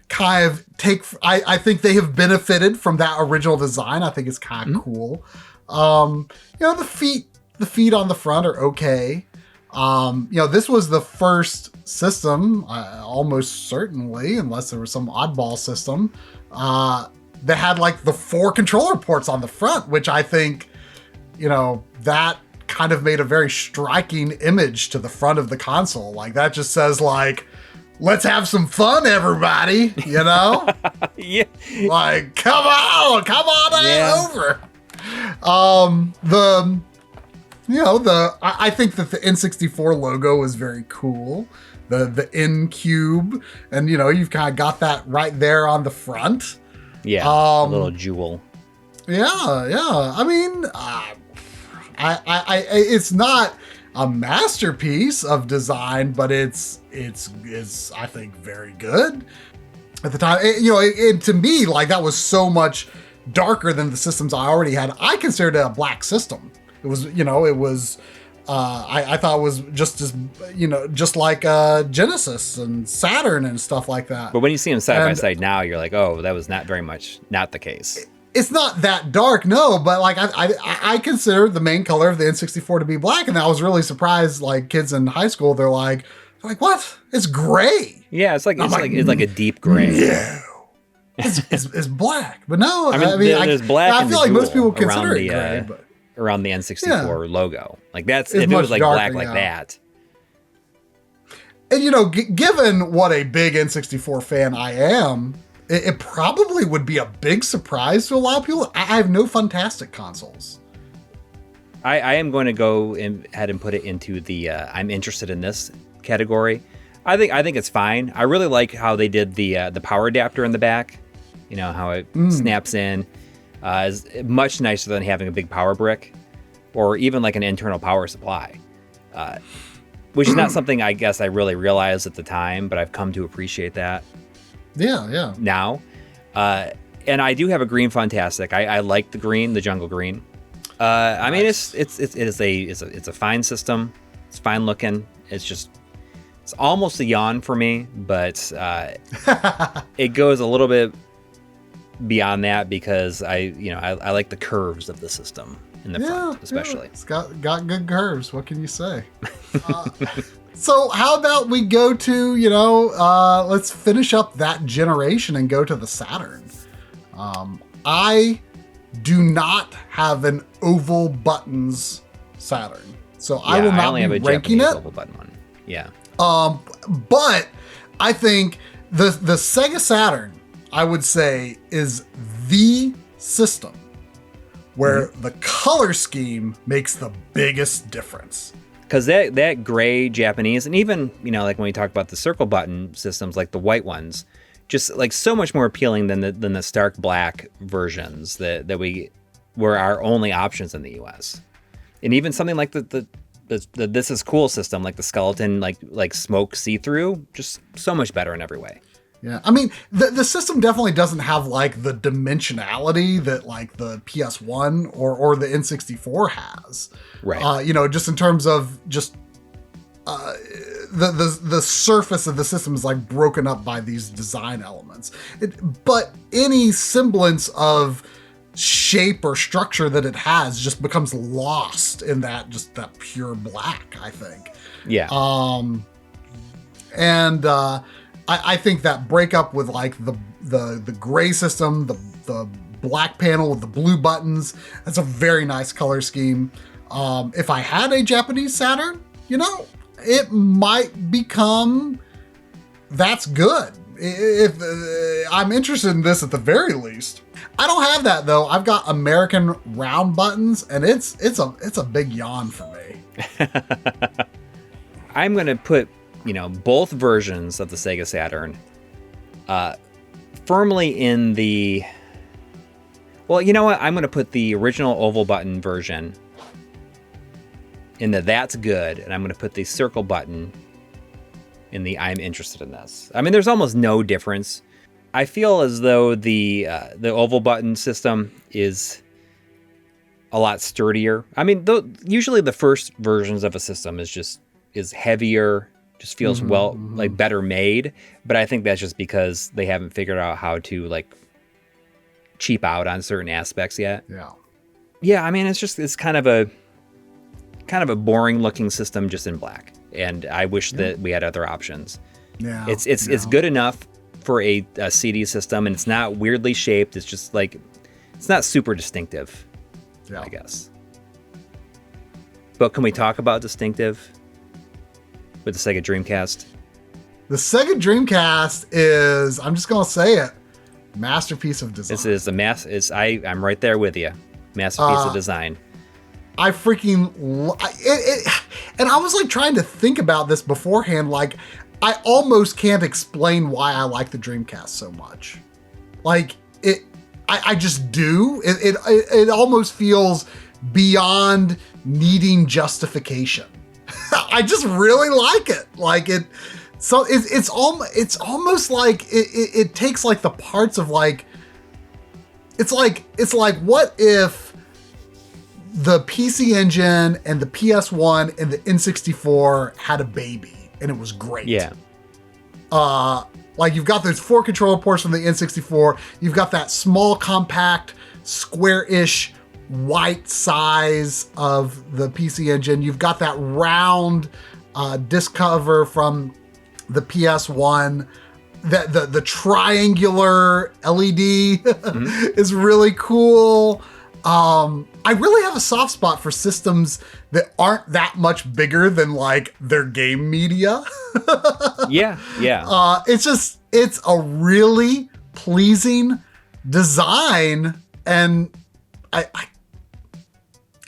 kind of take, I think they have benefited from that original design. I think it's kind of cool. You know, the feet on the front are okay. You know, this was the first system, almost certainly, unless there was some oddball system, that had like the 4 controller ports on the front, which I think, you know, that kind of made a very striking image to the front of the console. Like that just says like, let's have some fun, everybody, you know? Yeah. Like, come on over. I think that the N64 logo is very cool. The N cube, and you know, you've kind of got that right there on the front. Yeah, a little jewel. Yeah. I mean, it's not a masterpiece of design, but it's I think very good at the time. You know, to me, like that was so much darker than the systems I already had. I considered it a black system. It was, you know, I thought it was just as, you know, just like Genesis and Saturn and stuff like that. But when you see them side by side now, you're like, oh, that was not very much not the case. It's not that dark, no, but like I consider the main color of the N64 to be black, and I was really surprised. Like kids in high school, they're like, what? It's gray. Yeah, it's like a deep gray. No, it's black. But no, I mean, there's black. I feel like most people consider it gray, but around the N64 logo, like that's if it was like black like that. And you know, given what a big N64 fan I am, it probably would be a big surprise to a lot of people. I have no Funtastic consoles. I am going to go ahead and put it into the I'm interested in this category. I think it's fine. I really like how they did the power adapter in the back. You know, how it snaps in. Is much nicer than having a big power brick or even like an internal power supply. Which is not something I guess I really realized at the time, but I've come to appreciate that. Yeah. Now, and I do have a green Funtastic. I like the green, the jungle green. I mean, it's a fine system. It's fine looking. It's almost a yawn for me, but it goes a little bit beyond that because I like the curves of the system in the front, especially. It's got good curves. What can you say? So how about we go to, let's finish up that generation and go to the Saturn. I do not have an oval buttons Saturn, so I will not be ranking it. Oval button one. Yeah. But I think the Sega Saturn, I would say, is the system where the color scheme makes the biggest difference. because that gray Japanese, and even, you know, like when we talk about the circle button systems, like the white ones, just like so much more appealing than the stark black versions that were our only options in the US. And even something like the This Is Cool system, like the skeleton, like smoke see-through, just so much better in every way. Yeah, I mean, the system definitely doesn't have like the dimensionality that like the PS1 or the N64 has. Right. You know, just in terms of just the surface of the system is like broken up by these design elements. But any semblance of shape or structure that it has just becomes lost in that pure black, I think. Yeah. I think that breakup with like the gray system, the black panel with the blue buttons, that's a very nice color scheme. If I had a Japanese Saturn, you know, it might become that's good. If I'm interested in this at the very least. I don't have that though. I've got American round buttons, and it's a big yawn for me. I'm gonna put, you know, both versions of the Sega Saturn firmly in the... Well, you know what? I'm going to put the original oval button version in the that's good, and I'm going to put the circle button in the I'm interested in this. I mean, there's almost no difference. I feel as though the oval button system is a lot sturdier. I mean, usually the first versions of a system is heavier, just feels like better made, but I think that's just because they haven't figured out how to like cheap out on certain aspects yet. Yeah, I mean, it's kind of a boring looking system just in black, and I wish that we had other options. It's good enough for a CD system, and it's not weirdly shaped. It's just like, it's not super distinctive, I guess. But can we talk about distinctive with the Sega Dreamcast? The Sega Dreamcast is, I'm just going to say it, masterpiece of design. This is I'm right there with you. Masterpiece of design. I freaking it. And I was like trying to think about this beforehand. Like, I almost can't explain why I like the Dreamcast so much. Like, I just do. It almost feels beyond needing justification. I just really like it. Like it, so it's almost like it takes like the parts of like, it's like what if the PC Engine and the PS1 and the N64 had a baby and it was great. Yeah. Like you've got those 4 controller ports from the N64. You've got that small, compact, square-ish white size of the PC Engine. You've got that round disc cover from the PS1. The triangular LED is really cool. I really have a soft spot for systems that aren't that much bigger than like their game media. Yeah. It's a really pleasing design, and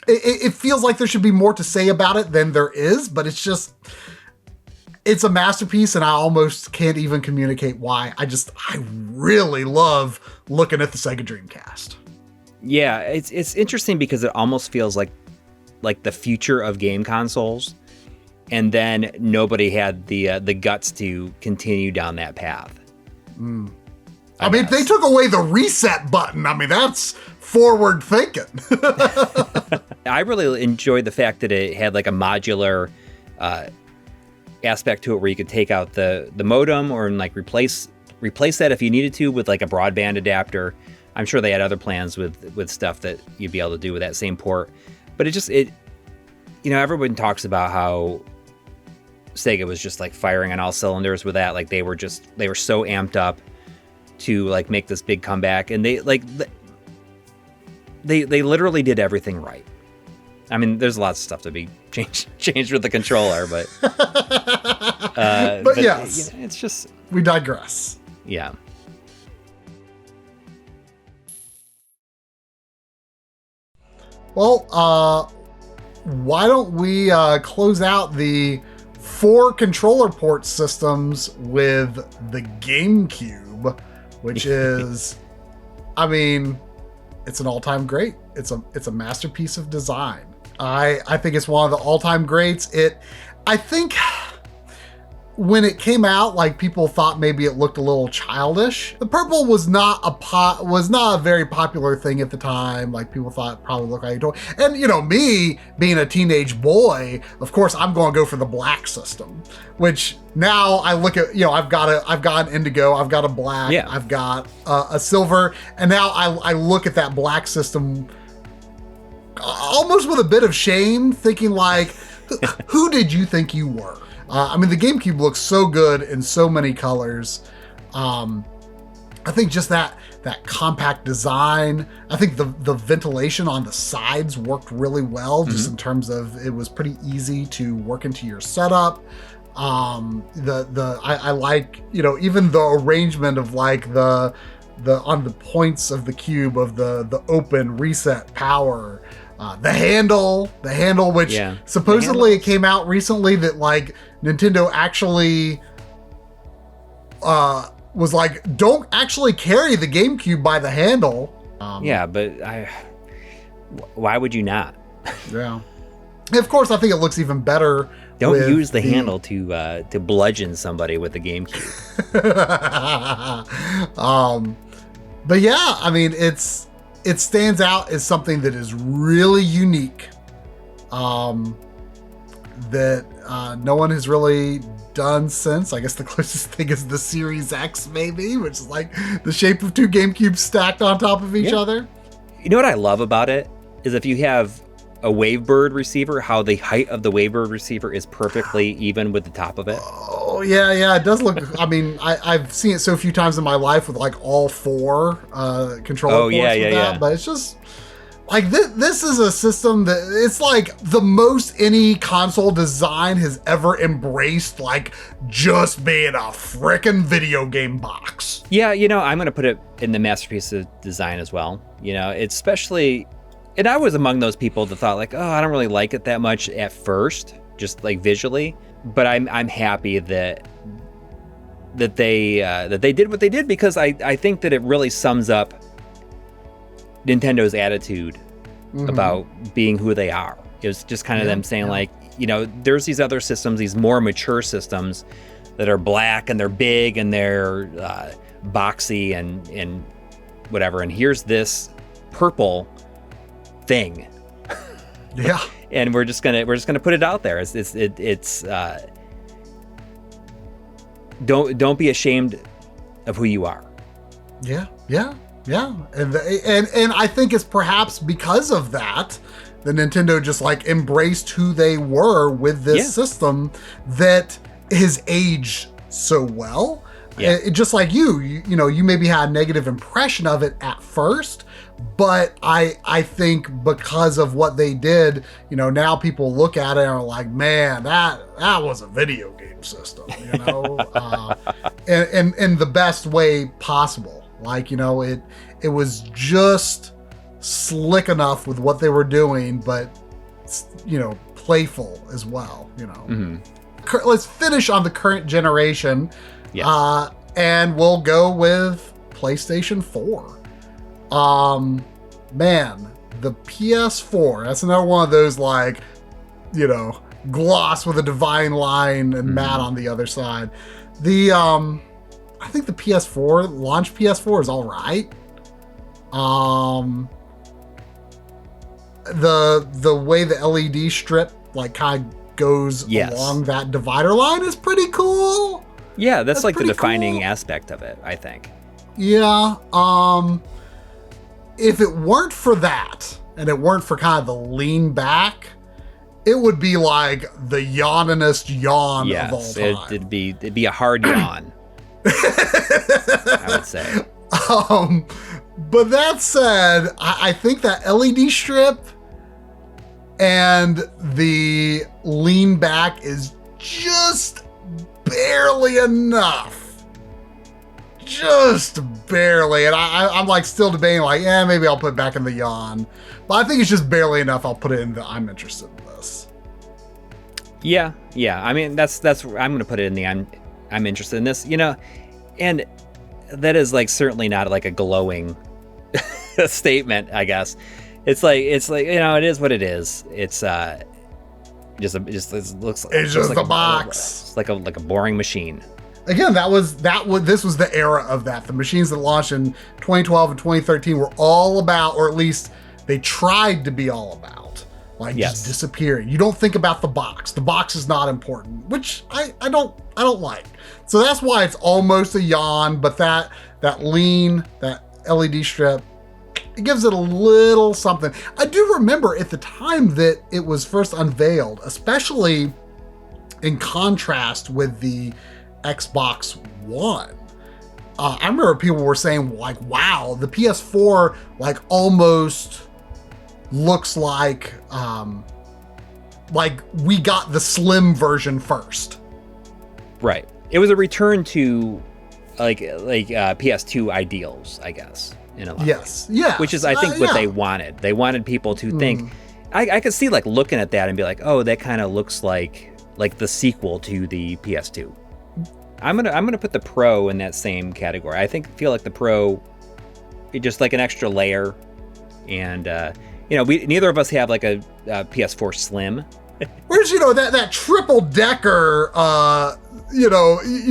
it feels like there should be more to say about it than there is, but it's a masterpiece, and I almost can't even communicate why. I really love looking at the Sega Dreamcast. Yeah, it's interesting because it almost feels like the future of game consoles, and then nobody had the guts to continue down that path. I mean, they took away the reset button. I mean, that's forward thinking. I really enjoyed the fact that it had like a modular aspect to it, where you could take out the modem or like replace that if you needed to with like a broadband adapter. I'm sure they had other plans with stuff that you'd be able to do with that same port. But everyone talks about how Sega was just like firing on all cylinders with that. Like they were so amped up to like make this big comeback, and they literally did everything right. I mean, there's lots of stuff to be changed with the controller, but but yes, it's just, we digress. Yeah. Well, why don't we close out the 4 controller port systems with the GameCube, which is, I mean, it's an all-time great. It's a masterpiece of design. I think it's one of the all-time greats. I think when it came out, like, people thought maybe it looked a little childish. The purple was not a very popular thing at the time. Like, people thought it probably looked like a toy. And, you know, me being a teenage boy, of course, I'm going to go for the black system, which now I look at, you know, I've got an indigo, I've got a black, yeah. I've got a silver, and now I look at that black system almost with a bit of shame, thinking like, who did you think you were? I mean, the GameCube looks so good in so many colors. I think just that compact design. I think the ventilation on the sides worked really well, just in terms of it was pretty easy to work into your setup. I like, you know, even the arrangement of like the on the points of the cube of the open, reset, power. The handle, which supposedly it came out recently that like Nintendo actually was like, don't actually carry the GameCube by the handle. Yeah, but why would you not? Yeah. And of course, I think it looks even better. Don't use the handle to bludgeon somebody with the GameCube. But yeah, I mean, it stands out as something that is really unique, that no one has really done since. I guess the closest thing is the Series X, maybe, which is like the shape of 2 GameCubes stacked on top of each other. You know what I love about it is if you have a Wavebird receiver, how the height of the Wavebird receiver is perfectly even with the top of it. Oh, yeah, it does look, I mean, I've seen it so few times in my life with like all 4 controller ports with that, but it's just, like, this is a system that, it's like the most any console design has ever embraced, like, just being a frickin' video game box. Yeah, you know, I'm going to put it in the masterpiece of design as well. You know, it's especially... And I was among those people that thought like, oh, I don't really like it that much at first, just like visually. But I'm happy that they did what they did, because I think that it really sums up Nintendo's attitude about being who they are. It was just kind of them saying like, you know, there's these other systems, these more mature systems that are black and they're big and they're boxy and whatever. And here's this purple thing, and we're just gonna put it out there. It's don't be ashamed of who you are. Yeah, and I think it's perhaps because of that Nintendo just like embraced who they were with this system that has aged so well. It, just like you know, you maybe had a negative impression of it at first, but I think because of what they did, you know, now people look at it and are like, man, that was a video game system, you know, and in the best way possible. Like, you know, it was just slick enough with what they were doing, but, you know, playful as well, you know. Let's finish on the current generation. And we'll go with PlayStation 4. Man, the PS4, that's another one of those, like, you know, gloss with a divine line and matte on the other side. I think the PS4, launch PS4 is all right. The way the LED strip, like, kind of goes along that divider line is pretty cool. Yeah, that's like the defining aspect of it, I think. Yeah. If it weren't for that, and it weren't for kind of the lean back, it would be like the yawningest yawn of all time. It'd be a hard yawn. I would say. But that said, I think that LED strip and the lean back is just barely enough. Just barely. And I'm like still debating like, maybe I'll put it back in the yawn. But I think it's just barely enough. I'll put it in the I'm interested in this. Yeah. I mean, that's I'm going to put it in the I'm interested in this, and that is like certainly not like a glowing statement, I guess. It's like it is what it is. It's just it looks like it's just like a box. It's like a boring machine. Again, this was the era of that. The machines that launched in 2012 and 2013 were all about, or at least they tried to be all about, like just disappearing. You don't think about the box. The box is not important, which I don't like. So that's why it's almost a yawn, but that lean, that LED strip, it gives it a little something. I do remember at the time that it was first unveiled, especially in contrast with the Xbox One. I remember people were saying like, wow, the PS4 like almost looks like we got the slim version first. Right. It was a return to like PS2 ideals, I guess. In a lot of ways. Yeah. Which is, I think, what they wanted. They wanted people to think. I could see like looking at that and be like, oh, that kind of looks like the sequel to the PS2. I'm gonna put the Pro in that same category. I feel like the Pro, it's just like an extra layer, and we neither of us have like a PS4 Slim. Where's that triple decker? You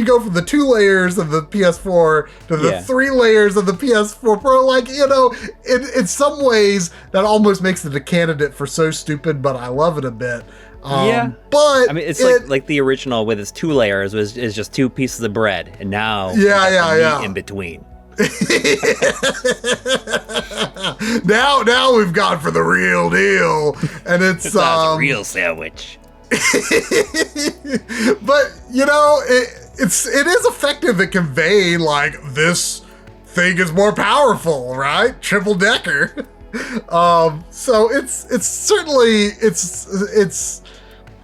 go from the 2 layers of the PS4 to the 3 layers of the PS4 Pro. Like, in some ways that almost makes it a candidate for so stupid, but I love it a bit. But I mean, it's like the original with its 2 layers is just 2 pieces of bread, and now meat in between. now we've gone for the real deal, and it's a real sandwich. But it is effective at conveying like this thing is more powerful, right? Triple decker. So it's certainly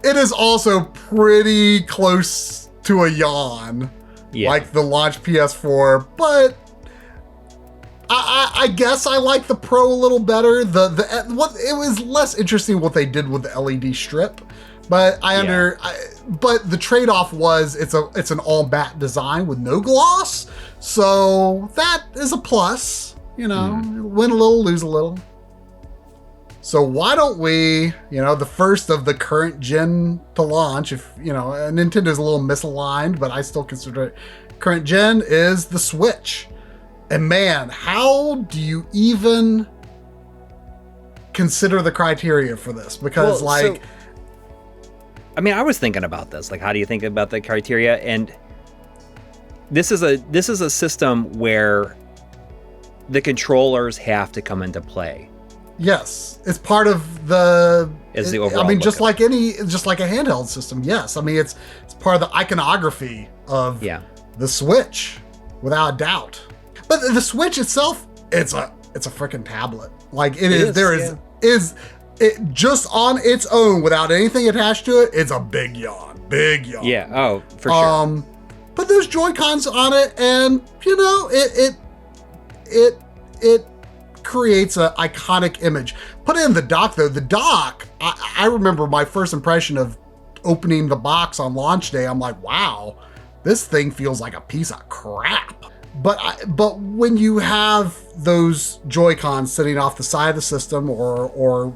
it is also pretty close to a yawn, like the launch PS4, but I guess I like the Pro a little better. It was less interesting what they did with the LED strip, but but the trade-off was it's an all matte design with no gloss, so that is a plus. Win a little, lose a little. So why don't we, the first of the current gen to launch, if, Nintendo's a little misaligned, but I still consider it current gen, is the Switch. And man, how do you even consider the criteria for this? Because I was thinking about this. Like, how do you think about the criteria? And this is a system where the controllers have to come into play. Yes, it's part of the. It's the overall. Just like a handheld system. Yes, it's part of the iconography of the Switch, without a doubt. But the Switch itself, it's a freaking tablet. Like it is just on its own without anything attached to it. It's a big yawn. Yeah. Oh, for sure. Put those Joy-Cons on it, and it creates an iconic image. Put it in the dock though. The dock, I remember my first impression of opening the box on launch day. I'm like, wow, this thing feels like a piece of crap. But when you have those Joy-Cons sitting off the side of the system or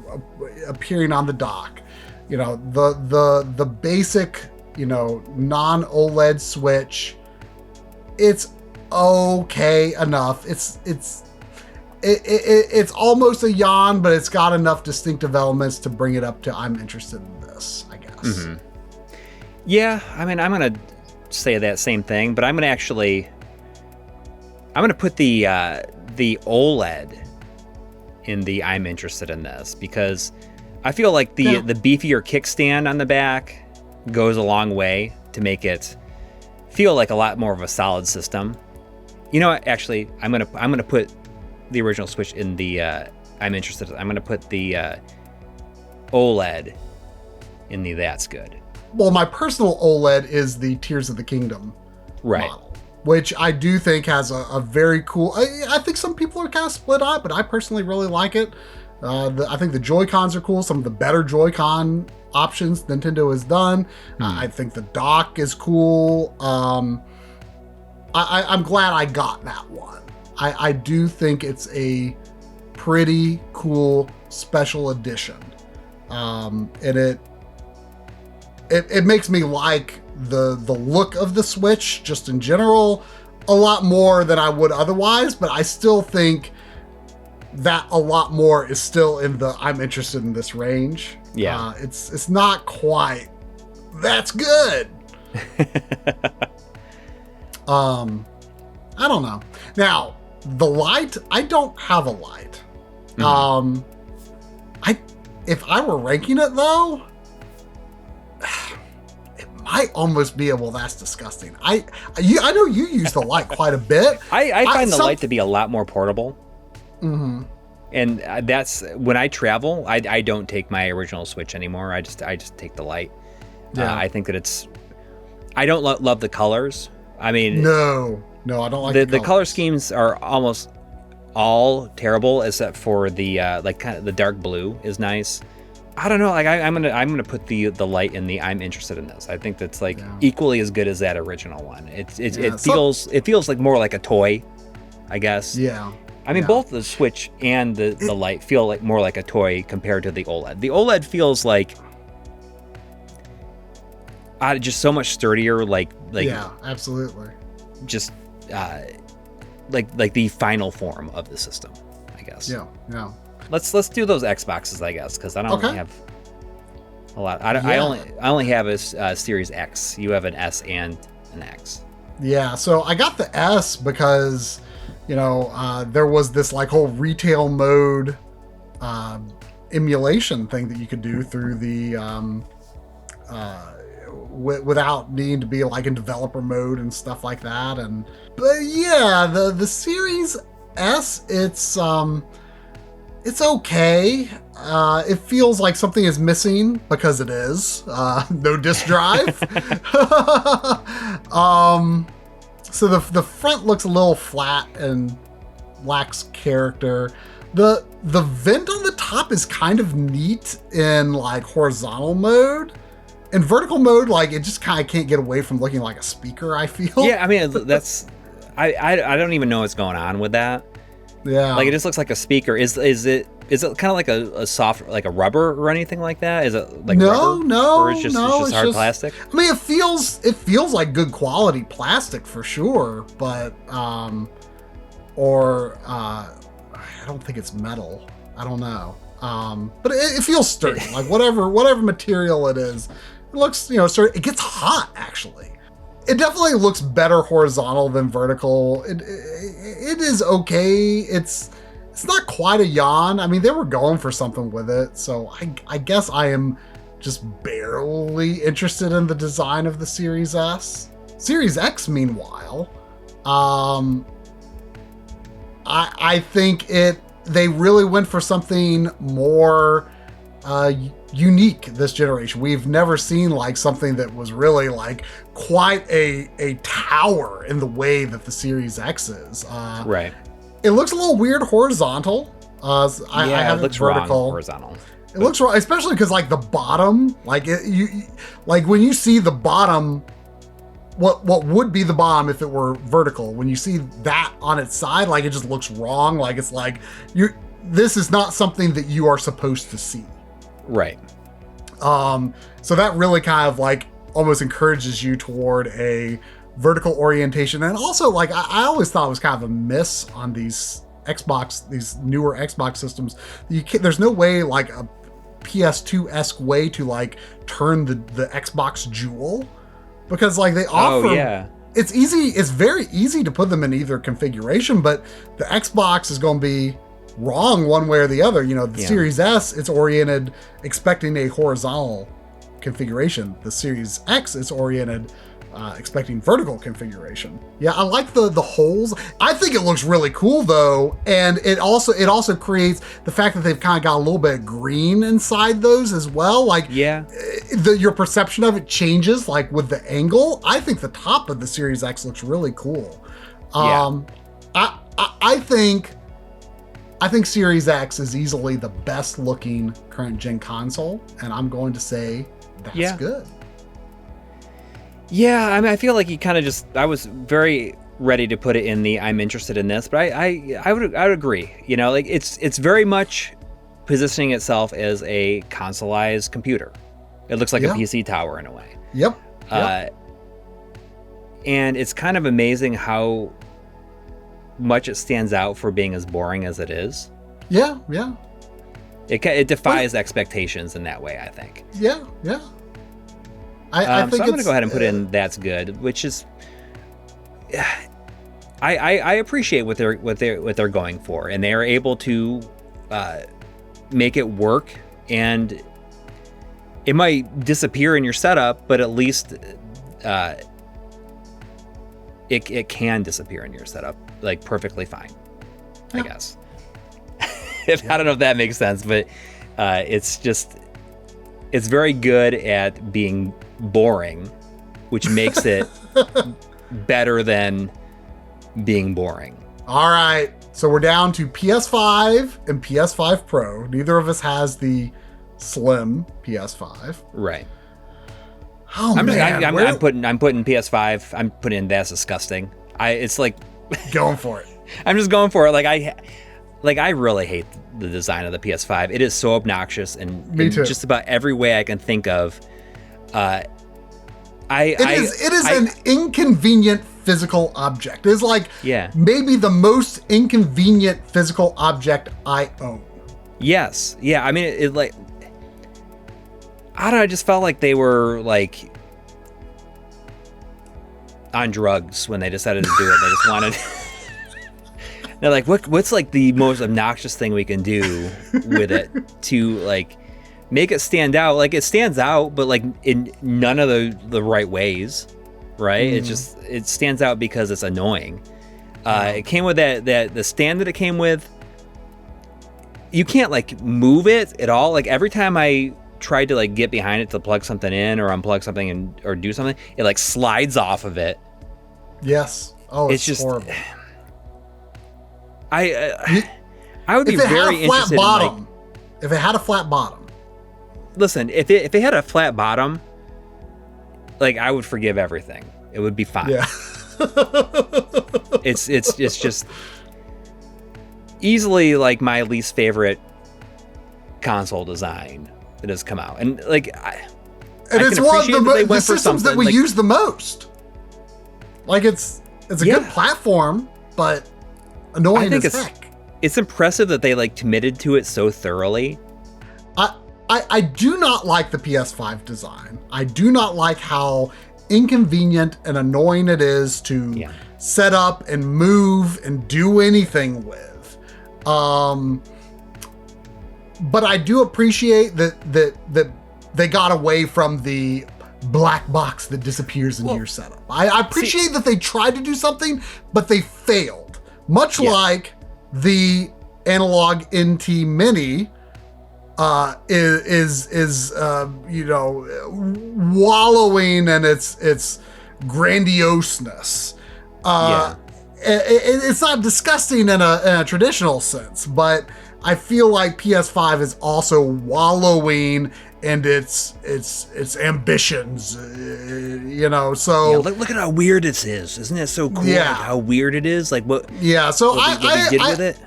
appearing on the dock, the basic, non-OLED Switch, it's okay enough. It's almost a yawn, but it's got enough distinctive elements to bring it up to I'm interested in this, I guess. Mm-hmm. Yeah, I'm going to say that same thing, but I'm going to put the OLED in the I'm interested in this, because I feel like the beefier kickstand on the back goes a long way to make it feel like a lot more of a solid system. Actually, I'm gonna put the original Switch in the I'm interested. I'm gonna put the OLED in the that's good. Well, my personal OLED is the Tears of the Kingdom model, which I do think has a very cool. I think some people are kind of split on it, but I personally really like it. I think the Joy-Cons are cool. Some of the better Joy-Con options Nintendo has done. I think the dock is cool. I'm glad I got that one. I do think it's a pretty cool special edition. And it makes me like the look of the Switch just in general a lot more than I would otherwise, but I still think that a lot more is still in the I'm interested in this range. Yeah. It's not quite that's good. I don't know. Now, the light, I don't have a light. If I were ranking it though, it might almost be well, that's disgusting. I know you use the light quite a bit. I find the light to be a lot more portable. Mm-hmm. And that's when I travel, I don't take my original Switch anymore. I just take the light. Yeah. I think that I don't love the colors. I mean, no, I don't like the color schemes are almost all terrible except for the like kind of the dark blue is nice. I don't know. Like I'm gonna put the light in the I'm interested in this. I think that's like equally as good as that original one. It feels like more like a toy, I guess. Yeah. I mean, both the Switch and the light feel like more like a toy compared to the OLED. The OLED feels like just so much sturdier. Like yeah, absolutely. Just like the final form of the system, I guess. Yeah. Let's do those Xboxes, I guess, because I don't have a lot. I only have a Series X. You have an S and an X. Yeah. So I got the S because, there was this like whole retail mode emulation thing that you could do through the without needing to be like in developer mode and stuff like that. But yeah, the Series S, it's okay. It feels like something is missing because it is. No disk drive. So the front looks a little flat and lacks character. The vent on the top is kind of neat in like horizontal mode. In vertical mode, like it just kind of can't get away from looking like a speaker, I feel. Yeah, I mean that's I don't even know what's going on with that. Yeah. Like it just looks like a speaker. Is it kind of like a soft, like a rubber or anything like that? Is it like rubber? No, or it's just hard plastic? I mean, it feels like good quality plastic for sure, but I don't think it's metal. I don't know. But it feels sturdy. Like whatever material it is, it looks sturdy. It gets hot actually. It definitely looks better horizontal than vertical. It is okay. It's not quite a yawn. I mean, they were going for something with it, so I guess I am just barely interested in the design of the Series S. Series X, meanwhile, I think they really went for something more unique this generation. We've never seen like something that was really like quite a tower in the way that the Series X is. Right. It looks a little weird horizontal. I have it looks vertical. wrong horizontal. It looks wrong, especially because like the bottom, like like when you see the bottom, what would be the bottom if it were vertical? When you see that on its side, like it just looks wrong. Like it's like this is not something that you are supposed to see. Right. So that really kind of like almost encourages you toward a vertical orientation. And also like, I always thought it was kind of a miss on these newer Xbox systems. There's no way like a PS2-esque way to like turn the Xbox Jewel, because like they offer, it's very easy to put them in either configuration, but the Xbox is going to be wrong one way or the other. Series S, it's oriented expecting a horizontal configuration. The Series X is oriented expecting vertical configuration. Yeah, I like the holes. I think it looks really cool though, and it also creates the fact that they've kind of got a little bit of green inside those as well. Like your perception of it changes like with the angle. I think the top of the Series X looks really cool. I I think Series X is easily the best looking current gen console, and I'm going to say that's good. Yeah, I mean, I feel like you kind of I was very ready to put it in the I'm interested in this, but I would agree. You know, like it's very much positioning itself as a consoleized computer. It looks like a PC tower in a way. Yep. And it's kind of amazing how much it stands out for being as boring as it is. Yeah. It defies expectations in that way, I think. Yeah. I think so I'm going to go ahead and put in that's good, which is I appreciate what they're going for, and they are able to make it work, and it might disappear in your setup, but at least it can disappear in your setup like perfectly fine, I guess. I don't know if that makes sense, but it's very good at being boring, which makes it better than being boring. All right, so we're down to PS5 and PS5 Pro. Neither of us has the slim PS5. Right. Oh, I'm man. I'm putting PS5. I'm putting in that's disgusting. It's like going for it. I'm just going for it. I really hate the design of the PS5. It is so obnoxious, and Me too. In just about every way I can think of. It is an inconvenient physical object. It is like maybe the most inconvenient physical object I own. Yes. Yeah. I mean, it like, I don't know. I just felt like they were like on drugs when they decided to do it. They just wanted. They're like, what's like the most obnoxious thing we can do with it to like make it stand out? Like it stands out, but like in none of the right ways, right? It stands out because it's annoying. It came with the stand that it came with. You can't like move it at all. Like every time I tried to like get behind it to plug something in or unplug something or do something, it like slides off of it. Yes. Oh, it's just horrible. I would be very interested bottom, in like, if it had a flat bottom. Listen, if it had a flat bottom, like I would forgive everything. It would be fine. Yeah. It's just easily like my least favorite console design that has come out, and like it's one of the systems that we use the most. Like it's a good platform, but annoying as heck. It's impressive that they like committed to it so thoroughly. I do not like the PS5 design. I do not like how inconvenient and annoying it is to set up and move and do anything with. But I do appreciate that they got away from the black box that disappears into your setup. I appreciate that they tried to do something, but they failed. Much like the Analogue NT Mini is wallowing in its grandioseness. It's not disgusting in a traditional sense, but I feel like PS5 is also wallowing in its ambitions, so look at how weird this is. Isn't it so cool? Yeah. Like how weird it is. Like what? Yeah. So what they did with it.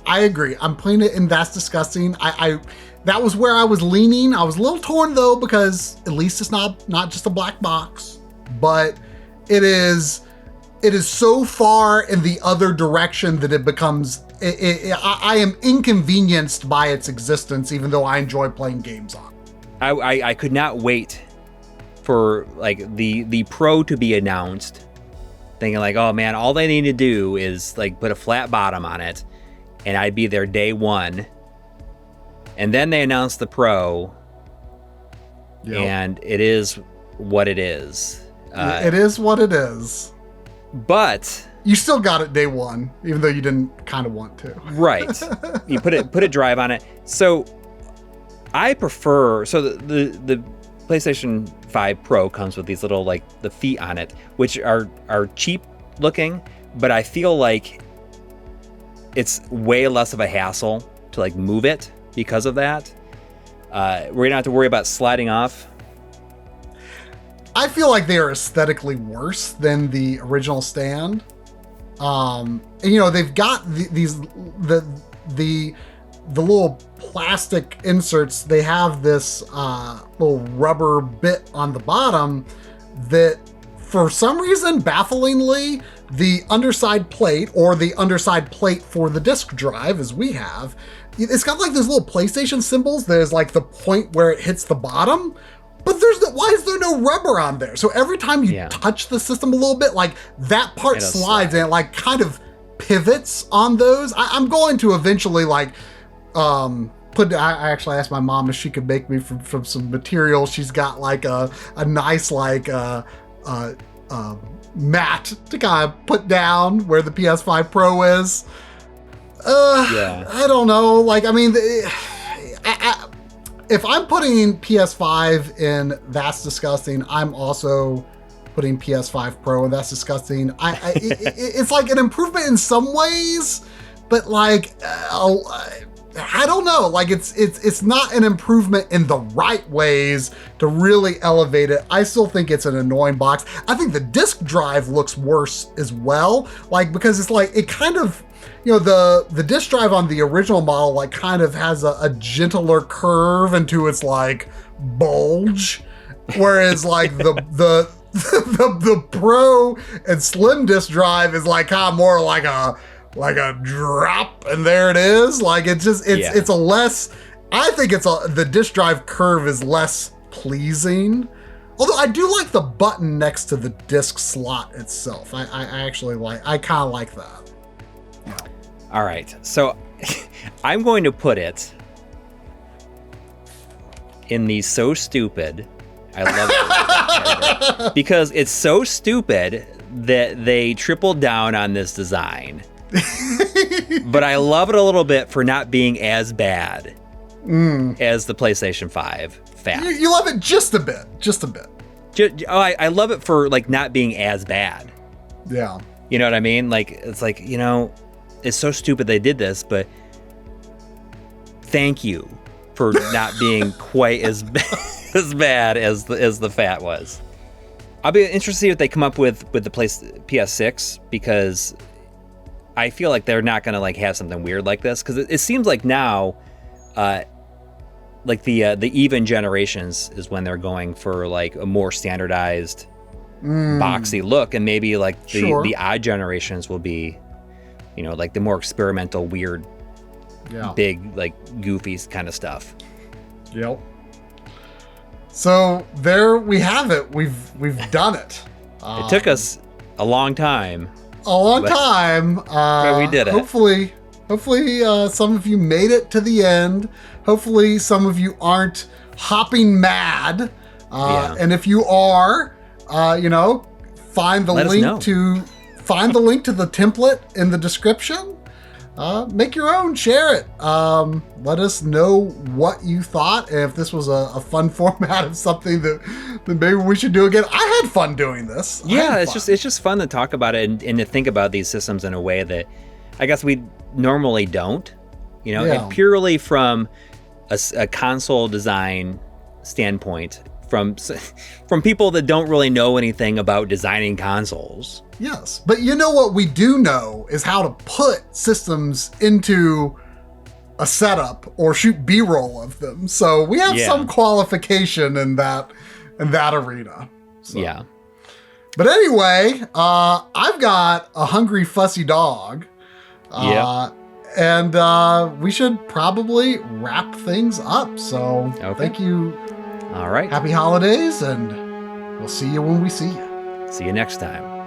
I agree. I'm playing it, and that's disgusting. That was where I was leaning. I was a little torn though, because at least it's not just a black box, but it is so far in the other direction that it becomes. I am inconvenienced by its existence, even though I enjoy playing games on it. I could not wait for like the Pro to be announced, thinking like, oh man, all they need to do is like put a flat bottom on it, and I'd be there day one. And then they announced the Pro, and it is what it is. It is what it is. But you still got it day one, even though you didn't kind of want to. Right. You put a drive on it. So I prefer, so the PlayStation 5 Pro comes with these little like the feet on it, which are cheap looking, but I feel like it's way less of a hassle to like move it because of that. We're gonna have to worry about sliding off. I feel like they are aesthetically worse than the original stand. And, you know, they've got the little plastic inserts. They have this little rubber bit on the bottom that, for some reason, bafflingly, the underside plate, or the underside plate for the disk drive, as we have, it's got like those little PlayStation symbols. There's like the point where it hits the bottom, but why is there no rubber on there? So every time you touch the system a little bit, like that part slides and it like kind of pivots on those. I'm going to eventually like I actually asked my mom if she could make me from some material. She's got like a nice like mat to kind of put down where the PS5 Pro is. I don't know. Like, I mean, if I'm putting PS5 in That's Disgusting, I'm also putting PS5 Pro in That's Disgusting. It's like an improvement in some ways, but like, I don't know. Like, it's not an improvement in the right ways to really elevate it. I still think it's an annoying box. I think the disk drive looks worse as well. Like, because it's like, it kind of, you know, the disk drive on the original model like kind of has a gentler curve into its like bulge, whereas like the Pro and Slim disk drive is like kind of more like a drop, and there it is. Like it's a less. I think the disk drive curve is less pleasing. Although I do like the button next to the disk slot itself. I actually like. I kind of like that. Yeah. All right, so I'm going to put it in the so stupid. I love it because it's so stupid that they tripled down on this design. But I love it a little bit for not being as bad as the PlayStation 5 Fat. You love it just a bit. I love it for like not being as bad. Yeah. You know what I mean? Like, it's like, you know, it's so stupid they did this, but thank you for not being quite as bad as the Fat was. I'll be interested to see what they come up with the PS6, because I feel like they're not going to like have something weird like this, because it seems like now, like the even generations is when they're going for like a more standardized boxy look, and maybe like the odd generations will be, you know, like the more experimental, weird, big, like goofy kind of stuff. Yep. So there we have it. We've done it. It took us a long time. But we did it. Hopefully, some of you made it to the end. Hopefully, some of you aren't hopping mad. And if you are, you know, find the link to the template in the description. Make your own, share it. Let us know what you thought, and if this was a fun format of something that maybe we should do again. I had fun doing this. Yeah, it's just fun to talk about it and to think about these systems in a way that I guess we normally don't. You know, and purely from a console design standpoint, from people that don't really know anything about designing consoles. Yes, but you know what we do know is how to put systems into a setup or shoot B-roll of them. So we have some qualification in that arena. So. Yeah. But anyway, I've got a hungry, fussy dog. And we should probably wrap things up. So thank you. All right. Happy holidays, and we'll see you when we see you. See you next time.